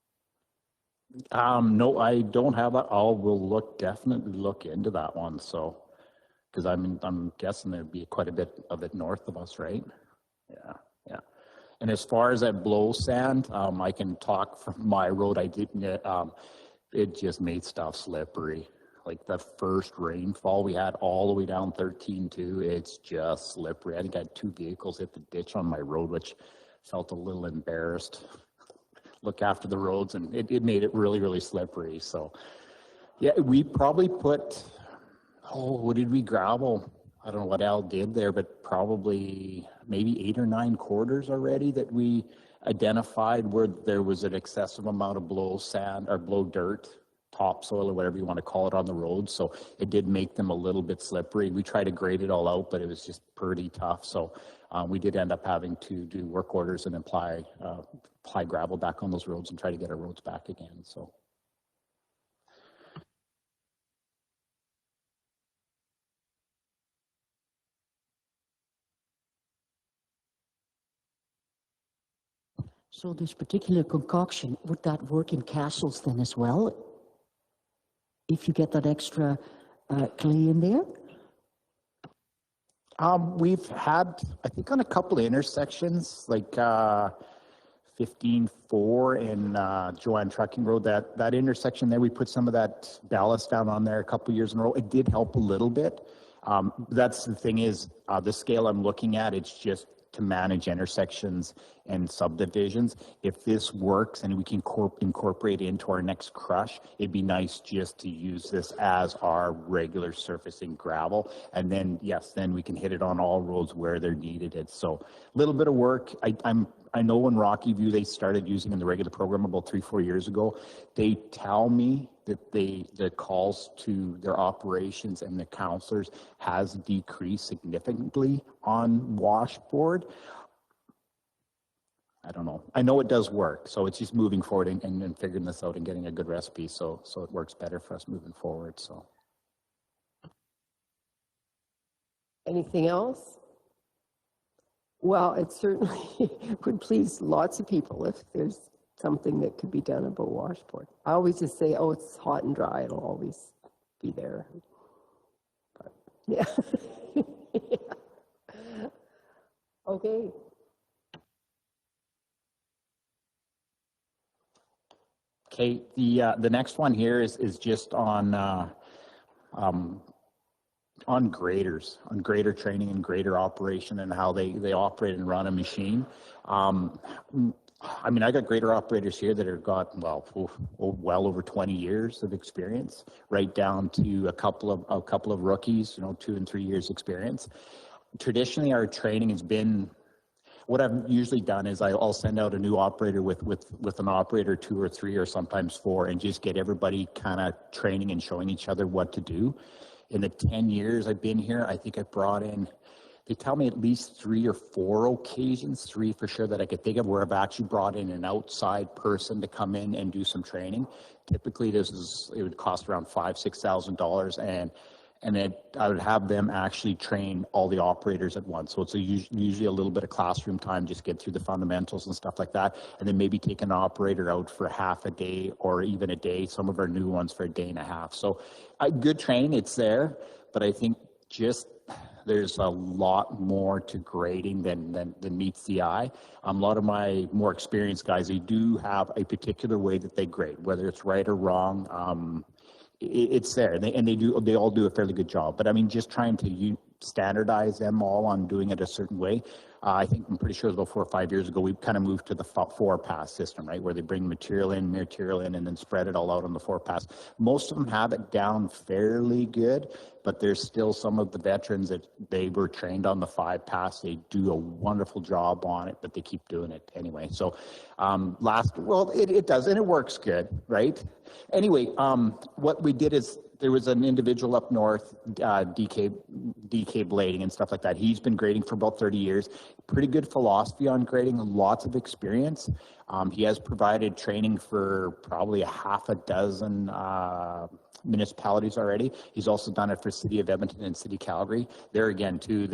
no, I don't have that. We'll definitely look into that one. So because I'm guessing there'd be quite a bit of it north of us, right? Yeah. And as far as that blow sand, I can talk from my road. I didn't. It just made stuff slippery. Like the first rainfall we had all the way down 13-2, it's just slippery. I think I had 2 vehicles hit the ditch on my road, which felt a little embarrassed. Look after the roads, and it made it really, really slippery. So yeah, we probably put, what did we gravel? I don't know what Al did there, but probably maybe 8 or 9 quarters already that we identified where there was an excessive amount of blow sand or blow dirt, topsoil or whatever you want to call it on the road. So it did make them a little bit slippery. We tried to grade it all out, but it was just pretty tough. So we did end up having to do work orders and apply gravel back on those roads and try to get our roads back again. So. So this particular concoction, would that work in castles then as well? If you get that extra clay in there? We've had, I think on a couple of intersections, like 15-4 and Joanne Trucking Road, that intersection there, we put some of that ballast down on there a couple of years in a row. It did help a little bit. That's the thing is, the scale I'm looking at, it's just to manage intersections and subdivisions. If this works and we can incorporate it into our next crush, it'd be nice just to use this as our regular surfacing gravel. And then, yes, then we can hit it on all roads where they're needed. It. So a little bit of work. I know in Rocky View, they started using in the regular program about 3-4 years ago. They tell me that the calls to their operations and the counselors has decreased significantly on washboard. I don't know. I know it does work. So it's just moving forward and figuring this out and getting a good recipe. So it works better for us moving forward. So. Anything else? Well, it certainly would please lots of people if there's something that could be done about washboard. I always just say, oh, it's hot and dry. It'll always be there. But, yeah. Yeah. Okay. Okay, the next one here is just on graders, on grader training and grader operation and how they operate and run a machine. I mean, I got grader operators here that have got, well over 20 years of experience, right down to a couple of rookies, 2 and 3 years experience. Traditionally, our training has been, what I've usually done is I'll send out a new operator with an operator 2 or 3 or sometimes 4 and just get everybody kind of training and showing each other what to do. In the 10 years I've been here, I think I brought in, they tell me at least 3 or 4 occasions, 3 for sure that I could think of, where I've actually brought in an outside person to come in and do some training. Typically it would cost around $5,000-$6,000 and then I would have them actually train all the operators at once. So it's usually a little bit of classroom time, just get through the fundamentals and stuff like that, and then maybe take an operator out for half a day or even a day, some of our new ones for a day and a half. So good training, it's there, but I think just there's a lot more to grading than meets the eye. A lot of my more experienced guys, they do have a particular way that they grade, whether it's right or wrong. It's there, and they all do a fairly good job. But I mean, just trying to standardize them all on doing it a certain way. I'm pretty sure it was about 4 or 5 years ago, we kind of moved to the 4-pass system, right, where they bring material in, and then spread it all out on the 4-pass. Most of them have it down fairly good, but there's still some of the veterans that they were trained on the 5-pass. They do a wonderful job on it, but they keep doing it anyway. So it does, and it works good, right? Anyway, what we did is there was an individual up north, DK Blading and stuff like that. He's been grading for about 30 years. Pretty good philosophy on grading, lots of experience. He has provided training for probably a half a dozen municipalities already. He's also done it for City of Edmonton and City Calgary. There again, too,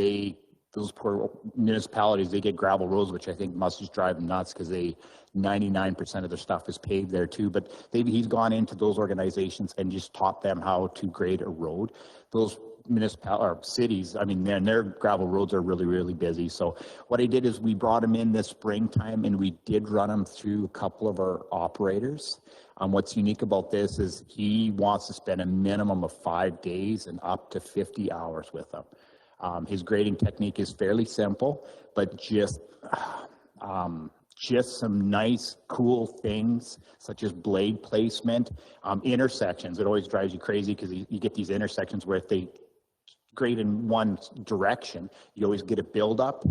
those poor municipalities, they get gravel roads, which I think must just drive them nuts because 99% of their stuff is paved there too. But he's gone into those organizations and just taught them how to grade a road. Those cities, I mean, their gravel roads are really, really busy. So what I did is we brought him in this springtime and we did run him through a couple of our operators. What's unique about this is he wants to spend a minimum of 5 days and up to 50 hours with them. His grading technique is fairly simple, but just some nice, cool things, such as blade placement, intersections. It always drives you crazy because you get these intersections where if they grade in one direction, you always get a buildup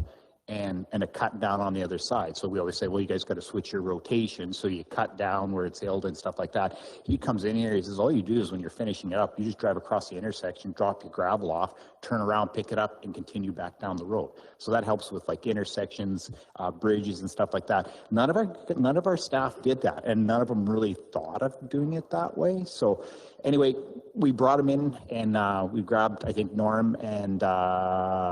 and a cut down on the other side. So we always say, well, you guys got to switch your rotation. So you cut down where it's held and stuff like that. He comes in here, he says, all you do is when you're finishing it up, you just drive across the intersection, drop your gravel off, turn around, pick it up, and continue back down the road. So that helps with like intersections, bridges and stuff like that. None of our staff did that, and none of them really thought of doing it that way. So anyway, we brought him in and we grabbed, I think, Norm and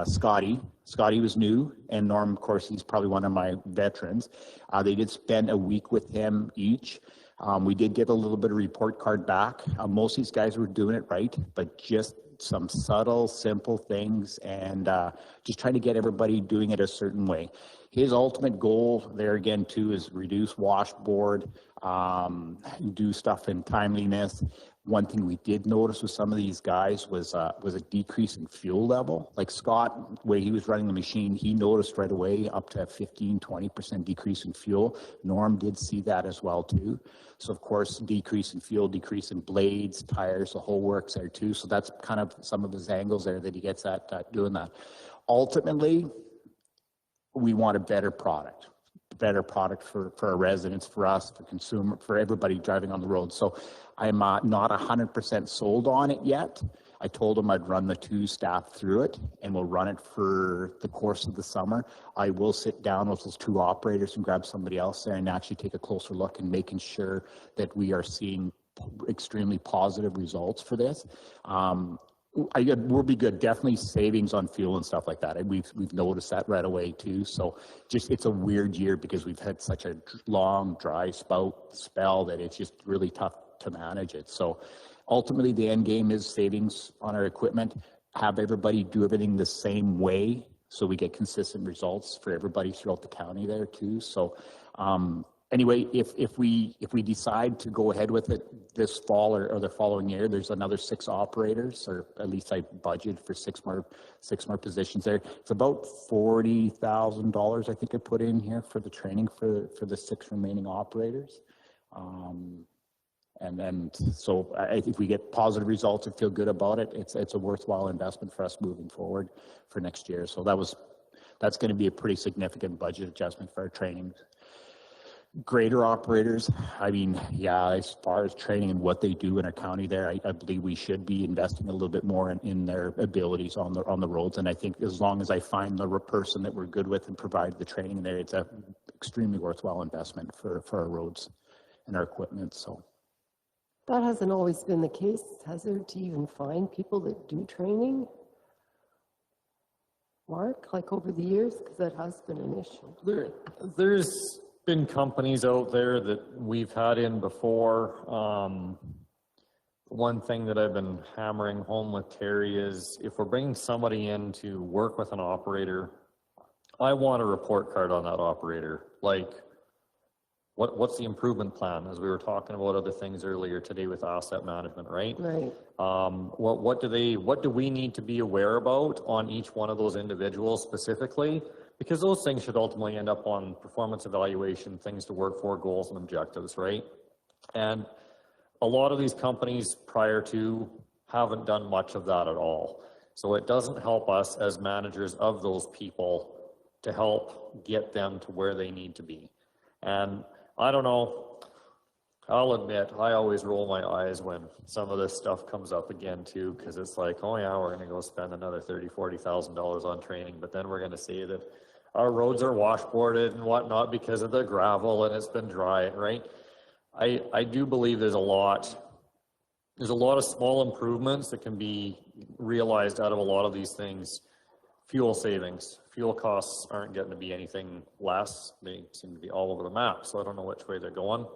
Scotty Scotty was new, and Norm, of course, he's probably one of my veterans. They did spend a week with him each. We did get a little bit of report card back. Most of these guys were doing it right, but just some subtle, simple things, and just trying to get everybody doing it a certain way. His ultimate goal there again too is reduce washboard, do stuff in timeliness. One thing we did notice with some of these guys was a decrease in fuel level. Like Scott, where he was running the machine, he noticed right away up to 15-20% decrease in fuel. Norm did see that as well too. So of course, decrease in fuel, decrease in blades, tires, the whole works there too. So that's kind of some of his angles there that he gets at doing that. Ultimately, we want a better product for our residents, for us, for consumer, for everybody driving on the road. So I'm not 100% sold on it yet. I told him I'd run the 2 staff through it, and we'll run it for the course of the summer. I will sit down with those 2 operators and grab somebody else there and actually take a closer look and making sure that we are seeing extremely positive results for this. We'll be good. Definitely savings on fuel and stuff like that. And we've noticed that right away too. So just, it's a weird year because we've had such a long dry spell that it's just really tough to manage it. So ultimately the end game is savings on our equipment, have everybody do everything the same way so we get consistent results for everybody throughout the county there too. So anyway, if we decide to go ahead with it this fall or the following year, there's another 6 operators, or at least I budgeted for 6 more positions there. It's about $40,000 I think I put in here for the training for the 6 remaining operators. And then, so I think we get positive results and feel good about it. It's a worthwhile investment for us moving forward for next year. So that's going to be a pretty significant budget adjustment for our training. Greater operators, I mean, yeah, as far as training and what they do in our county there, I believe we should be investing a little bit more in their abilities on the roads. And I think as long as I find the person that we're good with and provide the training there, it's a extremely worthwhile investment for our roads and our equipment. So that hasn't always been the case, has there, to even find people that do training? Mark, like over the years, because that has been an issue. There's been companies out there that we've had in before. One thing that I've been hammering home with Terry is if we're bringing somebody in to work with an operator, I want a report card on that operator. Like, what's the improvement plan? As we were talking about other things earlier today with asset management, right? Right. What do we need to be aware about on each one of those individuals specifically? Because those things should ultimately end up on performance evaluation, things to work for, goals and objectives, right? And a lot of these companies prior to haven't done much of that at all. So it doesn't help us as managers of those people to help get them to where they need to be. And I don't know, I'll admit, I always roll my eyes when some of this stuff comes up again too, because it's like, oh yeah, we're gonna go spend another $30,000, $40,000 on training, but then we're gonna say that our roads are washboarded and whatnot because of the gravel and it's been dry, right? I do believe there's a lot of small improvements that can be realized out of a lot of these things. Fuel savings, fuel costs aren't getting to be anything less. They seem to be all over the map, so I don't know which way they're going.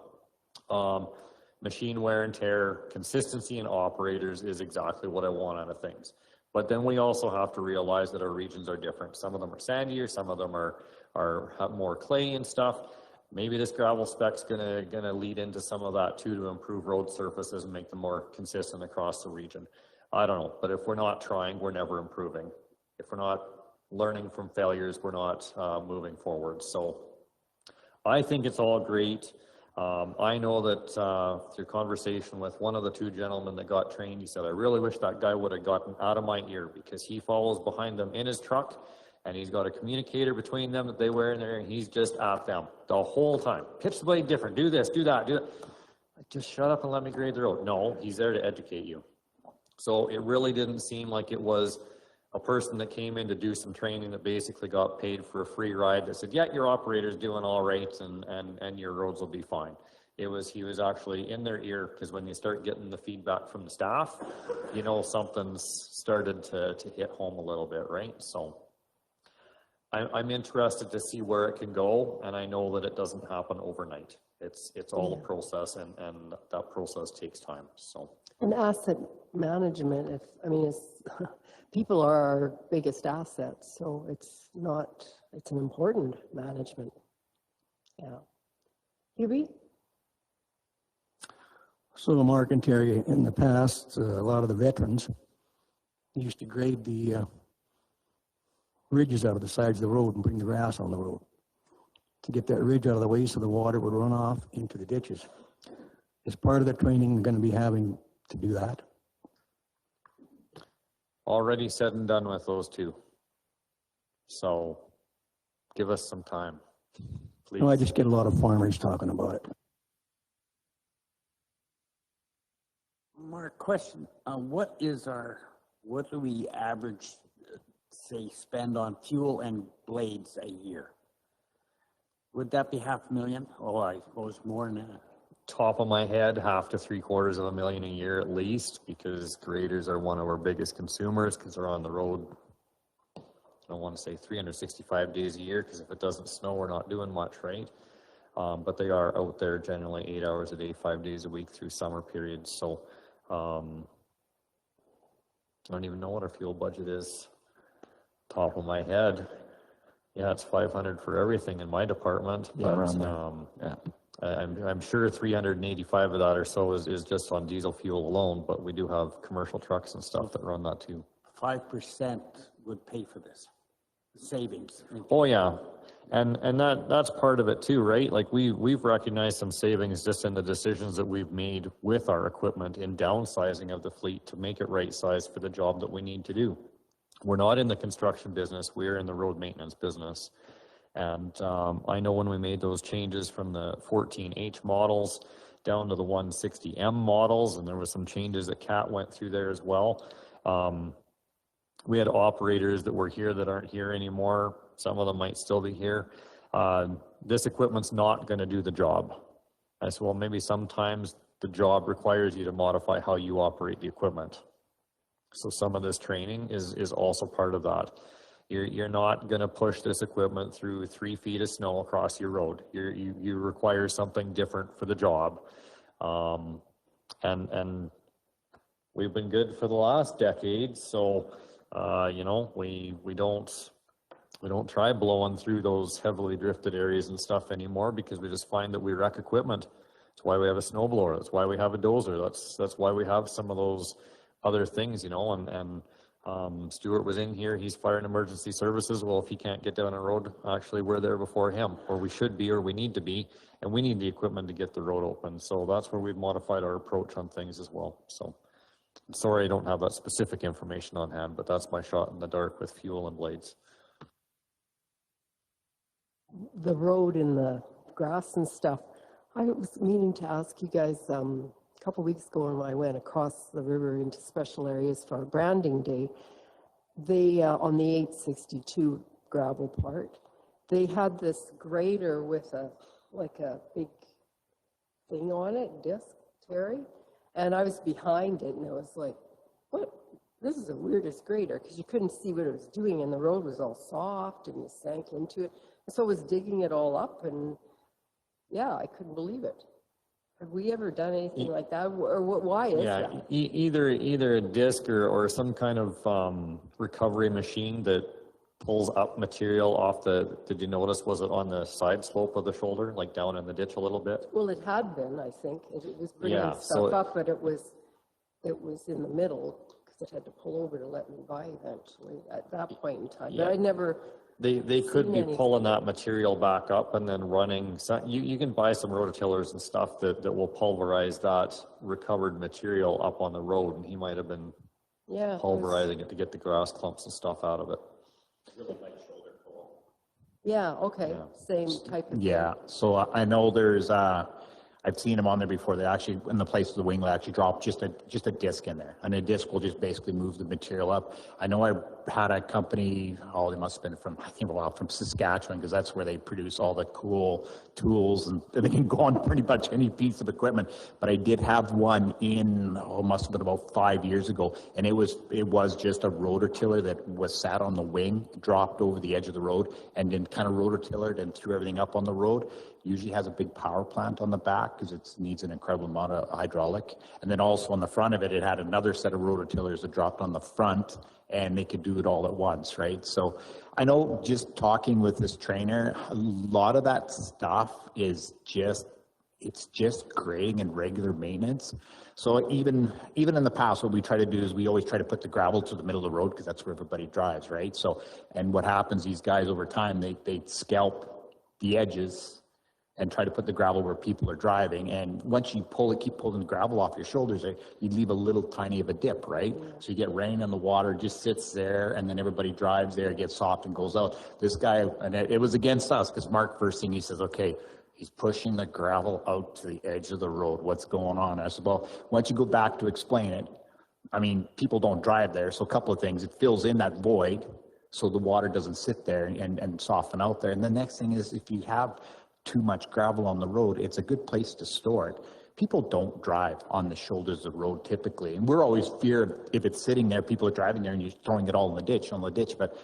Machine wear and tear, consistency in operators is exactly what I want out of things. But then we also have to realize that our regions are different. Some of them are sandier, some of them have more clay and stuff. Maybe this gravel spec's gonna lead into some of that too, to improve road surfaces and make them more consistent across the region. I don't know, but if we're not trying, we're never improving. If we're not learning from failures, we're not moving forward. So I think it's all great. I know that through conversation with one of the 2 gentlemen that got trained, he said, I really wish that guy would have gotten out of my ear, because he follows behind them in his truck and he's got a communicator between them that they wear in there, and he's just at them the whole time. Pitch the blade different, do this, do that, do that. Just shut up and let me grade the road. No, he's there to educate you. So it really didn't seem like it was a person that came in to do some training that basically got paid for a free ride that said, yeah, your operator's doing all right and your roads will be fine. He was actually in their ear, because when you start getting the feedback from the staff, you know something's started to hit home a little bit, right? So I'm interested to see where it can go, and I know that it doesn't happen overnight. It's all a process, and that process takes time, so. And asset management, people are our biggest assets, so it's an important management. Yeah. Hubie? So Mark and Terry, in the past, a lot of the veterans used to grade the ridges out of the sides of the road and bring the grass on the road to get that ridge out of the way so the water would run off into the ditches. Is part of the training going to be having to do that? Already said and done with those two. So give us some time, please. No, I just get a lot of farmers talking about it. Mark, question, what do we average, say, spend on fuel and blades a year? Would that be $500,000? Oh, I suppose more than that. Top of my head, $250,000 to $750,000 a year at least, because graders are one of our biggest consumers because they're on the road. I don't want to say 365 days a year, because if it doesn't snow, we're not doing much, right? But they are out there generally 8 hours a day, 5 days a week through summer periods. So I don't even know what our fuel budget is. Top of my head. Yeah, it's 500 for everything in my department. Yeah, But around there. I'm sure 385 of that or so is just on diesel fuel alone, but we do have commercial trucks and stuff that run that too. 5% would pay for this, savings. Oh yeah, and that's part of it too, right? Like we've recognized some savings just in the decisions that we've made with our equipment in downsizing of the fleet to make it right size for the job that we need to do. We're not in the construction business, we're in the road maintenance business. And I know when we made those changes from the 14H models down to the 160M models, and there was some changes that Kat went through there as well. We had operators that were here that aren't here anymore. Some of them might still be here. This equipment's not going to do the job. I said, well, maybe sometimes the job requires you to modify how you operate the equipment. So some of this training is also part of that. You're not going to push this equipment through 3 feet of snow across your road. You require something different for the job. And we've been good for the last decade. So, you know, we don't try blowing through those heavily drifted areas and stuff anymore, because we just find that we wreck equipment. That's why we have a snowblower. That's why we have a dozer. That's why we have some of those other things, you know, and Stuart was in here, he's fire and emergency services. Well, if he can't get down a road, actually we're there before him, or we should be, or we need to be, and we need the equipment to get the road open. So that's where we've modified our approach on things as well. So I'm sorry I don't have that specific information on hand, but that's my shot in the dark with fuel and blades. The road and the grass and stuff. I was meaning to ask you guys, a couple weeks ago when I went across the river into special areas for our branding day, they, on the 862 gravel part, they had this grader with like a big thing on it, disc, Terry, and I was behind it, and it was like, what? This is the weirdest grader, because you couldn't see what it was doing, and the road was all soft, and you sank into it. And so I was digging it all up, and yeah, I couldn't believe it. Have we ever done anything like that, or why is that? Either a disc or some kind of recovery machine that pulls up material off the, did you notice, was it on the side slope of the shoulder, like down in the ditch a little bit? Well, it had been, I think. It was bringing stuff up, but it was in the middle, because it had to pull over to let me by eventually at that point in time. But I never... They could be pulling that material back up and then running. You can buy some rototillers and stuff that will pulverize that recovered material up on the road, and he might have been pulverizing it to get the grass clumps and stuff out of it. Really like shoulder pull. Yeah, okay, same type of thing. Yeah, so I know there's, I've seen them on there before. They actually, in the place of the wing, they actually drop just a disc in there, and a disc will just basically move the material up. I know I had a company, oh, they must have been from, I think, well, from Saskatchewan, because that's where they produce all the cool tools, and they can go on pretty much any piece of equipment. But I did have one in, oh, must have been about 5 years ago, and it was just a rototiller that was sat on the wing, dropped over the edge of the road, and then kind of rototillered and threw everything up on the road. Usually has a big power plant on the back because it needs an incredible amount of hydraulic. And then also on the front of it, it had another set of rototillers that dropped on the front, and they could do it all at once, right? So I know, just talking with this trainer, a lot of that stuff is it's just grading and regular maintenance. So even in the past, what we try to do is we always try to put the gravel to the middle of the road because that's where everybody drives, right? So, and what happens, these guys over time, they scalp the edges and try to put the gravel where people are driving. And once you keep pulling the gravel off your shoulders, you leave a little tiny of a dip, right? So you get rain and the water just sits there, and then everybody drives there, gets soft and goes out. This guy, and it was against us, because Mark, first thing he says, okay, he's pushing the gravel out to the edge of the road. What's going on? I said, well, once you go back to explain it, I mean, people don't drive there. So a couple of things, it fills in that void so the water doesn't sit there and soften out there. And the next thing is, if you have too much gravel on the road, it's a good place to store it. People don't drive on the shoulders of the road typically, and we're always feared if it's sitting there, people are driving there and you're throwing it all in the ditch, but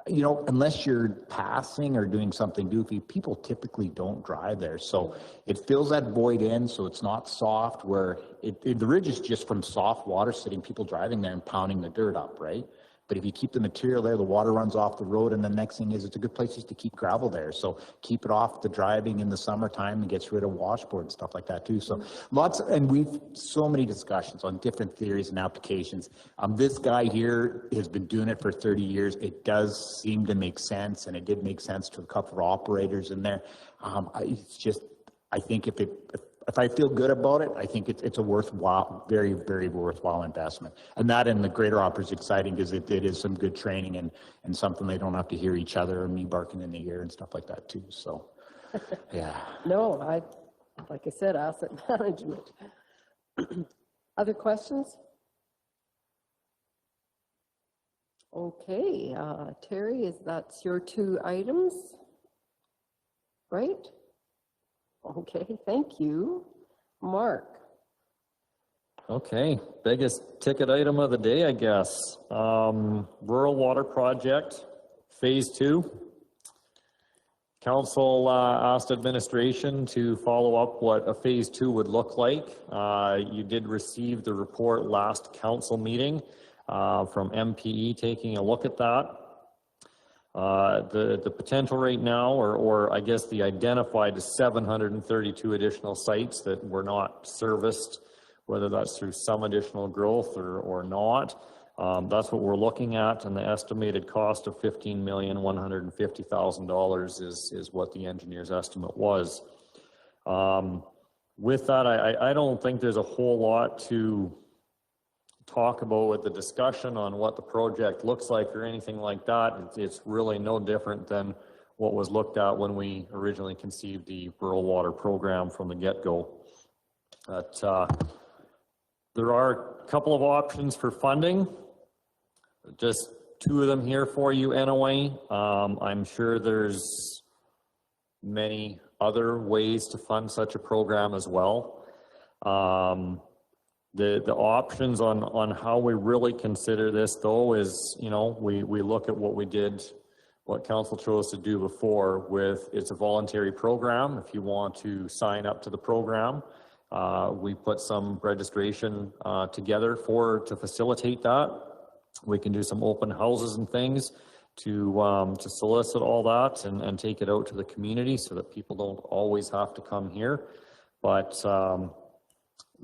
you know, unless you're passing or doing something goofy, people typically don't drive there. So it fills that void in, so it's not soft, where the ridge is just from soft water sitting, people driving there and pounding the dirt up, right? But if you keep the material there, the water runs off the road, and the next thing is, it's a good place just to keep gravel there. So keep it off the driving in the summertime and gets rid of washboard and stuff like that too. So and we've so many discussions on different theories and applications. This guy here has been doing it for 30 years. It does seem to make sense, and it did make sense to a couple of operators in there. It's just, I think if I feel good about it, I think it's a worthwhile, very, very worthwhile investment. And that in the greater opera is exciting because it is some good training and something they don't have to hear each other or me barking in the ear and stuff like that too. So, yeah. No, like I said, asset management. Other questions? Okay, Terry, that's your 2 items, right? Okay, thank you. Mark. Okay, biggest ticket item of the day, I guess. Rural Water Project, Phase 2. Council asked administration to follow up what a Phase 2 would look like. You did receive the report last council meeting from MPE taking a look at that. The potential right now, or I guess the identified is 732 additional sites that were not serviced, whether that's through some additional growth or not. That's what we're looking at, and the estimated cost of $15,150,000 is what the engineer's estimate was. With that, I don't think there's a whole lot to talk about with the discussion on what the project looks like or anything like that. It's really no different than what was looked at when we originally conceived the rural water program from the get-go. But there are a couple of options for funding, just 2 of them here for you anyway. I'm sure there's many other ways to fund such a program as well. The options on how we really consider this though is, you know, we look at what council chose to do before with, it's a voluntary program. If you want to sign up to the program, we put some registration together to facilitate that. We can do some open houses and things to solicit all that and take it out to the community so that people don't always have to come here. But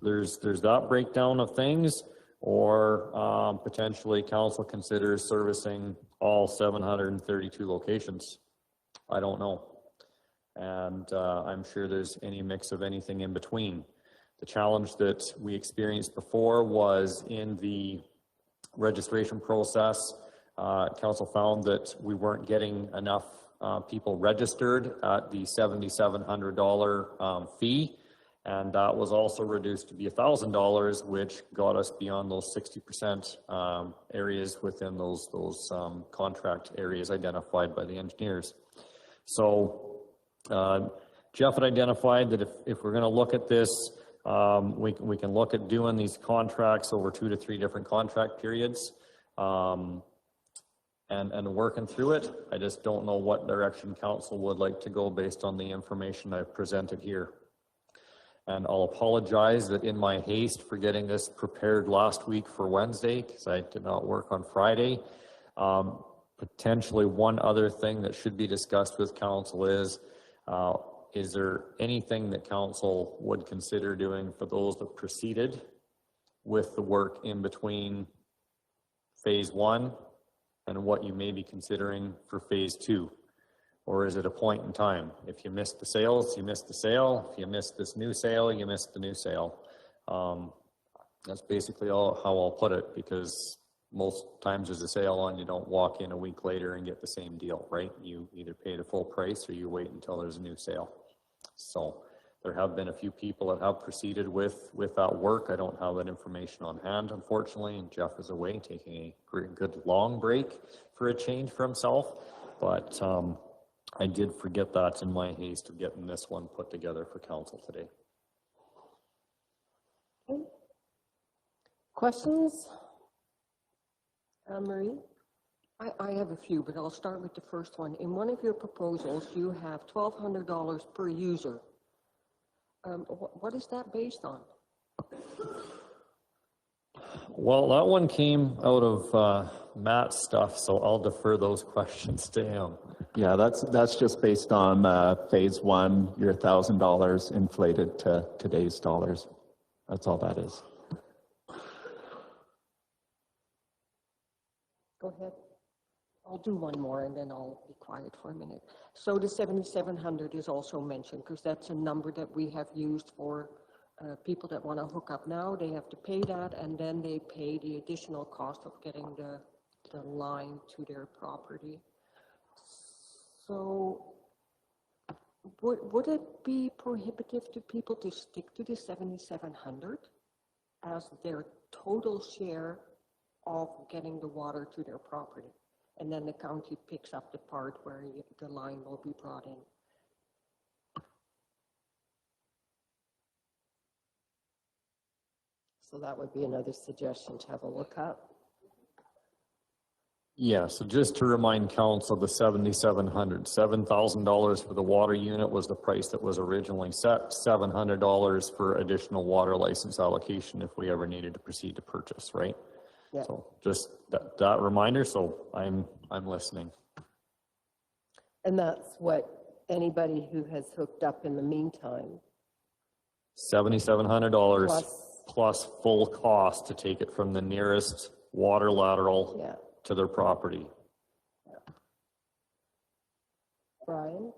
there's that breakdown of things, or potentially council considers servicing all 732 locations. I don't know. And I'm sure there's any mix of anything in between. The challenge that we experienced before was in the registration process. Council found that we weren't getting enough people registered at the $7,700 fee. And that was also reduced to be $1,000, which got us beyond those 60% areas within those contract areas identified by the engineers. So Jeff had identified that if we're going to look at this, we can look at doing these contracts over 2 to 3 different contract periods and working through it. I just don't know what direction council would like to go based on the information I've presented here. And I'll apologize that in my haste for getting this prepared last week for Wednesday, because I did not work on Friday. Potentially one other thing that should be discussed with council is there anything that council would consider doing for those that proceeded with the work in between phase 1 and what you may be considering for phase 2? Or is it a point in time? If you missed the sales, you missed the sale. If you missed this new sale, you missed the new sale. That's basically how I'll put it, because most times there's a sale on, you don't walk in a week later and get the same deal, right? You either pay the full price or you wait until there's a new sale. So there have been a few people that have proceeded with that work. I don't have that information on hand, unfortunately, and Jeff is away taking a good long break for a change for himself. But I did forget that in my haste of getting this one put together for council today. Okay. Questions? Marie? I have a few, but I'll start with the first one. In one of your proposals, you have $1,200 per user. What is that based on? Well, that one came out of Matt's stuff, so I'll defer those questions to him. Yeah, that's just based on phase 1, your $1,000 inflated to today's dollars. That's all that is. Go ahead. I'll do one more and then I'll be quiet for a minute. So the 7,700 is also mentioned, because that's a number that we have used for people that want to hook up now. They have to pay that, and then they pay the additional cost of getting the line to their property. So would it be prohibitive to people to stick to the 7,700 as their total share of getting the water to their property? And then the county picks up the part where the line will be brought in. So that would be another suggestion to have a look up. Yeah, so just to remind council, the $7,700, $7,000 for the water unit was the price that was originally set, $700 for additional water license allocation if we ever needed to proceed to purchase, right? Yeah. So just that reminder, so I'm listening. And that's what anybody who has hooked up in the meantime. $7,700 plus full cost to take it from the nearest water lateral to their property. Brian?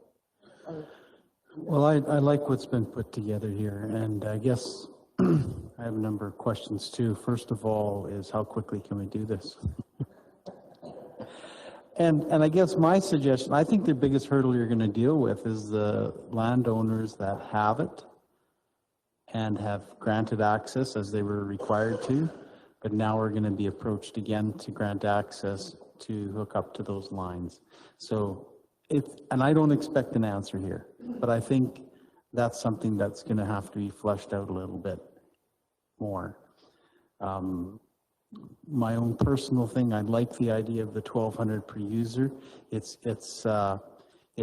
Well, I like what's been put together here, and I guess I have a number of questions too. First of all is how quickly can we do this? And I guess my suggestion, I think the biggest hurdle you're going to deal with is the landowners that have it and have granted access as they were required to, but now we're going to be approached again to grant access to hook up to those lines. So and I don't expect an answer here, but I think that's something that's going to have to be fleshed out a little bit more. My own personal thing, I like the idea of the 1,200 per user. It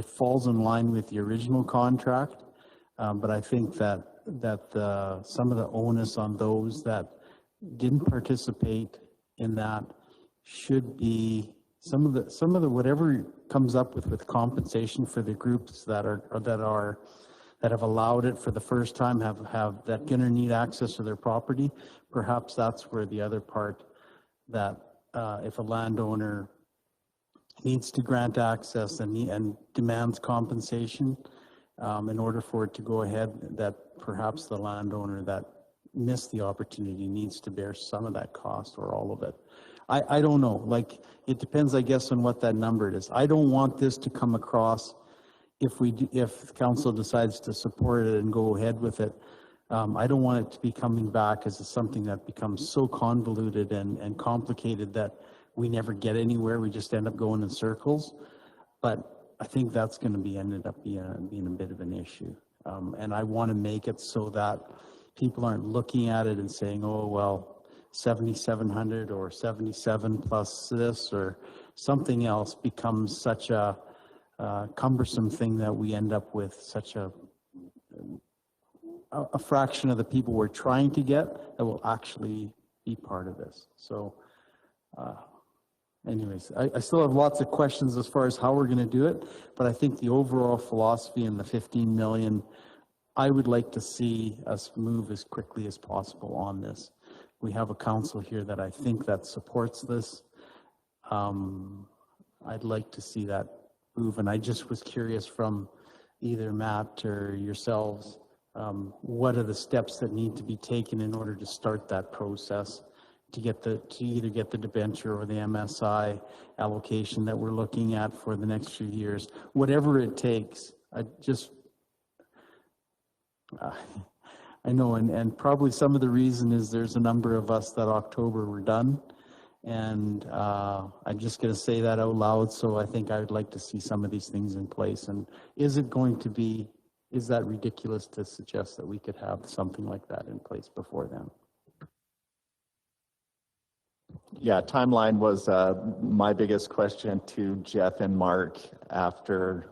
falls in line with the original contract, but I think that some of the onus on those that didn't participate in that should be some of the whatever comes up with compensation for the groups that have allowed it for the first time, have that gonna need access to their property. Perhaps that's where the other part that if a landowner needs to grant access and demands compensation in order for it to go ahead, that perhaps the landowner that missed the opportunity needs to bear some of that cost or all of it. I don't know, like, it depends, I guess, on what that number is. I don't want this to come across, if council decides to support it and go ahead with it, I don't want it to be coming back as something that becomes so convoluted and complicated that we never get anywhere. We just end up going in circles. But I think that's going to be ended up being a bit of an issue. And I want to make it so that people aren't looking at it and saying, oh, well, 7,700 or 77 plus this or something else becomes such a cumbersome thing that we end up with such a fraction of the people we're trying to get that will actually be part of this. So anyways, I still have lots of questions as far as how we're going to do it, but I think the overall philosophy in the 15 million, I would like to see us move as quickly as possible on this. We have a council here that I think that supports this. I'd like to see that move, and I just was curious from either Matt or yourselves, what are the steps that need to be taken in order to start that process to either get the debenture or the MSI allocation that we're looking at for the next few years, whatever it takes. I know, and probably some of the reason is there's a number of us that October were done, and I'm just going to say that out loud. So I think I would like to see some of these things in place. And is that ridiculous to suggest that we could have something like that in place before then? Yeah, timeline was my biggest question to Jeff and Mark after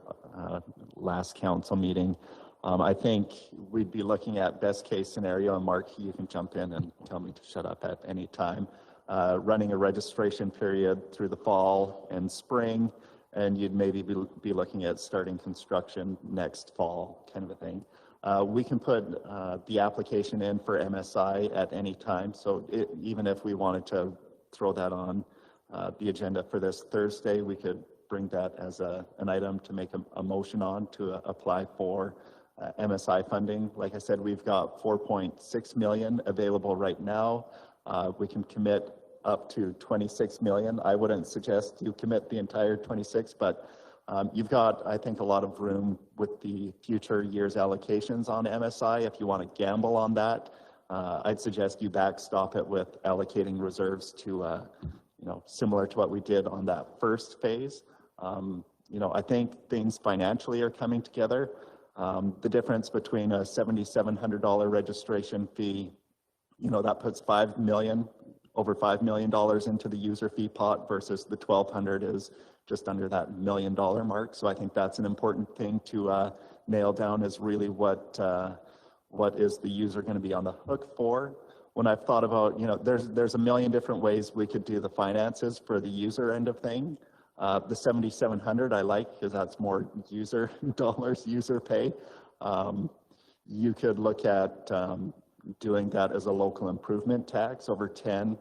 last council meeting. I think we'd be looking at best case scenario, and Mark, you can jump in and tell me to shut up at any time, running a registration period through the fall and spring, and you'd maybe be looking at starting construction next fall, kind of a thing. We can put the application in for MSI at any time, so even if we wanted to throw that on the agenda for this Thursday, we could bring that as an item to make a motion on to apply for MSI funding. Like I said, we've got 4.6 million available right now. We can commit up to 26 million. I wouldn't suggest you commit the entire 26, but you've got, I think, a lot of room with the future year's allocations on MSI. If you want to gamble on that, I'd suggest you backstop it with allocating reserves to, similar to what we did on that first phase. I think things financially are coming together. The difference between a $7,700 registration fee, that puts over $5 million into the user fee pot versus the 1,200 is just under that $1 million mark. So I think that's an important thing to nail down, is really what is the user going to be on the hook for. When I've thought about, there's a million different ways we could do the finances for the user end of thing. The 7,700 I like because that's more user dollars, user pay. You could look at doing that as a local improvement tax over 10,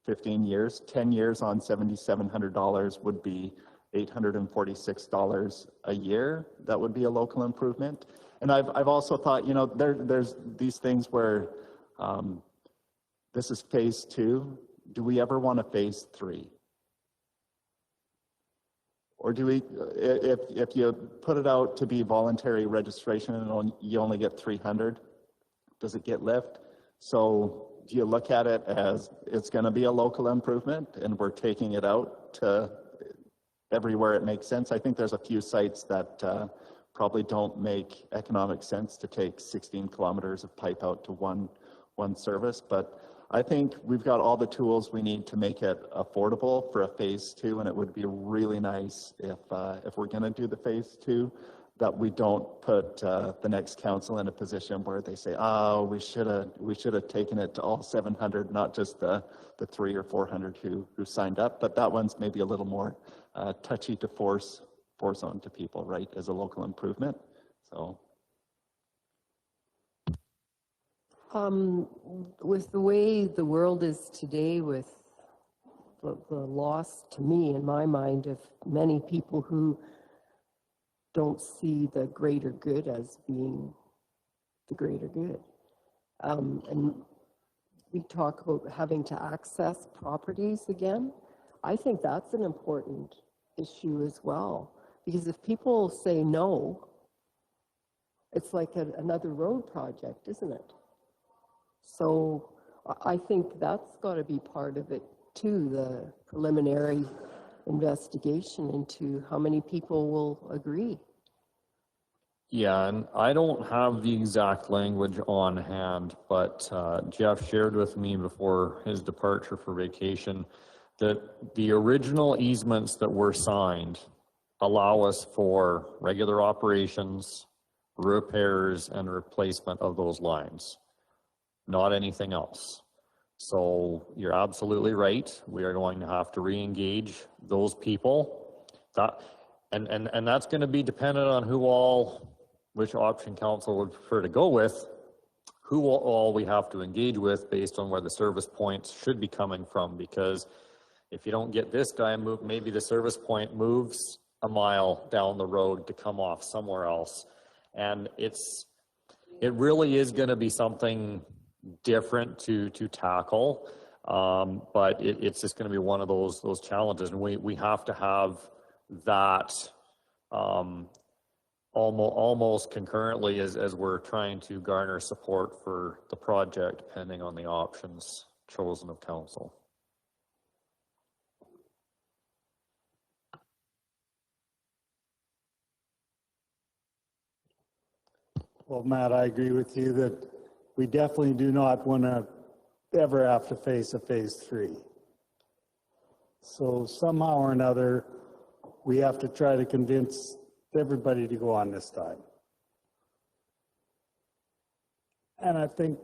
15 years. 10 years on $7,700 would be $846 a year. That would be a local improvement. And I've also thought, there's these things where this is phase 2. Do we ever want a phase 3? Or do we, if you put it out to be voluntary registration and you only get 300, does it get lift? So do you look at it as it's going to be a local improvement and we're taking it out to everywhere it makes sense? I think there's a few sites that probably don't make economic sense to take 16 kilometers of pipe out to one service, but I think we've got all the tools we need to make it affordable for a phase 2, and it would be really nice if we're going to do the phase 2, that we don't put the next council in a position where they say, "Oh, we should have taken it to all 700, not just the 300 or 400 who signed up." But that one's maybe a little more touchy to force on to people, right, as a local improvement. So. With the way the world is today, with the loss, to me, in my mind, of many people who don't see the greater good as being the greater good. And we talk about having to access properties again. I think that's an important issue as well, because if people say no, it's like another road project, isn't it? So I think that's got to be part of it too, the preliminary investigation into how many people will agree. Yeah, and I don't have the exact language on hand, but Jeff shared with me before his departure for vacation that the original easements that were signed allow us for regular operations, repairs, and replacement of those lines, not anything else. So you're absolutely right. We are going to have to re-engage those people. And that's going to be dependent on which option council would prefer to go with, who all we have to engage with based on where the service points should be coming from. Because if you don't get this guy moved, maybe the service point moves a mile down the road to come off somewhere else. And it really is going to be something different to tackle, but it's just going to be one of those challenges, and we have to have that almost concurrently as we're trying to garner support for the project, depending on the options chosen of council. Well, Matt, I agree with you that we definitely do not want to ever have to face a phase 3. So somehow or another, we have to try to convince everybody to go on this time. And I think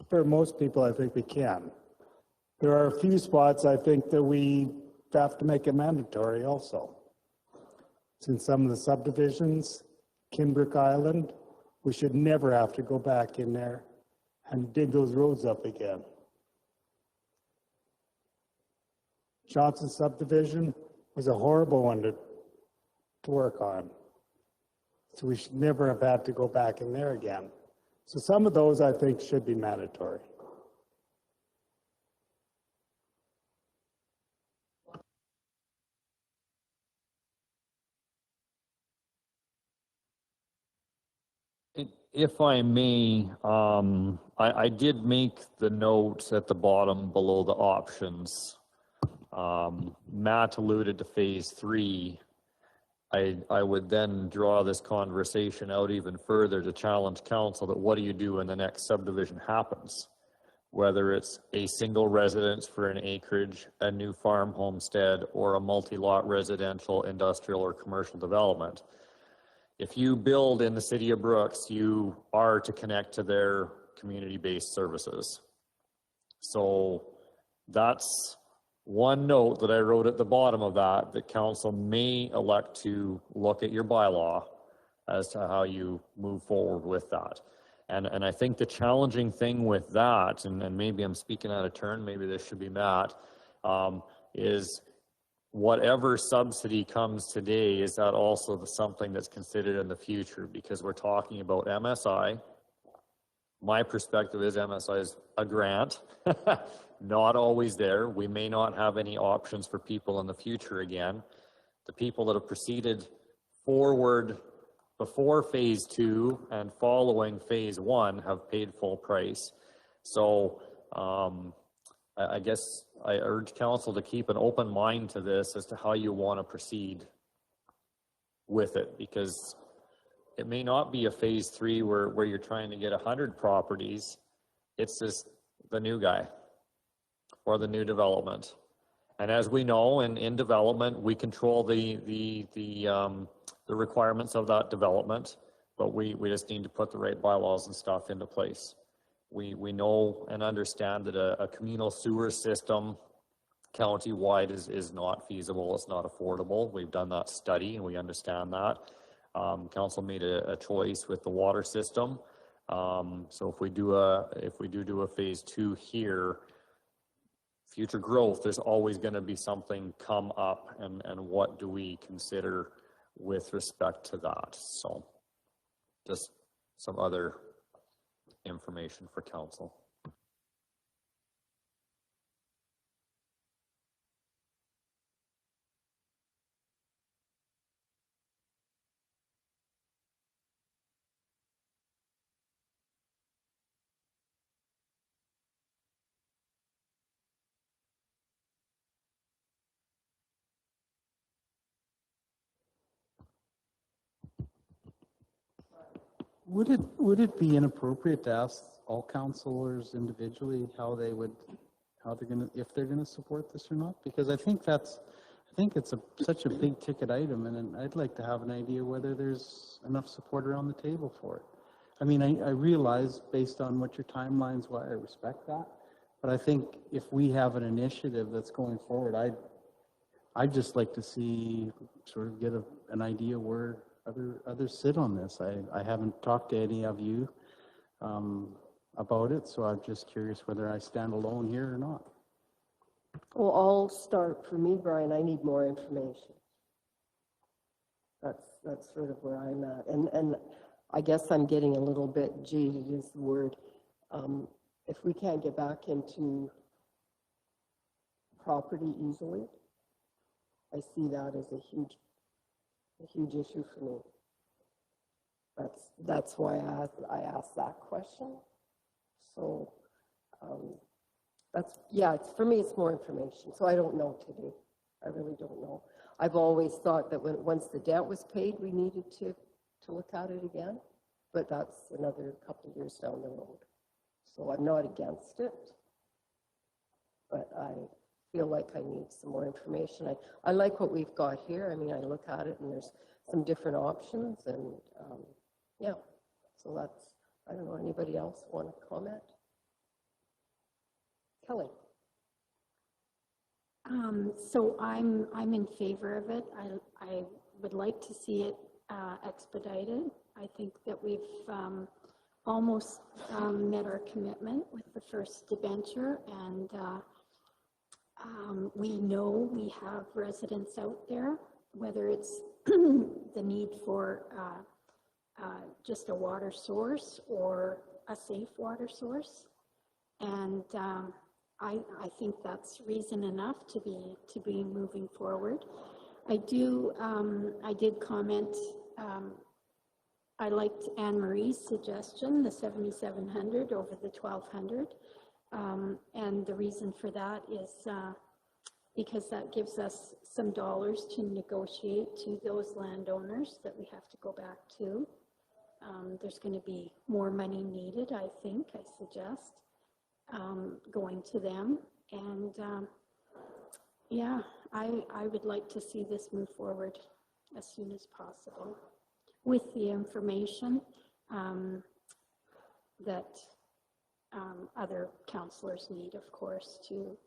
for most people, I think we can. There are a few spots I think that we have to make it mandatory also. It's in some of the subdivisions, Kinbrook Island, we should never have to go back in there and dig those roads up again. Johnson subdivision was a horrible one to work on. So we should never have had to go back in there again. So some of those I think should be mandatory. If I may, I did make the notes at the bottom below the options. Matt alluded to phase 3. I would then draw this conversation out even further to challenge council that what do you do when the next subdivision happens? Whether it's a single residence for an acreage, a new farm homestead, or a multi-lot residential, industrial, or commercial development. If you build in the city of Brooks, you are to connect to their community-based services. So that's one note that I wrote at the bottom of that council may elect to look at your bylaw as to how you move forward with that. And I think the challenging thing with that, and maybe I'm speaking out of turn, maybe this should be Matt, is whatever subsidy comes today, is that also something that's considered in the future? Because we're talking about MSI. My perspective is MSI is a grant, not always there. We may not have any options for people in the future again. The people that have proceeded forward before phase 2 and following phase 1 have paid full price. So I guess I urge council to keep an open mind to this as to how you want to proceed with it, because it may not be a phase 3 where you're trying to get 100 properties. It's just the new guy or the new development. And as we know, in development, we control the requirements of that development, but we just need to put the right bylaws and stuff into place. We know and understand that a communal sewer system county-wide is not feasible, it's not affordable. We've done that study and we understand that. Council made a choice with the water system. So if we do a phase 2 here, future growth, there's always going to be something come up, and what do we consider with respect to that? So just some other information for council. Would it be inappropriate to ask all councilors individually how they're gonna, if they're gonna support this or not? Because I think it's such a big ticket item, and I'd like to have an idea whether there's enough support around the table for it. I mean, I realize based on what your timelines were, I respect that, but I think if we have an initiative that's going forward, I'd just like to see, sort of get an idea where others sit on this. I haven't talked to any of you about it, so I'm just curious whether I stand alone here or not. Well, I'll start for me, Brian. I need more information. That's sort of where I'm at. And I guess I'm getting a little bit jaded is the word. If we can't get back into property easily, I see that as a huge issue for me. That's why I asked that question. So it's for me, it's more information. So I don't know today. I really don't know. I've always thought that once the debt was paid, we needed to look at it again, but that's another couple of years down the road. So I'm not against it, but I feel like I need some more information. I like what we've got here. I mean, I look at it and there's some different options, and yeah, so that's, I don't know, anybody else want to comment? Kelly. So I'm in favor of it. I would like to see it expedited. I think that we've almost met our commitment with the first debenture, and we know we have residents out there, whether it's the need for just a water source or a safe water source, and I think that's reason enough to be moving forward. I did comment. I liked Anne Marie's suggestion, the 7,700 over the 1,200, and the reason for that is because that gives us some dollars to negotiate to those landowners that we have to go back to. There's going to be more money needed, I think, I suggest, going to them. And yeah, I would like to see this move forward as soon as possible with the information that other councillors need, of course, to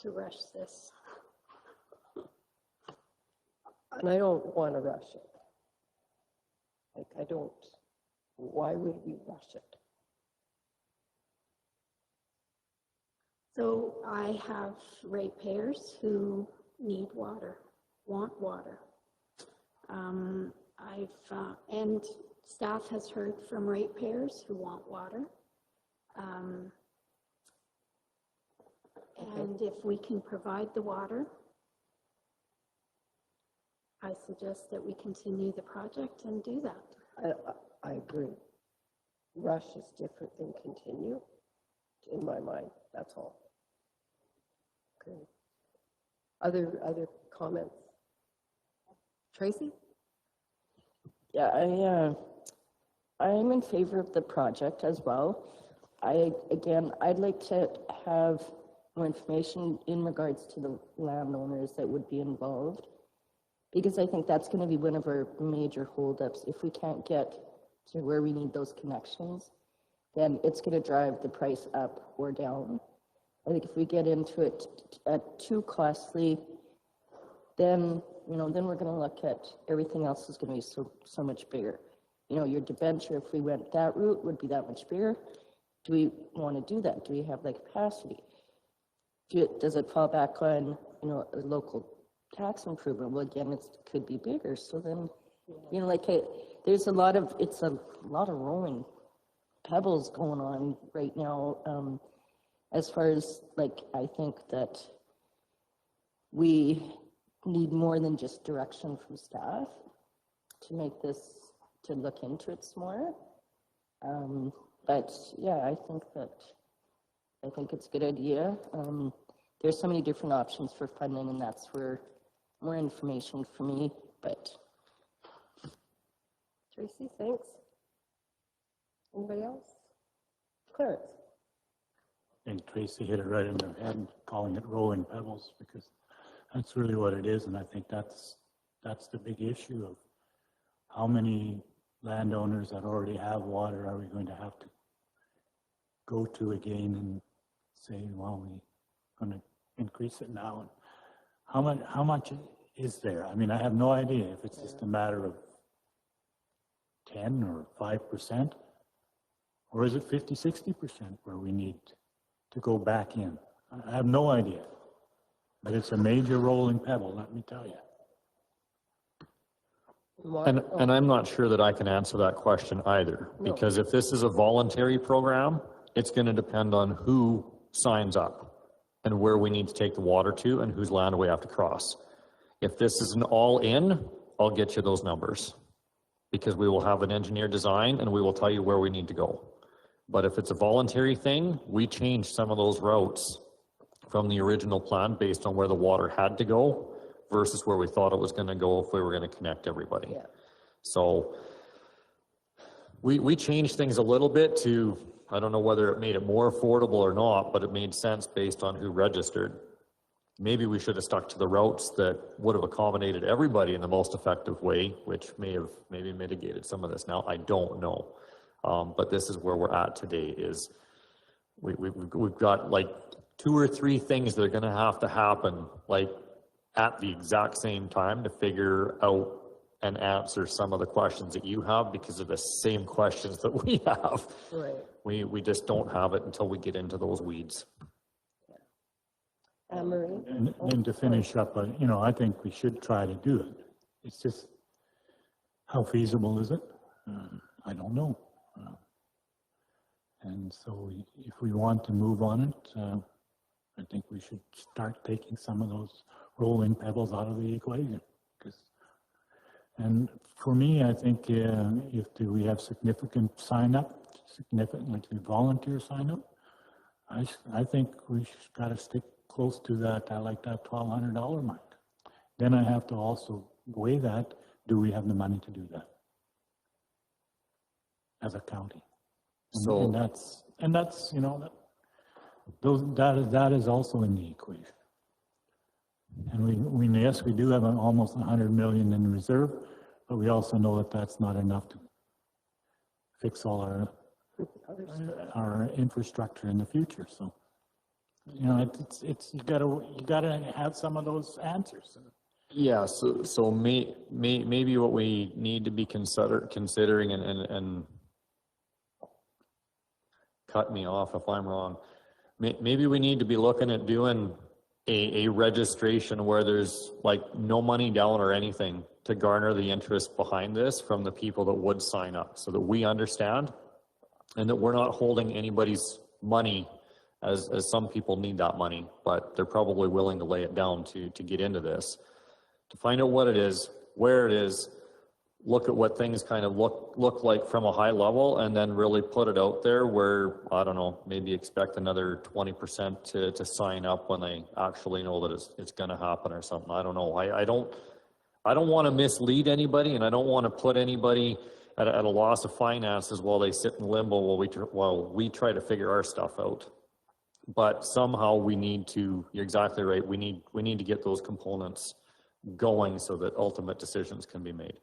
rush this. And I don't want to rush it. Like, I don't. Why would we rush it? So I have ratepayers who need water, want water. And staff has heard from ratepayers who want water. And if we can provide the water, I suggest that we continue the project and do that. I agree. Rush is different than continue, in my mind. That's all. Okay. Other comments? Tracy? Yeah, I'm in favor of the project as well. I'd like to have more information in regards to the landowners that would be involved, because I think that's going to be one of our major holdups. If we can't get to where we need those connections, then it's going to drive the price up or down. I think if we get into it too costly, then we're going to look at everything else is going to be so much bigger. Your debenture, if we went that route, would be that much bigger. Do we want to do that? Do we have the capacity? Does it fall back on, a local tax improvement? Well, again, it could be bigger. So then, there's a lot of rolling pebbles going on right now. As far as, I think that we need more than just direction from staff to make this, to look into it some more. But yeah, I think it's a good idea. There's so many different options for funding, and that's where more information for me, but. Tracy, thanks. Anybody else? Clarence? I think Tracy hit it right in the head, calling it rolling pebbles, because that's really what it is, and I think that's the big issue of how many landowners that already have water are we going to have to go to again and say, well, we're going to increase it now, and how much is there? I mean, I have no idea if it's just a matter of 10 or 5%, or is it 50-60% where we need to go back in? I have no idea, but it's a major rolling pebble, let me tell you. And I'm not sure that I can answer that question either, because if this is a voluntary program, it's going to depend on who signs up and where we need to take the water to and whose land we have to cross. If this is an all-in, I'll get you those numbers, because we will have an engineer design and we will tell you where we need to go. But if it's a voluntary thing, we changed some of those routes from the original plan based on where the water had to go versus where we thought it was going to go if we were going to connect everybody. Yeah. So we changed things a little bit to, I don't know whether it made it more affordable or not, but it made sense based on who registered. Maybe we should have stuck to the routes that would have accommodated everybody in the most effective way, which may have maybe mitigated some of this. Now, I don't know. But this is where we're at today, is we've got like 2 or 3 things that are going to happen like at the exact same time to figure out and answer some of the questions that you have, because of the same questions that we have. Right. We just don't have it until we get into those weeds. Marie? And to finish up, you know, I think we should try to do it. It's just, how feasible is it? I don't know. And so if we want to move on it, I think we should start taking some of those rolling pebbles out of the equation. And for me, I think if we have significant significantly volunteer sign up, I think we got to stick close to that. I like that $1,200 mark. Then I have to also weigh that. Do we have the money to do that as a county? So and that's you know, that is also in the equation. And yes, we do have almost 100 million in reserve, but we also know that that's not enough to fix all our infrastructure in the future. So, you know, it's you gotta have some of those answers. Yeah, so maybe what we need to be considering and cut me off if I'm wrong. Maybe we need to be looking at doing a registration where there's like no money down or anything to garner the interest behind this from the people that would sign up, so that we understand and that we're not holding anybody's money, as some people need that money, but they're probably willing to lay it down to get into this, to find out what it is, where it is, look at what things kind of look like from a high level, and then really put it out there where, I don't know, maybe expect another 20% to sign up when they actually know that it's going to happen or something. I don't know. I don't want to mislead anybody, and I don't want to put anybody at a loss of finances while they sit in limbo while we try to figure our stuff out. But somehow we need to, you're exactly right, we need to get those components going so that ultimate decisions can be made.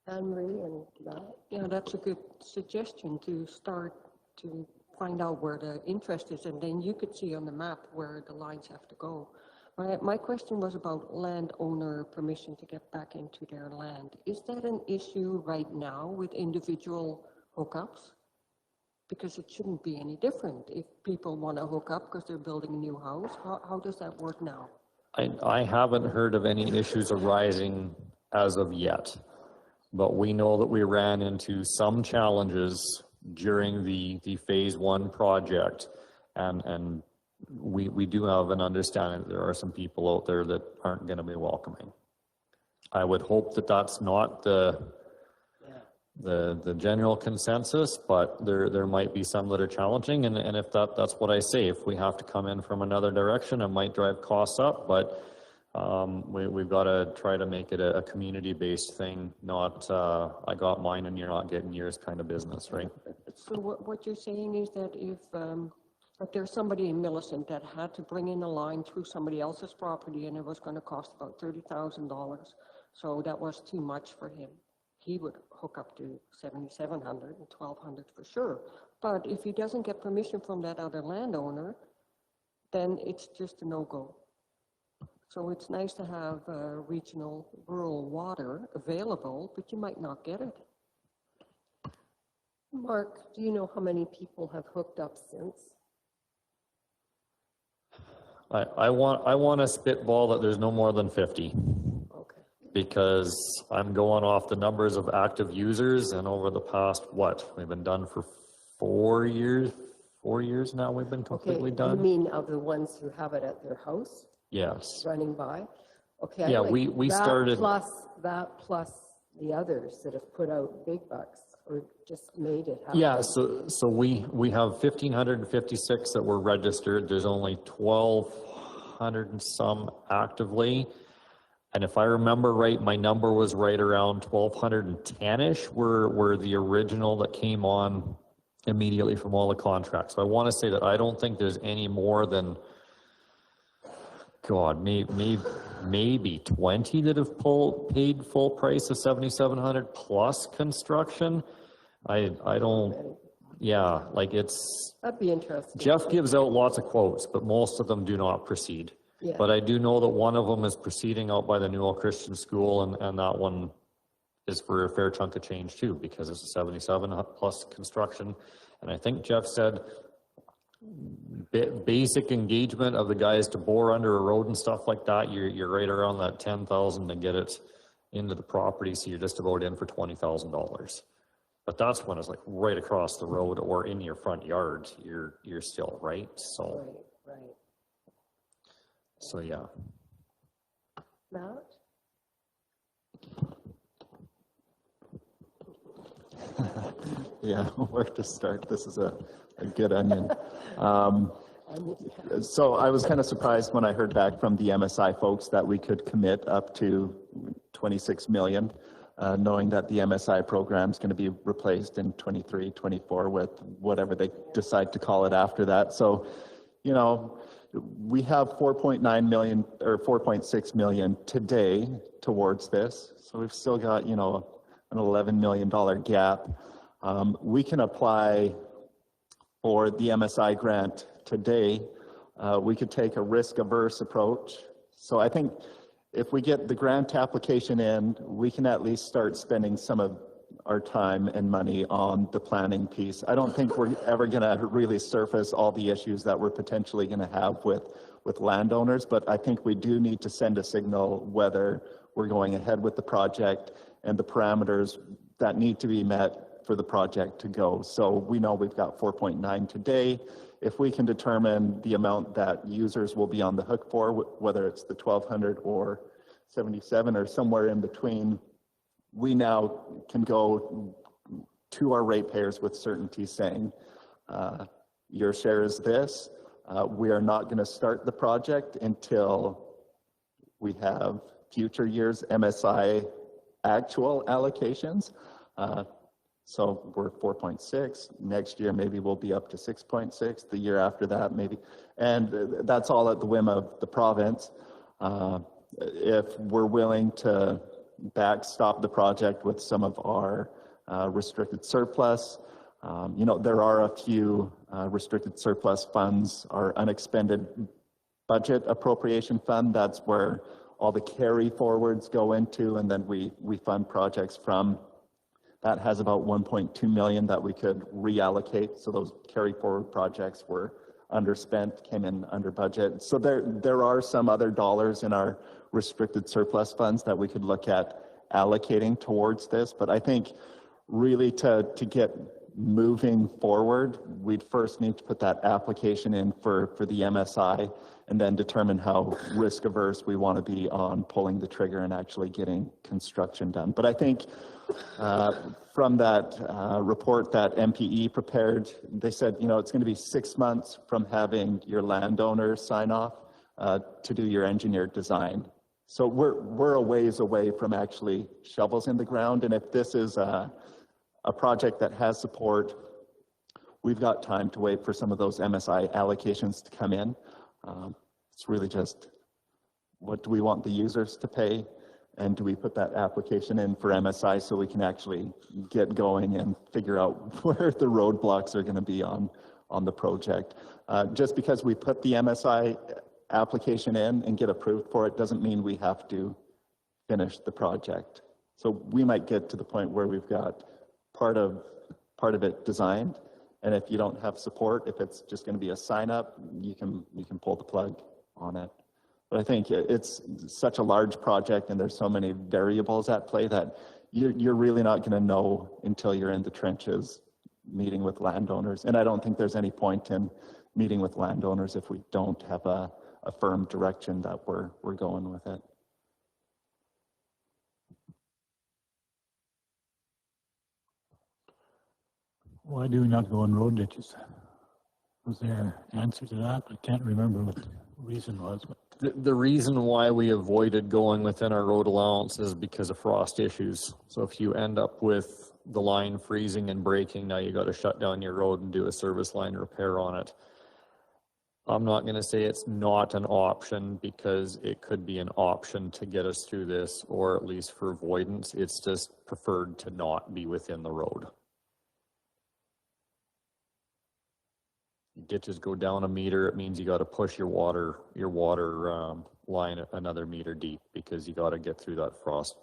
Anne-Marie and that? Yeah, that's a good suggestion, to start to find out where the interest is, and then you could see on the map where the lines have to go. My question was about landowner permission to get back into their land. Is that an issue right now with individual hookups? Because it shouldn't be any different if people want to hook up because they're building a new house. How does that work now? I haven't heard of any issues arising as of yet, but we know that we ran into some challenges during the phase 1 project, and we do have an understanding that there are some people out there that aren't going to be welcoming. I would hope that that's not the general consensus, but there might be some that are challenging, and if that's what I say, if we have to come in from another direction, it might drive costs up, but We've got to try to make it a community-based thing, not I got mine and you're not getting yours kind of business, right? So what you're saying is that if there's somebody in Millicent that had to bring in a line through somebody else's property and it was going to cost about $30,000, so that was too much for him, he would hook up to 7,700 and 1,200 for sure. But if he doesn't get permission from that other landowner, then it's just a no-go. So it's nice to have regional rural water available, but you might not get it. Mark, do you know how many people have hooked up since? I want to spitball that there's no more than 50. Okay. Because I'm going off the numbers of active users, and over the past, we've been done for 4 years. 4 years now we've been completely Okay, done. you mean of the ones who have it at their house? Yes. Running by? Okay. Yeah, I like we that started. plus the others that have put out big bucks or just made it happen. Yeah, so we have 1,556 that were registered. There's only 1,200 and some actively. And if I remember right, my number was right around 1,210-ish were the original that came on immediately from all the contracts. So I want to say that I don't think there's any more than, God, maybe 20 that have paid full price of 7,700 plus construction. I don't, yeah, like it's. That'd be interesting. Jeff gives out lots of quotes, but most of them do not proceed. Yeah. But I do know that one of them is proceeding out by the Newell Christian School, and that one is for a fair chunk of change too, because it's a 77 plus construction. And I think Jeff said basic engagement of the guys to bore under a road and stuff like that, you're right around that 10,000 to get it into the property, so you're just about in for $20,000. But that's when it's like right across the road or in your front yard, you're still right. So Right. So yeah. Matt? Yeah, where to start? This is a good onion. So I was kind of surprised when I heard back from the MSI folks that we could commit up to 26 million, knowing that the MSI program is going to be replaced in 23, 24 with whatever they decide to call it after that. So, you know, we have 4.9 million or 4.6 million today towards this. So we've still got, you know, an $11 million gap. We can apply for the MSI grant today. We could take a risk-averse approach. So I think if we get the grant application in, we can at least start spending some of our time and money on the planning piece. I don't think we're ever going to really surface all the issues that we're potentially going to have with landowners, but I think we do need to send a signal whether we're going ahead with the project and the parameters that need to be met for the project to go. So we know we've got 4.9 today. If we can determine the amount that users will be on the hook for, whether it's the 1,200 or 77 or somewhere in between, we now can go to our ratepayers with certainty saying, your share is this. We are not going to start the project until we have future years MSI actual allocations. So we're 4.6. Next year, maybe we'll be up to 6.6. The year after that, maybe. And that's all at the whim of the province. If we're willing to backstop the project with some of our restricted surplus, you know, there are a few restricted surplus funds, our unexpended budget appropriation fund. That's where all the carry forwards go into, and then we fund projects from. That has about 1.2 million that we could reallocate. So those carry forward projects were underspent, came in under budget. So there are some other dollars in our restricted surplus funds that we could look at allocating towards this. But I think really to get moving forward, we'd first need to put that application in for the MSI and then determine how risk averse we want to be on pulling the trigger and actually getting construction done. But I think from that report that MPE prepared, they said, you know, it's going to be 6 months from having your landowner sign off to do your engineered design. So we're a ways away from actually shovels in the ground, and if this is a project that has support, we've got time to wait for some of those MSI allocations to come in. It's really just, what do we want the users to pay? And do we put that application in for MSI so we can actually get going and figure out where the roadblocks are going to be on the project? Just because we put the MSI application in and get approved for it doesn't mean we have to finish the project. So we might get to the point where we've got part of it designed, and if you don't have support, if it's just going to be a sign up, you can pull the plug on it. But I think it's such a large project and there's so many variables at play that you're really not going to know until you're in the trenches meeting with landowners. And I don't think there's any point in meeting with landowners if we don't have a firm direction that we're going with it. Why do we not go on road ditches? Was there an answer to that? I can't remember what the reason was. But The reason why we avoided going within our road allowance is because of frost issues. So if you end up with the line freezing and breaking, now you got to shut down your road and do a service line repair on it. I'm not going to say it's not an option, because it could be an option to get us through this, or at least for avoidance. It's just preferred to not be within the road. Ditches go down a meter, it means you got to push your water line another meter deep, because you got to get through that frost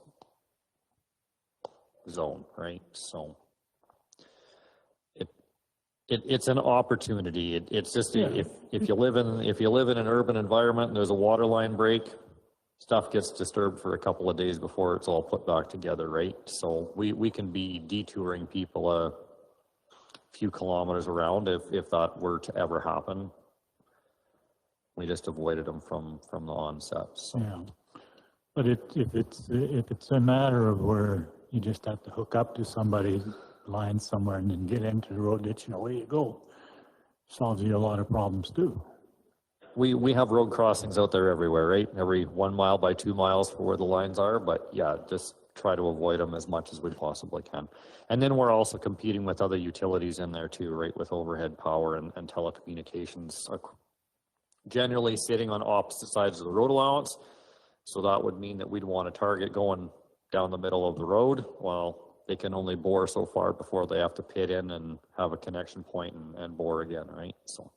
zone, right? So it's an opportunity. It's just, if you live in an urban environment and there's a water line break, stuff gets disturbed for a couple of days before it's all put back together, right? So we can be detouring people a few kilometers around if that were to ever happen. We just avoided them from the onset. So. yeah, but if it's a matter of where you just have to hook up to somebody's line somewhere and then get into the road ditch and away you go, solves you a lot of problems too. We have road crossings out there everywhere, right? Every 1 mile by 2 miles for where the lines are, but yeah, just try to avoid them as much as we possibly can. And then we're also competing with other utilities in there too, right? With overhead power and telecommunications are generally sitting on opposite sides of the road allowance. So that would mean that we'd want to target going down the middle of the road. Well, they can only bore so far before they have to pit in and have a connection point and bore again, right? So.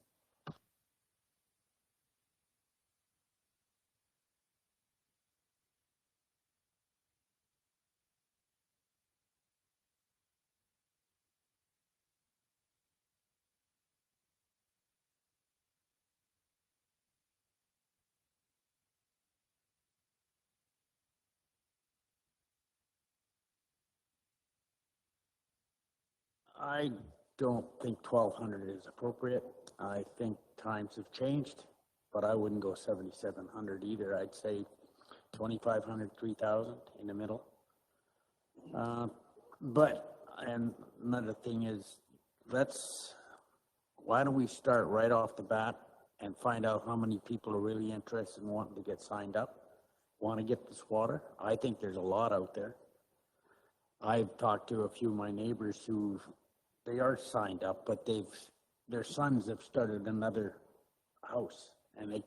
I don't think 1,200 is appropriate. I think times have changed, but I wouldn't go 7,700 either. I'd say 2,500, 3,000 in the middle. And another thing is, why don't we start right off the bat and find out how many people are really interested in wanting to get signed up, want to get this water? I think there's a lot out there. I've talked to a few of my neighbors who they are signed up, but their sons have started another house, and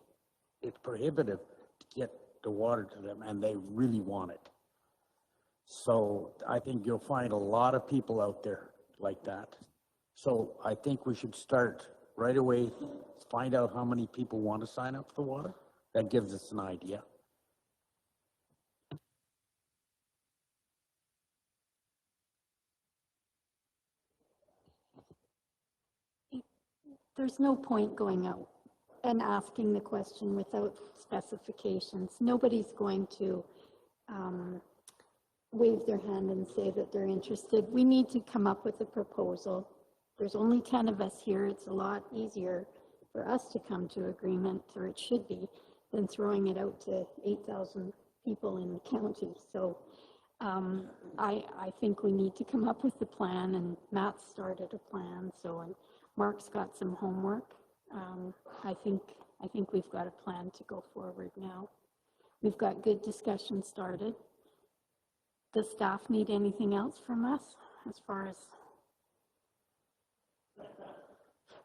it's prohibitive to get the water to them, and they really want it. So I think you'll find a lot of people out there like that. So I think we should start right away, find out how many people want to sign up for the water. That gives us an idea. There's no point going out and asking the question without specifications. Nobody's going to wave their hand and say that they're interested. We need to come up with a proposal. There's only 10 of us here. It's a lot easier for us to come to agreement, or it should be, than throwing it out to 8,000 people in the county. So I think we need to come up with a plan, and Matt started a plan. So, and Mark's got some homework. I think we've got a plan to go forward now. we've got good discussion started. Does staff need anything else from us as far as?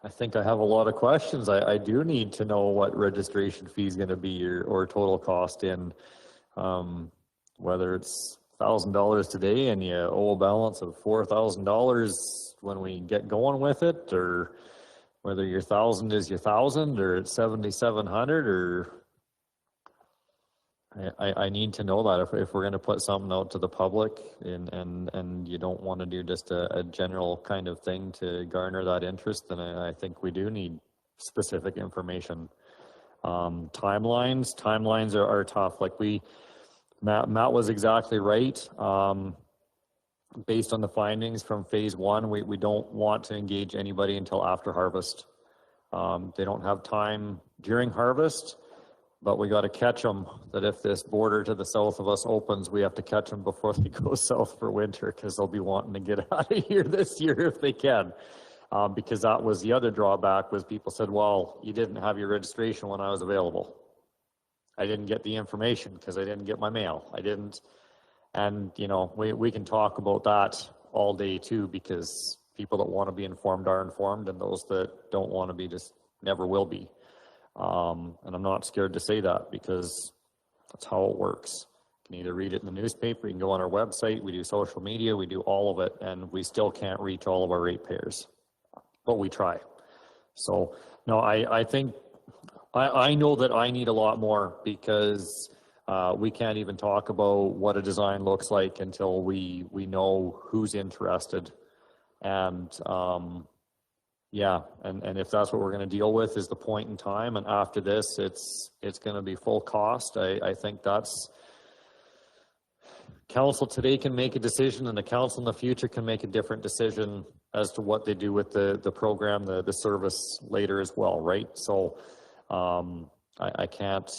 I think I have a lot of questions. I do need to know what registration fee is going to be or total cost in, whether it's $1,000 today and you owe a balance of $4,000 when we get going with it, or whether your 1,000 is your 1,000 or it's 7,700, or I need to know that if we're going to put something out to the public and you don't want to do just a general kind of thing to garner that interest, then I think we do need specific information. Timelines are tough. Like Matt was exactly right. Based on the findings from phase 1, we don't want to engage anybody until after harvest. They don't have time during harvest, but we got to catch them. That if this border to the south of us opens, we have to catch them before they go south for winter, because they'll be wanting to get out of here this year if they can. Because that was the other drawback, was people said, well, you didn't have your registration when I was available. I didn't get the information because I didn't get my mail. I didn't. And, you know, we can talk about that all day too, because people that want to be informed are informed, and those that don't want to be just never will be. And I'm not scared to say that, because that's how it works. You can either read it in the newspaper, you can go on our website, we do social media, we do all of it, and we still can't reach all of our ratepayers, but we try. So, no, I think, I know that I need a lot more, because we can't even talk about what a design looks like until we know who's interested. And yeah, and if that's what we're going to deal with is the point in time, and after this it's going to be full cost, I think that's, council today can make a decision, and the council in the future can make a different decision as to what they do with the program, the service later as well, right? So I can't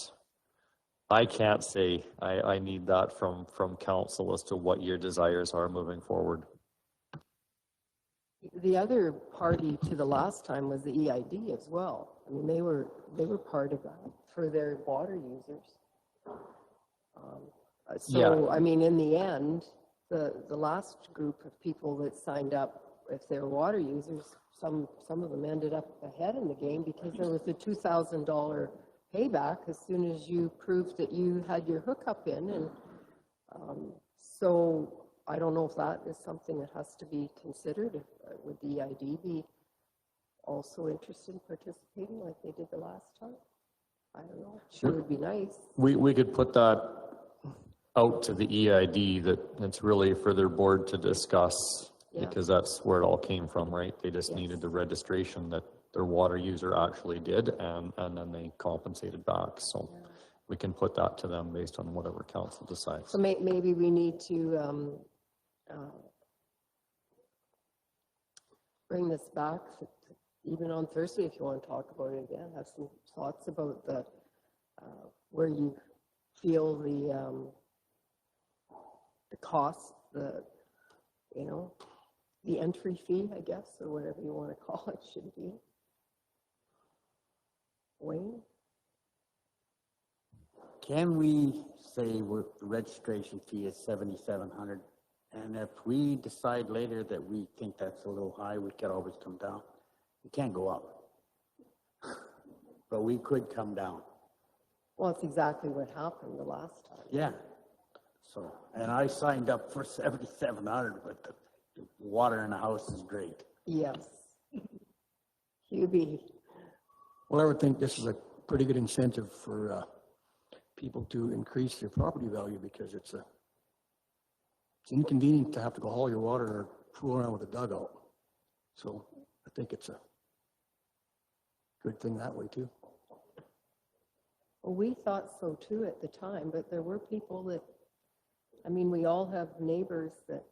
say I need that from council as to what your desires are moving forward. The other party to the last time was the EID as well. I mean, they were part of that for their water users. So, yeah. I mean, in the end, the last group of people that signed up, if they're water users, some of them ended up ahead in the game, because there was a $2,000 payback as soon as you proved that you had your hookup in. And so I don't know if that is something that has to be considered. Would the EID be also interested in participating like they did the last time? I don't know. Sure, would be nice. We could put that out to the EID, that it's really for their board to discuss, yeah. Because that's where it all came from, right? They just needed the registration that their water user actually did, and then they compensated back. So yeah. We can put that to them based on whatever council decides. So maybe we need to bring this back even on Thursday if you want to talk about it again. Have some thoughts about the where you feel the cost, the entry fee, I guess, or whatever you want to call it, should be. Wayne? Can we say the registration fee is $7,700, and if we decide later that we think that's a little high, we could always come down? We can't go up, but we could come down. Well, it's exactly what happened the last time. Yeah. So, and I signed up for $7,700, but the water in the house is great. Yes. QB. Well, I would think this is a pretty good incentive for people to increase their property value, because it's inconvenient to have to go haul your water or fool around with a dugout. So I think it's a good thing that way too. Well, we thought so too at the time, but there were people that, I mean, we all have neighbors that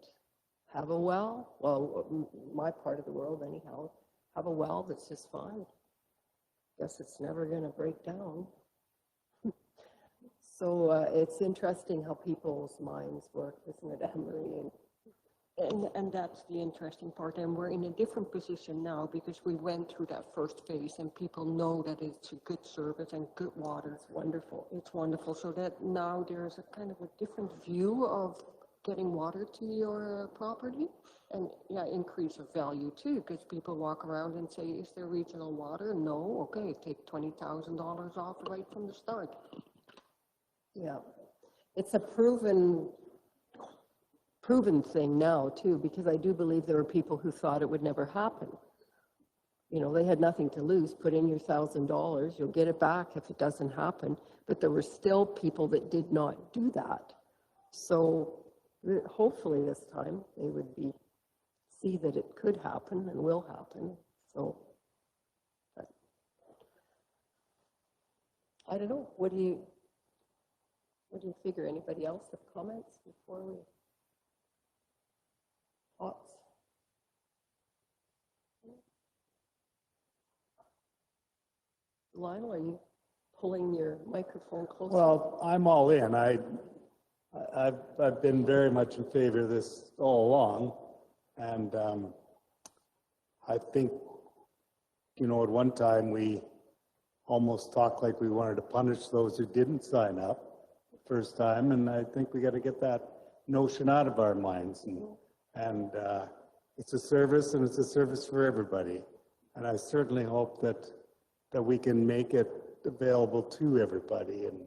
have a well, my part of the world anyhow, have a well that's just fine. Guess it's never going to break down. So it's interesting how people's minds work, isn't it, Anne-Marie? And that's the interesting part, and we're in a different position now because we went through that first phase and people know that it's a good service and good water. It's wonderful. It's wonderful, so that now there's a kind of a different view of getting water to your property, and yeah, increase of value too, because people walk around and say, is there regional water? No, okay, take $20,000 off right from the start. Yeah, it's a proven thing now too, because I do believe there were people who thought it would never happen. You know, they had nothing to lose. Put in your $1,000, you'll get it back if it doesn't happen. But there were still people that did not do that. So hopefully this time they would see that it could happen and will happen. So I don't know. What do you figure? Anybody else have comments before we? Thoughts? Lionel, are you pulling your microphone closer? Well, I'm all in. I've been very much in favor of this all along, and I think, you know, at one time we almost talked like we wanted to punish those who didn't sign up the first time, and I think we got to get that notion out of our minds. And it's a service, and it's a service for everybody. And I certainly hope that we can make it available to everybody. And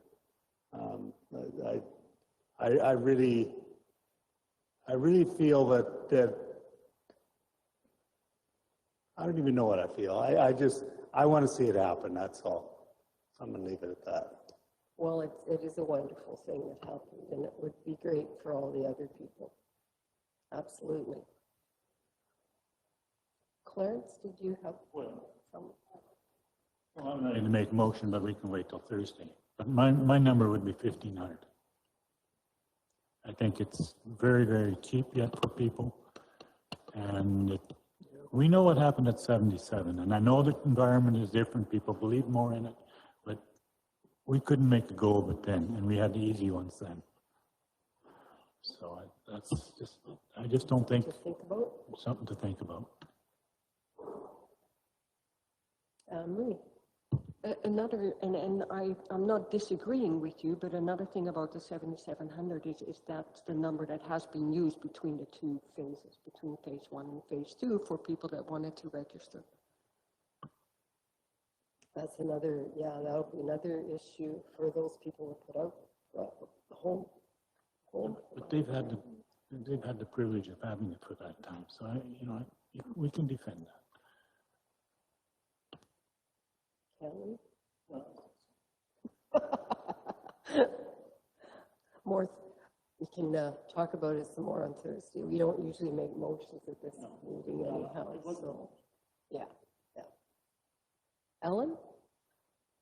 I really feel that I don't even know what I feel. I want to see it happen. That's all. I'm going to leave it at that. Well, it is a wonderful thing that happened, and it would be great for all the other people. Absolutely. Clarence, did you have some? Well, I'm not going to make a motion, but we can wait till Thursday. But my number would be 1,500. I think it's very, very cheap yet for people. And we know what happened at 77. And I know the environment is different. People believe more in it. But we couldn't make the go of it then. And we had the easy ones then. So I just don't think something to think about. Marie. Another, and I'm not disagreeing with you, but another thing about the 7,700 is that's the number that has been used between the two phases, between phase 1 and phase 2 for people that wanted to register. That's another, yeah, that'll be another issue for those people who put out home. But they've had the privilege of having it for that time, so we can defend that. Can we? More, we can talk about it some more on Thursday. We don't usually make motions at this meeting anyhow, so yeah. Ellen?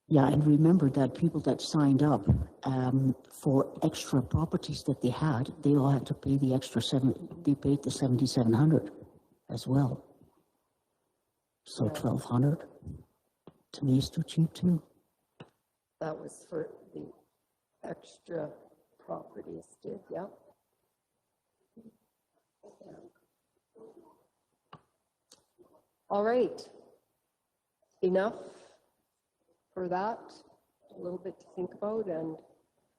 Yeah, and remember that people that signed up for extra properties that they had, they all had to pay the extra they paid the 7,700 as well. So 1,200 to me is too cheap too. That was for the extra properties, yeah. All right. Enough for that, a little bit to think about, and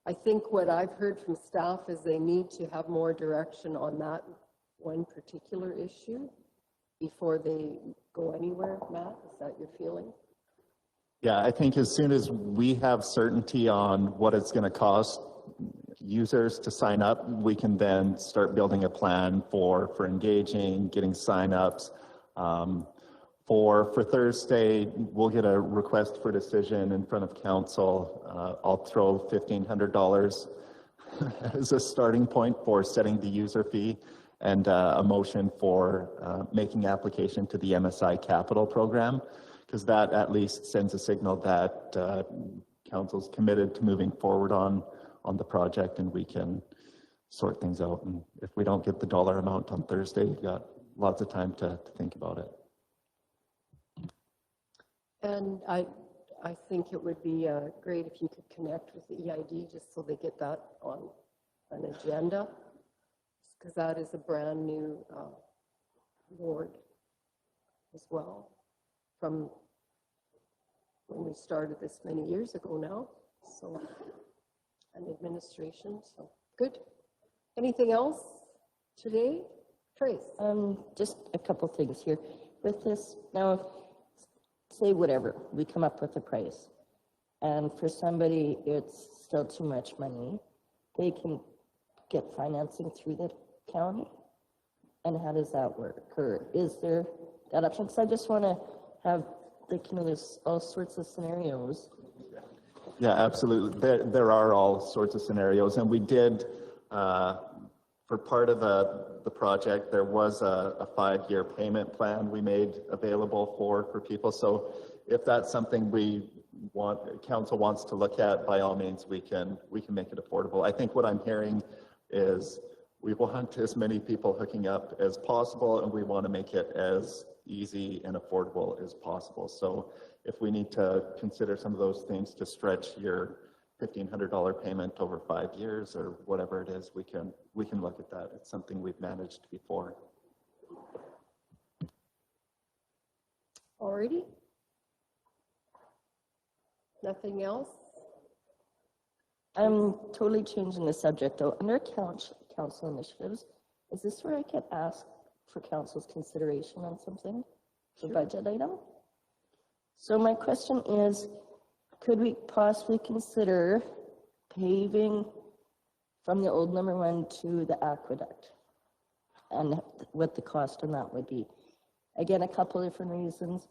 I think what I've heard from staff is they need to have more direction on that one particular issue before they go anywhere. Matt, is that your feeling? Yeah, I think as soon as we have certainty on what it's going to cost users to sign up, we can then start building a plan for engaging, getting signups. For Thursday, we'll get a request for decision in front of council. I'll throw $1,500 as a starting point for setting the user fee, and a motion for making application to the MSI Capital Program, because that at least sends a signal that council's committed to moving forward on the project, and we can sort things out. And if we don't get the dollar amount on Thursday, we've got lots of time to think about it. And I think it would be great if you could connect with the EID just so they get that on an agenda. because that is a brand new ward as well from when we started this many years ago now. So, and administration, so good. Anything else today? Trace? Just a couple things here. With this, now, say whatever, we come up with a price, and for somebody it's still too much money, they can get financing through the county? And how does that work? Or is there that option? Because I just want to have, like, you know, there's all sorts of scenarios. Yeah, absolutely. There are all sorts of scenarios, and we did, for part of the project, there was a 5-year payment plan we made available for people. So if that's something council wants to look at, by all means, we can make it affordable. I think what I'm hearing is we want as many people hooking up as possible, and we want to make it as easy and affordable as possible. So if we need to consider some of those things to stretch your $1,500 payment over 5 years or whatever it is, we can look at that. It's something we've managed before. Alrighty. Nothing else? I'm totally changing the subject though. Under council initiatives, is this where I could ask for council's consideration on something? The budget item? So my question is, could we possibly consider paving from the old number 1 to the aqueduct? And what the cost on that would be? Again, a couple different reasons.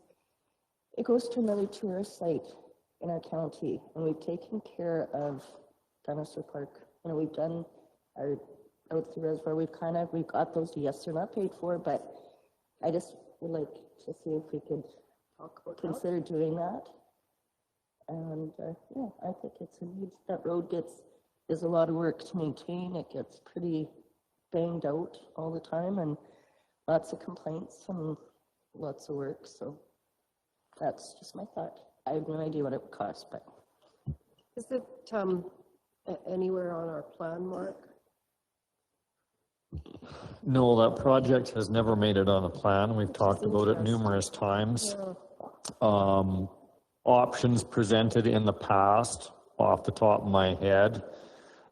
It goes to another tourist site in our county, and we've taken care of Dinosaur Park. You know, we've done our out the reservoir. We've got those. Yes, they're not paid for, but I just would like to see if we could consider doing that. And yeah, I think it's a need. That road is a lot of work to maintain. It gets pretty banged out all the time, and lots of complaints and lots of work. So that's just my thought. I have no idea what it would cost, but. Is it anywhere on our plan, Mark? No, that project has never made it on a plan. We've talked about it numerous times. Yeah. Options presented in the past, off the top of my head,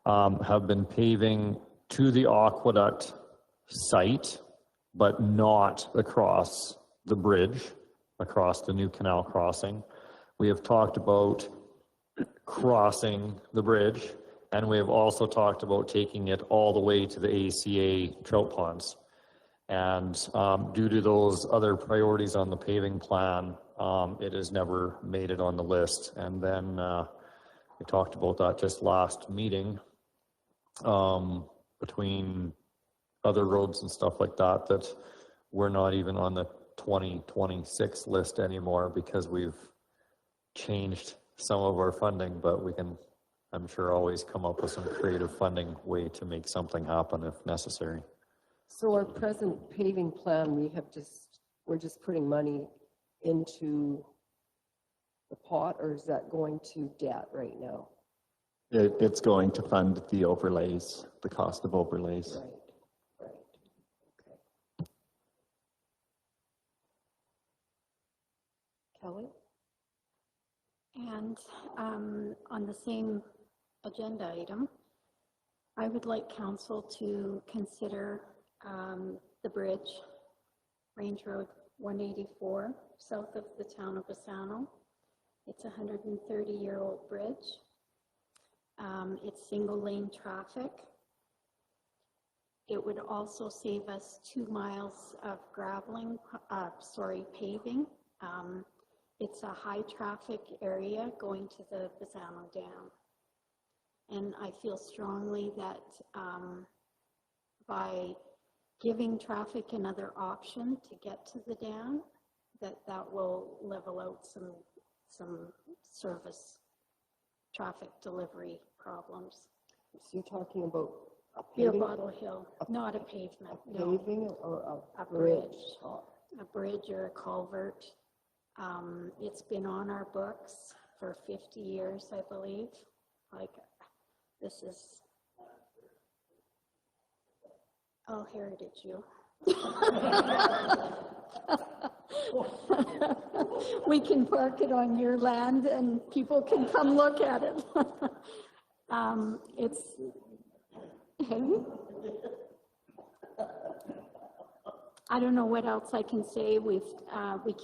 have been paving to the aqueduct site, but not across the bridge, across the new canal crossing. We have talked about crossing the bridge, and we have also talked about taking it all the way to the ACA trout ponds. And due to those other priorities on the paving plan, it has never made it on the list. And then we talked about that just last meeting, between other roads and stuff like that, that we're not even on the 2026 list anymore because we've changed some of our funding, but we can, I'm sure, always come up with some creative funding way to make something happen if necessary. So our present paving plan, we're just putting money into the pot, or is that going to debt right now? It's going to fund the overlays, the cost of overlays. Right. Okay. Kelly? And on the same agenda item, I would like council to consider the bridge, Range Road 184, south of the town of Bassano. It's a 130-year-old bridge. It's single lane traffic. It would also save us 2 miles of paving. It's a high traffic area going to the Bassano Dam. And I feel strongly that by giving traffic another option to get to the dam, that will level out some service traffic delivery problems. So you're talking about a Near paving? Bottle Hill, not a pavement, A no. paving or A bridge, a bridge or a culvert. It's been on our books for 50 years, I believe. Like, this is, I'll heritage you. We can park it on your land and people can come look at it. It's, I don't know what else I can say. We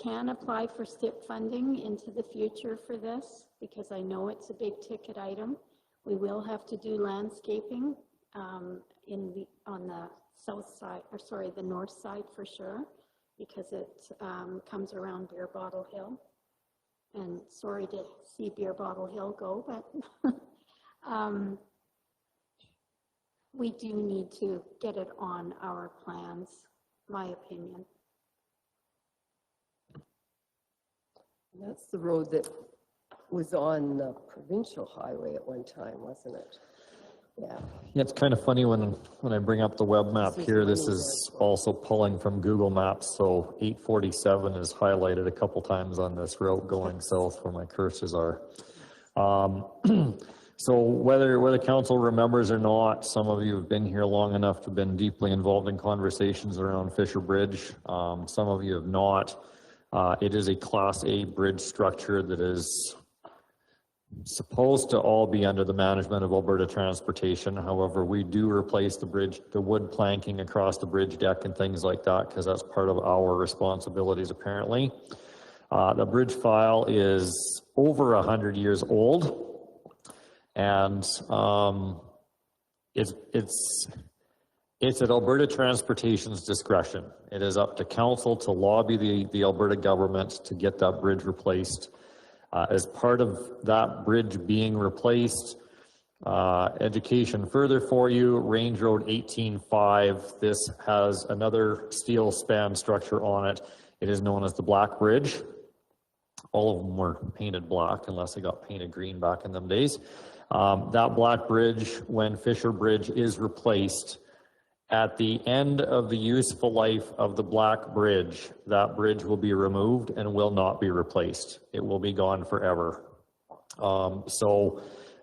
can apply for STIP funding into the future for this because I know it's a big ticket item. We will have to do landscaping on the south side, or sorry, the north side for sure, because it comes around Beer Bottle Hill. And sorry to see Beer Bottle Hill go, but we do need to get it on our plans, my opinion. That's the road that was on the provincial highway at one time, wasn't it? Yeah. Yeah, it's kind of funny when I bring up the web map This is here, this running is also pulling from Google Maps, so 847 is highlighted a couple times on this route going south where my cursors are. So whether council remembers or not, some of you have been here long enough to have been deeply involved in conversations around Fisher Bridge. Some of you have not. It is a Class A bridge structure that is supposed to all be under the management of Alberta Transportation. However, we do replace the bridge, the wood planking across the bridge deck and things like that, because that's part of our responsibilities apparently. The bridge file is over 100 years old, and it's at Alberta Transportation's discretion. It is up to council to lobby the Alberta government to get that bridge replaced. As part of that bridge being replaced, education further for you, Range Road 18.5, this has another steel span structure on it. It is known as the Black Bridge. All of them were painted black unless they got painted green back in them days. That Black Bridge, when Fisher Bridge is replaced, at the end of the useful life of the Black Bridge, that bridge will be removed and will not be replaced. It will be gone forever. So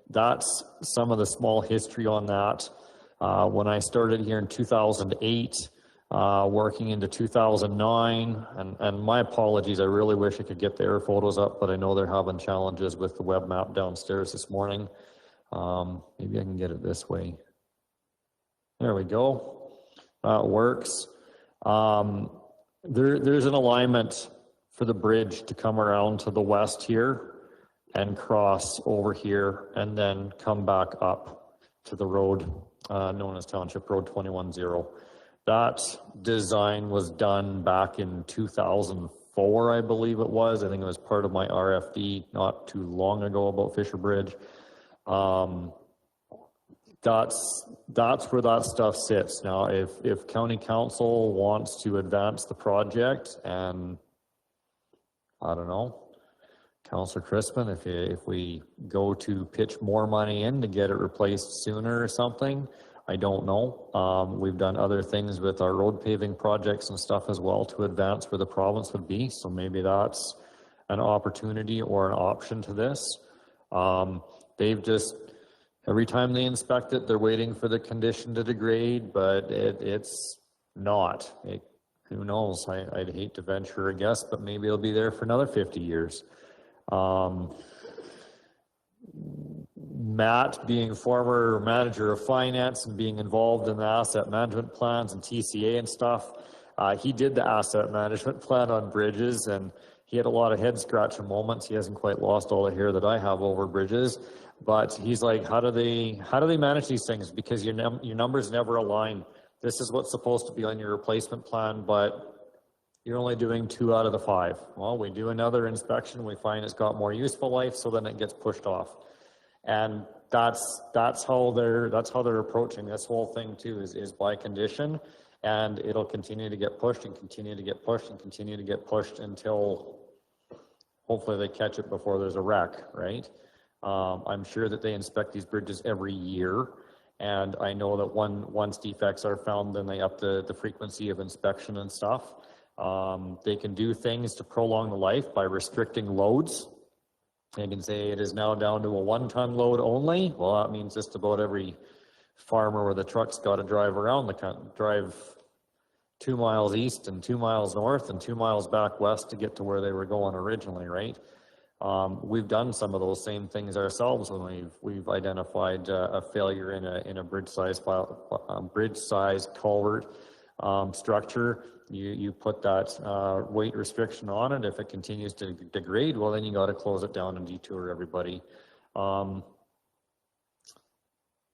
that's some of the small history on that. When I started here in 2008, working into 2009, and my apologies, I really wish I could get the air photos up, but I know they're having challenges with the web map downstairs this morning. Maybe I can get it this way. There we go. That works. There's an alignment for the bridge to come around to the west here and cross over here and then come back up to the road known as Township Road 210. That design was done back in 2004, I believe it was. I think it was part of my RFD not too long ago about Fisher Bridge. That's where that stuff sits. Now, if county council wants to advance the project, and I don't know, Councillor Crispin, if we go to pitch more money in to get it replaced sooner or something, I don't know. We've done other things with our road paving projects and stuff as well to advance where the province would be. So maybe that's an opportunity or an option to this. They've just, every time they inspect it, they're waiting for the condition to degrade, but it's not. Who knows? I'd hate to venture a guess, but maybe it'll be there for another 50 years. Matt, being former manager of finance and being involved in the asset management plans and TCA and stuff, he did the asset management plan on bridges, and he had a lot of head scratching moments. He hasn't quite lost all the hair that I have over bridges. But he's like, how do they manage these things? Because your numbers never align. This is what's supposed to be on your replacement plan, but you're only doing 2 out of the 5. Well, we do another inspection, we find it's got more useful life, so then it gets pushed off. And that's how they're approaching this whole thing too, is by condition, and it'll continue to get pushed and continue to get pushed and continue to get pushed until hopefully they catch it before there's a wreck, right? I'm sure that they inspect these bridges every year, and I know that once defects are found, then they up the frequency of inspection and stuff. They can do things to prolong the life by restricting loads. They can say it is now down to a 1-ton load only. Well, that means just about every farmer where the truck's got to drive around drive 2 miles east and 2 miles north and 2 miles back west to get to where they were going originally, right? We've done some of those same things ourselves when we've identified a failure in a bridge size culvert structure. You put that weight restriction on it. If it continues to degrade, well, then you got to close it down and detour everybody.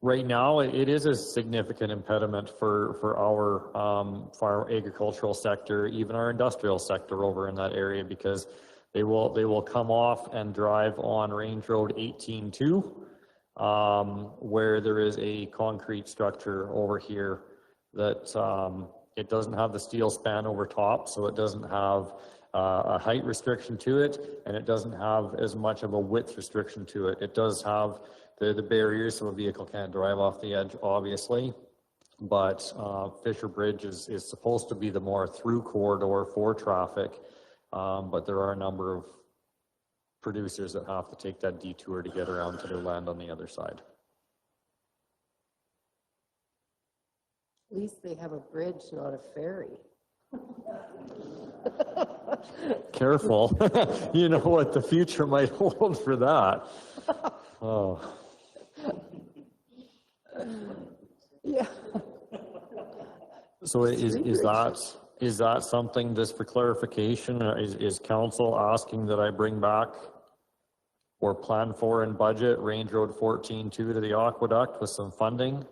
Right now, it is a significant impediment for our agricultural sector, even our industrial sector over in that area, because they will come off and drive on Range Road 18-2, where there is a concrete structure over here that it doesn't have the steel span over top, so it doesn't have a height restriction to it, and it doesn't have as much of a width restriction to it. It does have the barriers, so a vehicle can't drive off the edge, obviously, but Fisher Bridge is supposed to be the more through corridor for traffic, but there are a number of producers that have to take that detour to get around to their land on the other side. At least they have a bridge, not a ferry. Careful. You know what the future might hold for that. Oh. Yeah. So is that something, just for clarification, is council asking that I bring back or plan for in budget Range Road 14-2 to the aqueduct with some funding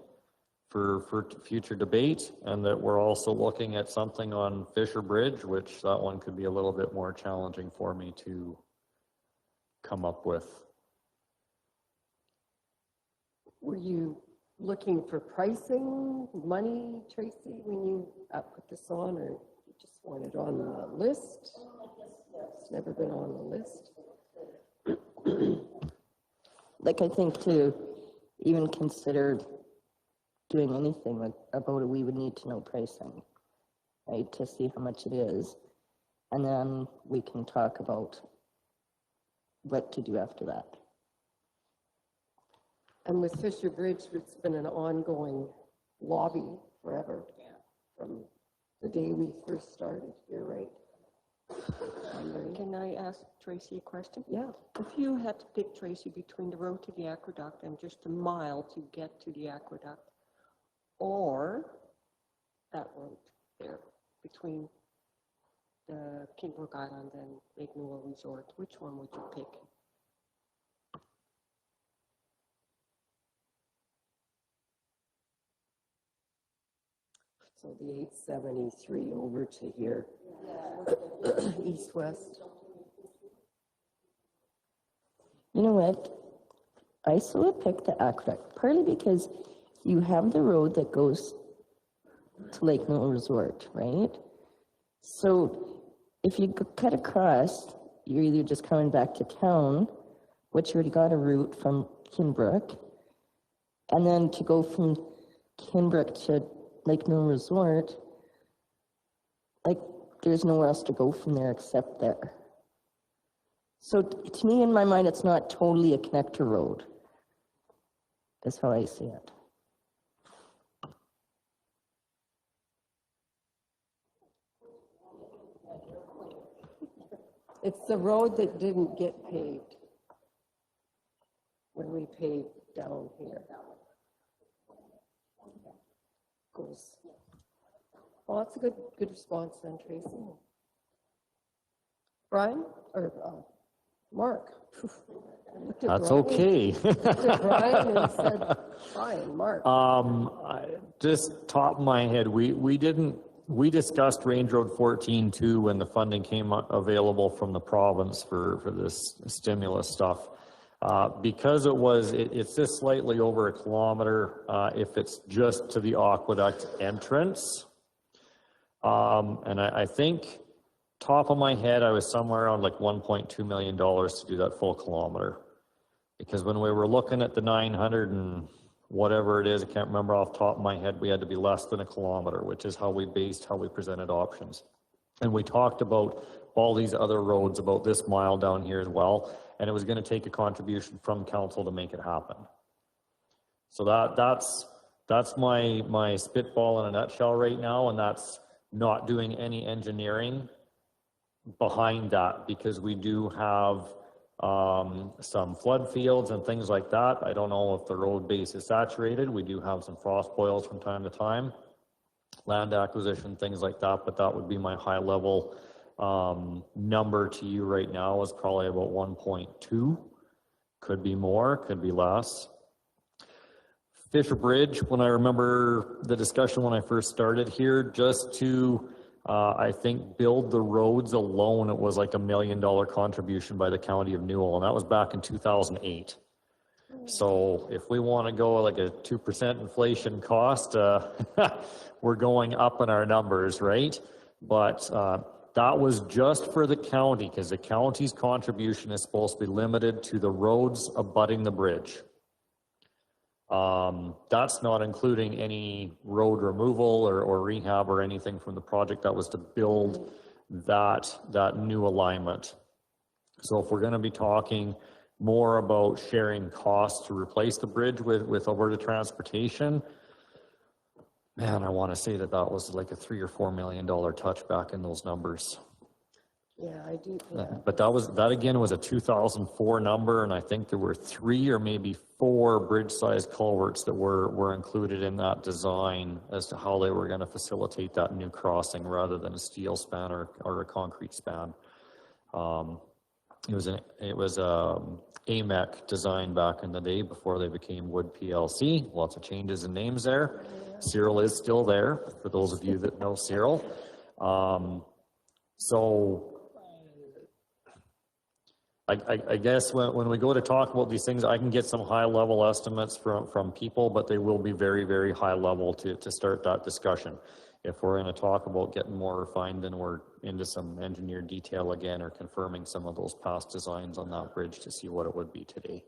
for future debate, and that we're also looking at something on Fisher Bridge, which that one could be a little bit more challenging for me to come up with? Were you looking for pricing, money, Tracy, when you put this on, or you just want it on the list? It's never been on the list. Like, I think to even consider doing anything about it, we would need to know pricing, right, to see how much it is. And then we can talk about what to do after that. And with Fisher Bridge, it's been an ongoing lobby forever, from the day we first started here, right? Can I ask Tracy a question? Yeah. If you had to pick, Tracy, between the road to the aqueduct and just a mile to get to the aqueduct, or that road there between the Kingbrook Island and Lake Newell Resort, which one would you pick? So the 873 over to here, east-west. You know what? I still would pick the aqueduct, partly because you have the road that goes to Lake Newell Resort, right? So if you cut across, you're either just coming back to town, which you already got a route from Kinbrook, and then to go from Kinbrook to Lake Newell Resort, like, there's nowhere else to go from there except there. So to me, in my mind, it's not totally a connector road. That's how I see it. It's the road that didn't get paved when we paved down here. Goes. Well, that's a good response then, Tracy. Brian or Mark? That's Brian. okay. Looked at Brian and said, Brian, Mark. Just top of my head, we discussed Range Road 14-2 when the funding came available from the province for this stimulus stuff. Because it's just slightly over a kilometer if it's just to the aqueduct entrance. And I think, top of my head, I was somewhere around like $1.2 million to do that full kilometer. Because when we were looking at the 900 and whatever it is, I can't remember off the top of my head, we had to be less than a kilometer, which is how we presented options. And we talked about all these other roads, about this mile down here as well, and it was going to take a contribution from council to make it happen. So that's my spitball in a nutshell right now, and that's not doing any engineering behind that, because we do have some flood fields and things like that. I don't know if the road base is saturated. We do have some frost boils from time to time, land acquisition, things like that, but that would be my high level number to you right now is probably about 1.2. Could be more, could be less. Fisher Bridge, when I remember the discussion when I first started here, just to I think build the roads alone, it was like $1 million contribution by the county of Newell, and that was back in 2008. So if we want to go like a 2% inflation cost, we're going up in our numbers, right? But that was just for the county, because the county's contribution is supposed to be limited to the roads abutting the bridge. That's not including any road removal or rehab or anything from the project. That was to build that new alignment. So if we're going to be talking more about sharing costs to replace the bridge with Alberta Transportation, man, I want to say that was like a $3 or $4 million touchback in those numbers. Yeah, I do. Yeah. But that again was a 2004 number, and I think there were 3 or maybe 4 bridge-sized culverts that were included in that design as to how they were going to facilitate that new crossing rather than a steel span or a concrete span. It was AMEC design back in the day before they became Wood PLC. Lots of changes in names there. Cyril is still there, for those of you that know Cyril. So I guess when we go to talk about these things, I can get some high level estimates from people, but they will be very, very high level to start that discussion. If we're going to talk about getting more refined, then we're into some engineered detail again, or confirming some of those past designs on that bridge to see what it would be today.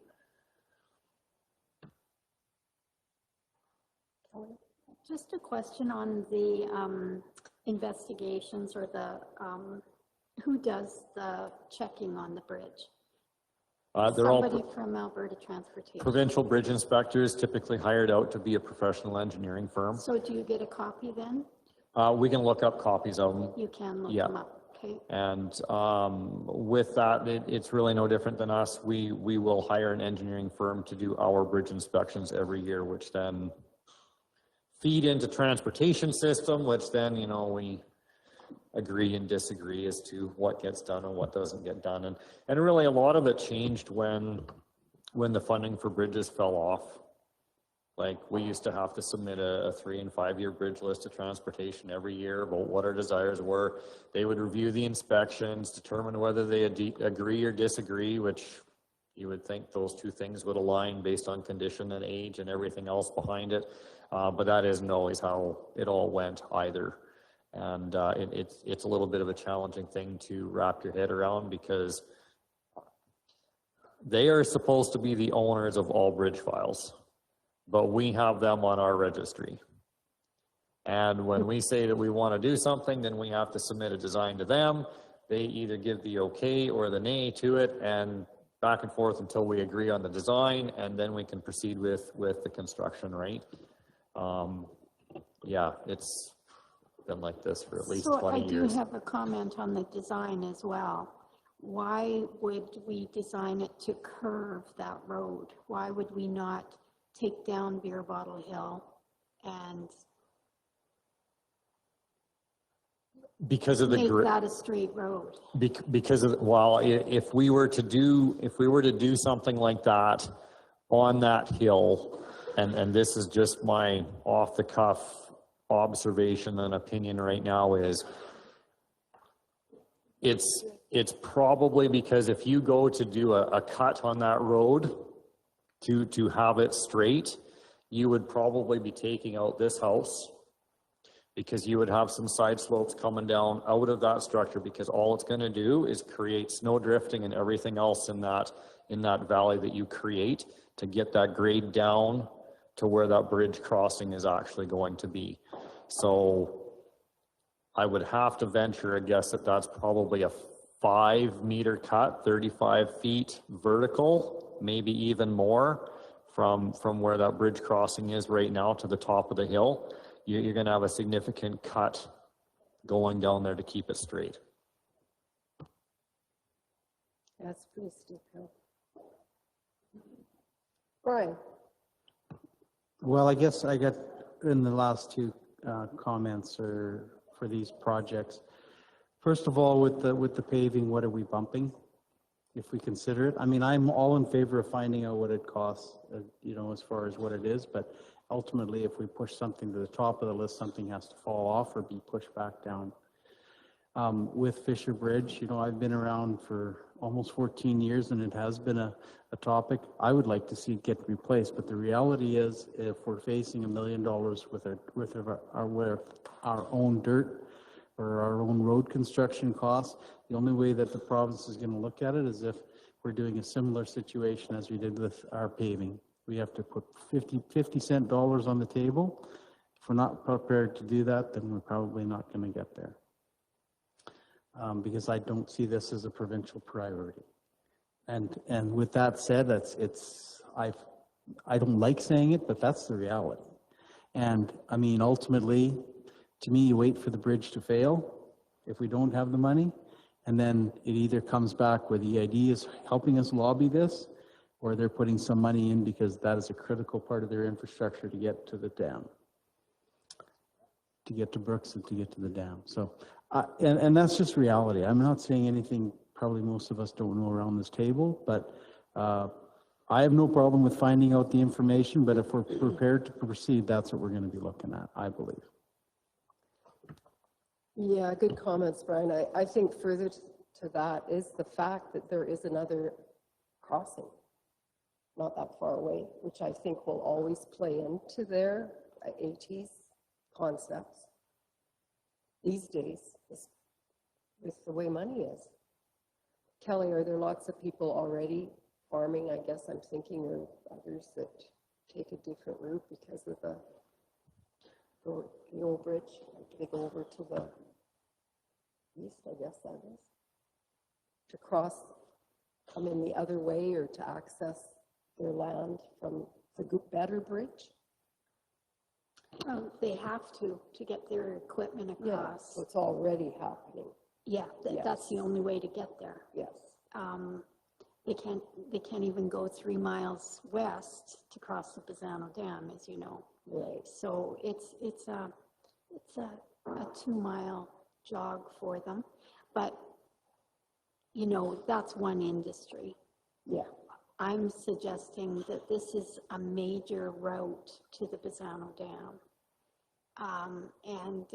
Just a question on the investigations, or the who does the checking on the bridge? Somebody from Alberta Transportation. Provincial bridge inspectors, typically hired out to be a professional engineering firm. So do you get a copy then? We can look up copies of them. You can look them up, okay. And with that, it's really no different than us. We will hire an engineering firm to do our bridge inspections every year, which then feed into transportation system, which then, we agree and disagree as to what gets done and what doesn't get done. And really a lot of it changed when the funding for bridges fell off. Like, we used to have to submit a 3- and 5-year bridge list to transportation every year about what our desires were. They would review the inspections, determine whether they agree or disagree, which you would think those two things would align based on condition and age and everything else behind it. But that isn't always how it all went either. And it's a little bit of a challenging thing to wrap your head around, because they are supposed to be the owners of all bridge files, but we have them on our registry. And when we say that we want to do something, then we have to submit a design to them. They either give the okay or the nay to it, and back and forth until we agree on the design, and then we can proceed with the construction, right? Yeah, it's been like this for at least 20 years. So I do have a comment on the design as well. Why would we design it to curve that road? Why would we not take down Beer Bottle Hill and make that a straight road? Because of, well, if we were to do something like that on that hill, and this is just my off the cuff observation and opinion right now, is it's probably because if you go to do a cut on that road to have it straight, you would probably be taking out this house, because you would have some side slopes coming down out of that structure, because all it's going to do is create snow drifting and everything else in that valley that you create to get that grade down to where that bridge crossing is actually going to be. So I would have to venture a guess that that's probably a 5-meter cut, 35 feet vertical, maybe even more, from where that bridge crossing is right now to the top of the hill, you're gonna have a significant cut going down there to keep it straight. That's pretty steep hill. Brian? Well, I guess I got in the last two comments or for these projects. First of all, with the paving, what are we bumping? If we consider it, I mean, I'm all in favor of finding out what it costs, you know, as far as what it is, but ultimately, if we push something to the top of the list, something has to fall off or be pushed back down. With Fisher Bridge, you know, I've been around for almost 14 years and it has been a topic. I would like to see it get replaced, but the reality is if we're facing $1 million with our own dirt or our own road construction costs, the only way that the province is going to look at it is if we're doing a similar situation as we did with our paving. We have to put 50 cent dollars on the table. If we're not prepared to do that, then we're probably not going to get there. Because I don't see this as a provincial priority. And with that said, I don't like saying it, but that's the reality. And I mean, ultimately, to me, you wait for the bridge to fail if we don't have the money, and then it either comes back where the EID is helping us lobby this, or they're putting some money in because that is a critical part of their infrastructure to get to the dam, to get to Brooks and to get to the dam. So, and that's just reality. I'm not saying anything probably most of us don't know around this table, but I have no problem with finding out the information, but if we're prepared to proceed, that's what we're going to be looking at, I believe. Yeah, good comments, Brian. I think further to that is the fact that there is another crossing not that far away, which I think will always play into their AT's concepts these days with the way money is. Kelly, are there lots of people already farming, I guess I'm thinking, or others that take a different route because of the old bridge? They go over to the east, I guess that is, to cross, come in the other way or to access their land from the better bridge? They have to get their equipment across. Yeah, so it's already happening. Yeah, Yes. That's the only way to get there. Yes. They can't even go 3 miles west to cross the Pisano Dam, as you know. Right. So it's a 2-mile jog for them, but you know, that's one industry. Yeah. I'm suggesting that this is a major route to the Pisano Dam. And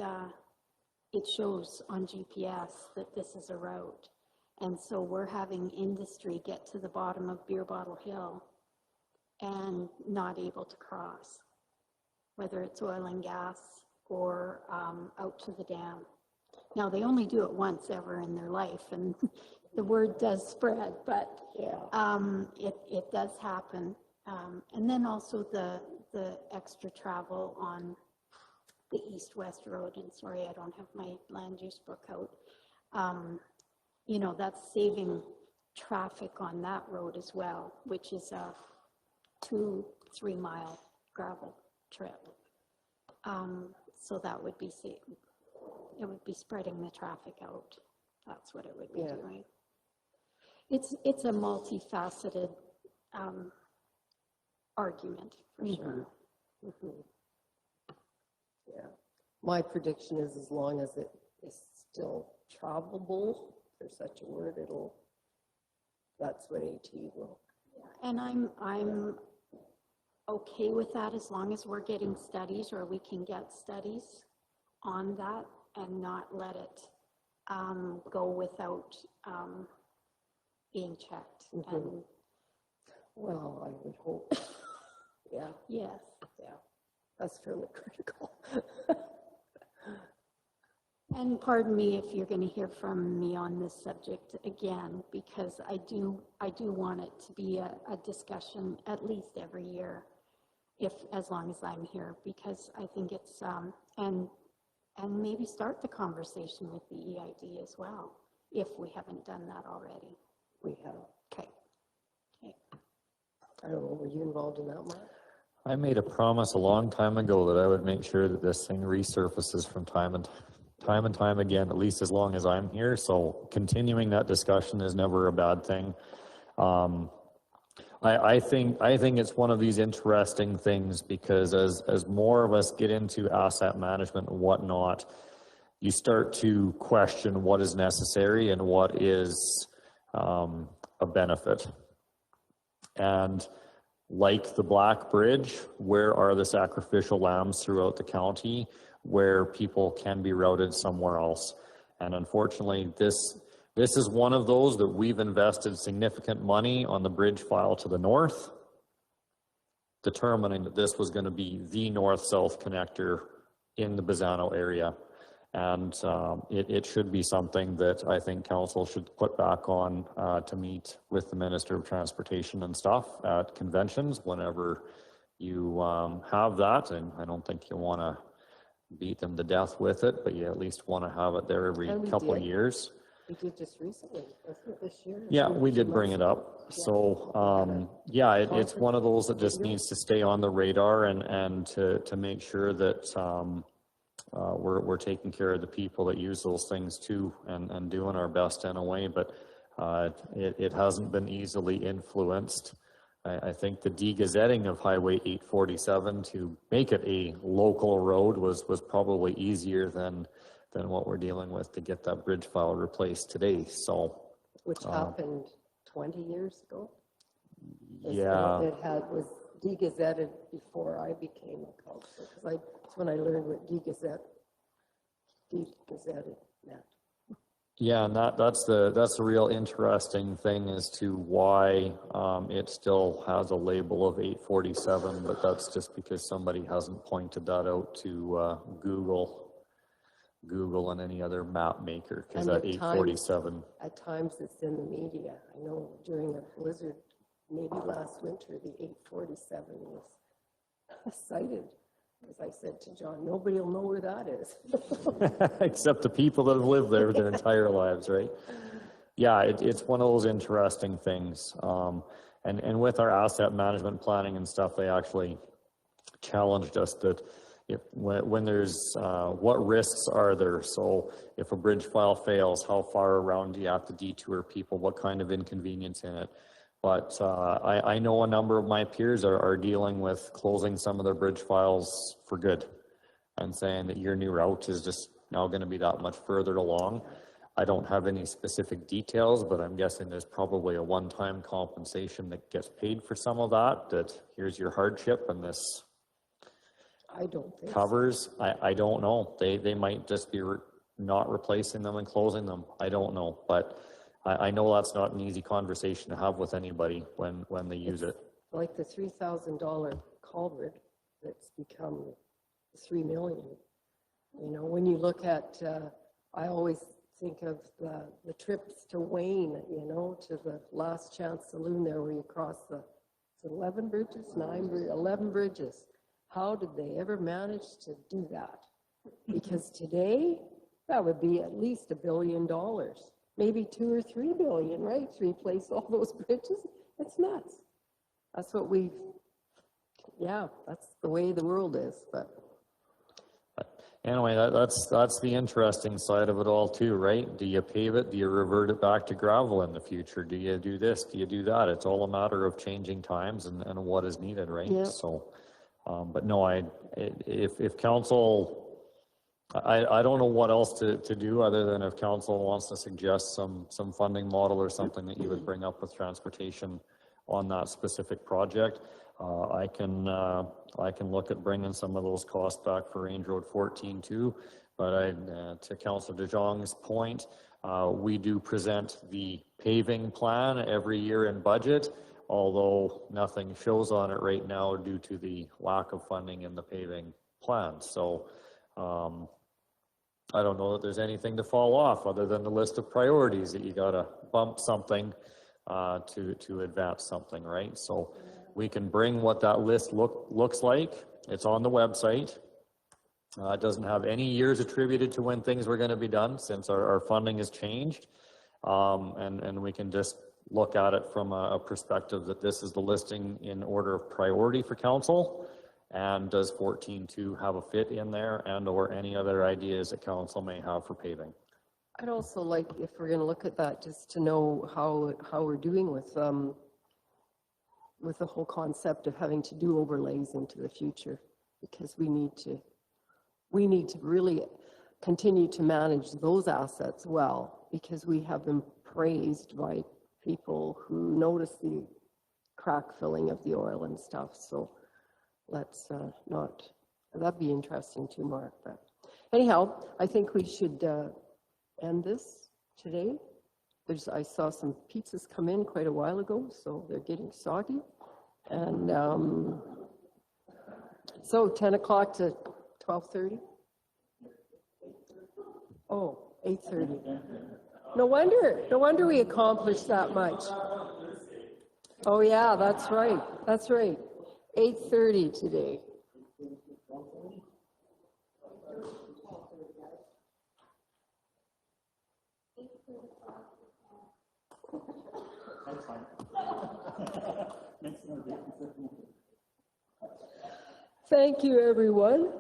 it shows on GPS that this is a route. And so we're having industry get to the bottom of Beer Bottle Hill and not able to cross, whether it's oil and gas or out to the dam. Now, they only do it once ever in their life, and the word does spread, but yeah. It does happen. And then also the extra travel on the east-west road, and sorry, I don't have my land use book out. You know, that's saving traffic on that road as well, which is a 2-3 mile gravel trip. So that would be it would be spreading the traffic out. That's what it would be doing. It's a multifaceted argument for sure. Mm-hmm. Yeah. My prediction is as long as it is still travelable, if there's such a word, that's what AT will. Yeah. And I'm okay with that as long as we're getting studies, or we can get studies on that and not let it go without being checked. Mm-hmm. And well, I would hope. Yeah. Yes. Yeah. That's fairly critical. And pardon me if you're going to hear from me on this subject again, because I do want it to be a discussion at least every year, as long as I'm here, because I think it's and maybe start the conversation with the EID as well, if we haven't done that already. We have. Okay. I don't know, were you involved in that, Mark? I made a promise a long time ago that I would make sure that this thing resurfaces from time and time again, at least as long as I'm here. So continuing that discussion is never a bad thing. I think it's one of these interesting things because as more of us get into asset management and whatnot, you start to question what is necessary and what is a benefit. And like the Black Bridge, where are the sacrificial lambs throughout the county where people can be routed somewhere else? And unfortunately, this is one of those that we've invested significant money on the bridge file to the north, determining that this was going to be the north-south connector in the Bazzano area. And it should be something that I think council should put back on to meet with the Minister of Transportation and stuff at conventions whenever you have that. And I don't think you want to beat them to death with it, but you at least want to have it there every couple of years. We did just recently, wasn't it this year? Yeah, we did bring it up. So, yeah, it's one of those that just needs to stay on the radar and to make sure that we're taking care of the people that use those things too and doing our best in a way, but it hasn't been easily influenced. I think the de-gazetting of Highway 847 to make it a local road was probably easier than what we're dealing with to get that bridge file replaced today. So, which happened 20 years ago. Yeah, it was de-gazetted before I became a councillor, because that's when I learned what de-gazetted meant. yeah, and that's the real interesting thing as to why it still has a label of 847, but that's just because somebody hasn't pointed that out to Google and any other map maker, because that 847. At times it's in the media. I know during a blizzard, maybe last winter, the 847 was cited. As I said to John, nobody will know where that is. Except the people that have lived there their entire lives, right? Yeah, it's one of those interesting things. And with our asset management planning and stuff, they actually challenged us that when there's, what risks are there? So if a bridge file fails, how far around do you have to detour people? What kind of inconvenience in it? But I know a number of my peers are dealing with closing some of their bridge files for good and saying that your new route is just now going to be that much further along. I don't have any specific details, but I'm guessing there's probably a one-time compensation that gets paid for some of that here's your hardship and this I don't think covers. So. I don't know. They might just be not replacing them and closing them. I don't know, but I know that's not an easy conversation to have with anybody when they use it. Like the $3,000 culvert that's become $3 million. You know, when you look at, I always think of the trips to Wayne, you know, to the Last Chance Saloon there where you cross the 11 bridges, 11 bridges. How did they ever manage to do that? Because today, that would be at least $1 billion. Maybe 2 or 3 billion, right? To replace all those bridges. It's nuts. That's what that's the way the world is, but. Anyway, that's the interesting side of it all too, right? Do you pave it? Do you revert it back to gravel in the future? Do you do this? Do you do that? It's all a matter of changing times and what is needed, right? Yeah. So, but no, if council, I don't know what else to do other than if council wants to suggest some funding model or something that you would bring up with transportation on that specific project. I can look at bringing some of those costs back for Range Road 14 too. But to Councillor DeJong's point, we do present the paving plan every year in budget, although nothing shows on it right now due to the lack of funding in the paving plan. So I don't know that there's anything to fall off other than the list of priorities that you gotta bump something to advance something, right? So we can bring what that list looks like. It's on the website. It doesn't have any years attributed to when things were going to be done since our funding has changed. And we can just look at it from a perspective that this is the listing in order of priority for council. And does 14.2 have a fit in there, and or any other ideas that council may have for paving? I'd also like, if we're going to look at that, just to know how we're doing with the whole concept of having to do overlays into the future, because we need to really continue to manage those assets well, because we have been praised by people who notice the crack filling of the oil and stuff. So let's not, that'd be interesting too, Mark. But anyhow, I think we should end this today. I saw some pizzas come in quite a while ago, so they're getting soggy. And so 10 o'clock to 12:30? Oh, 8:30. No wonder we accomplished that much. Oh yeah, that's right. 8:30 today. Thank you, everyone.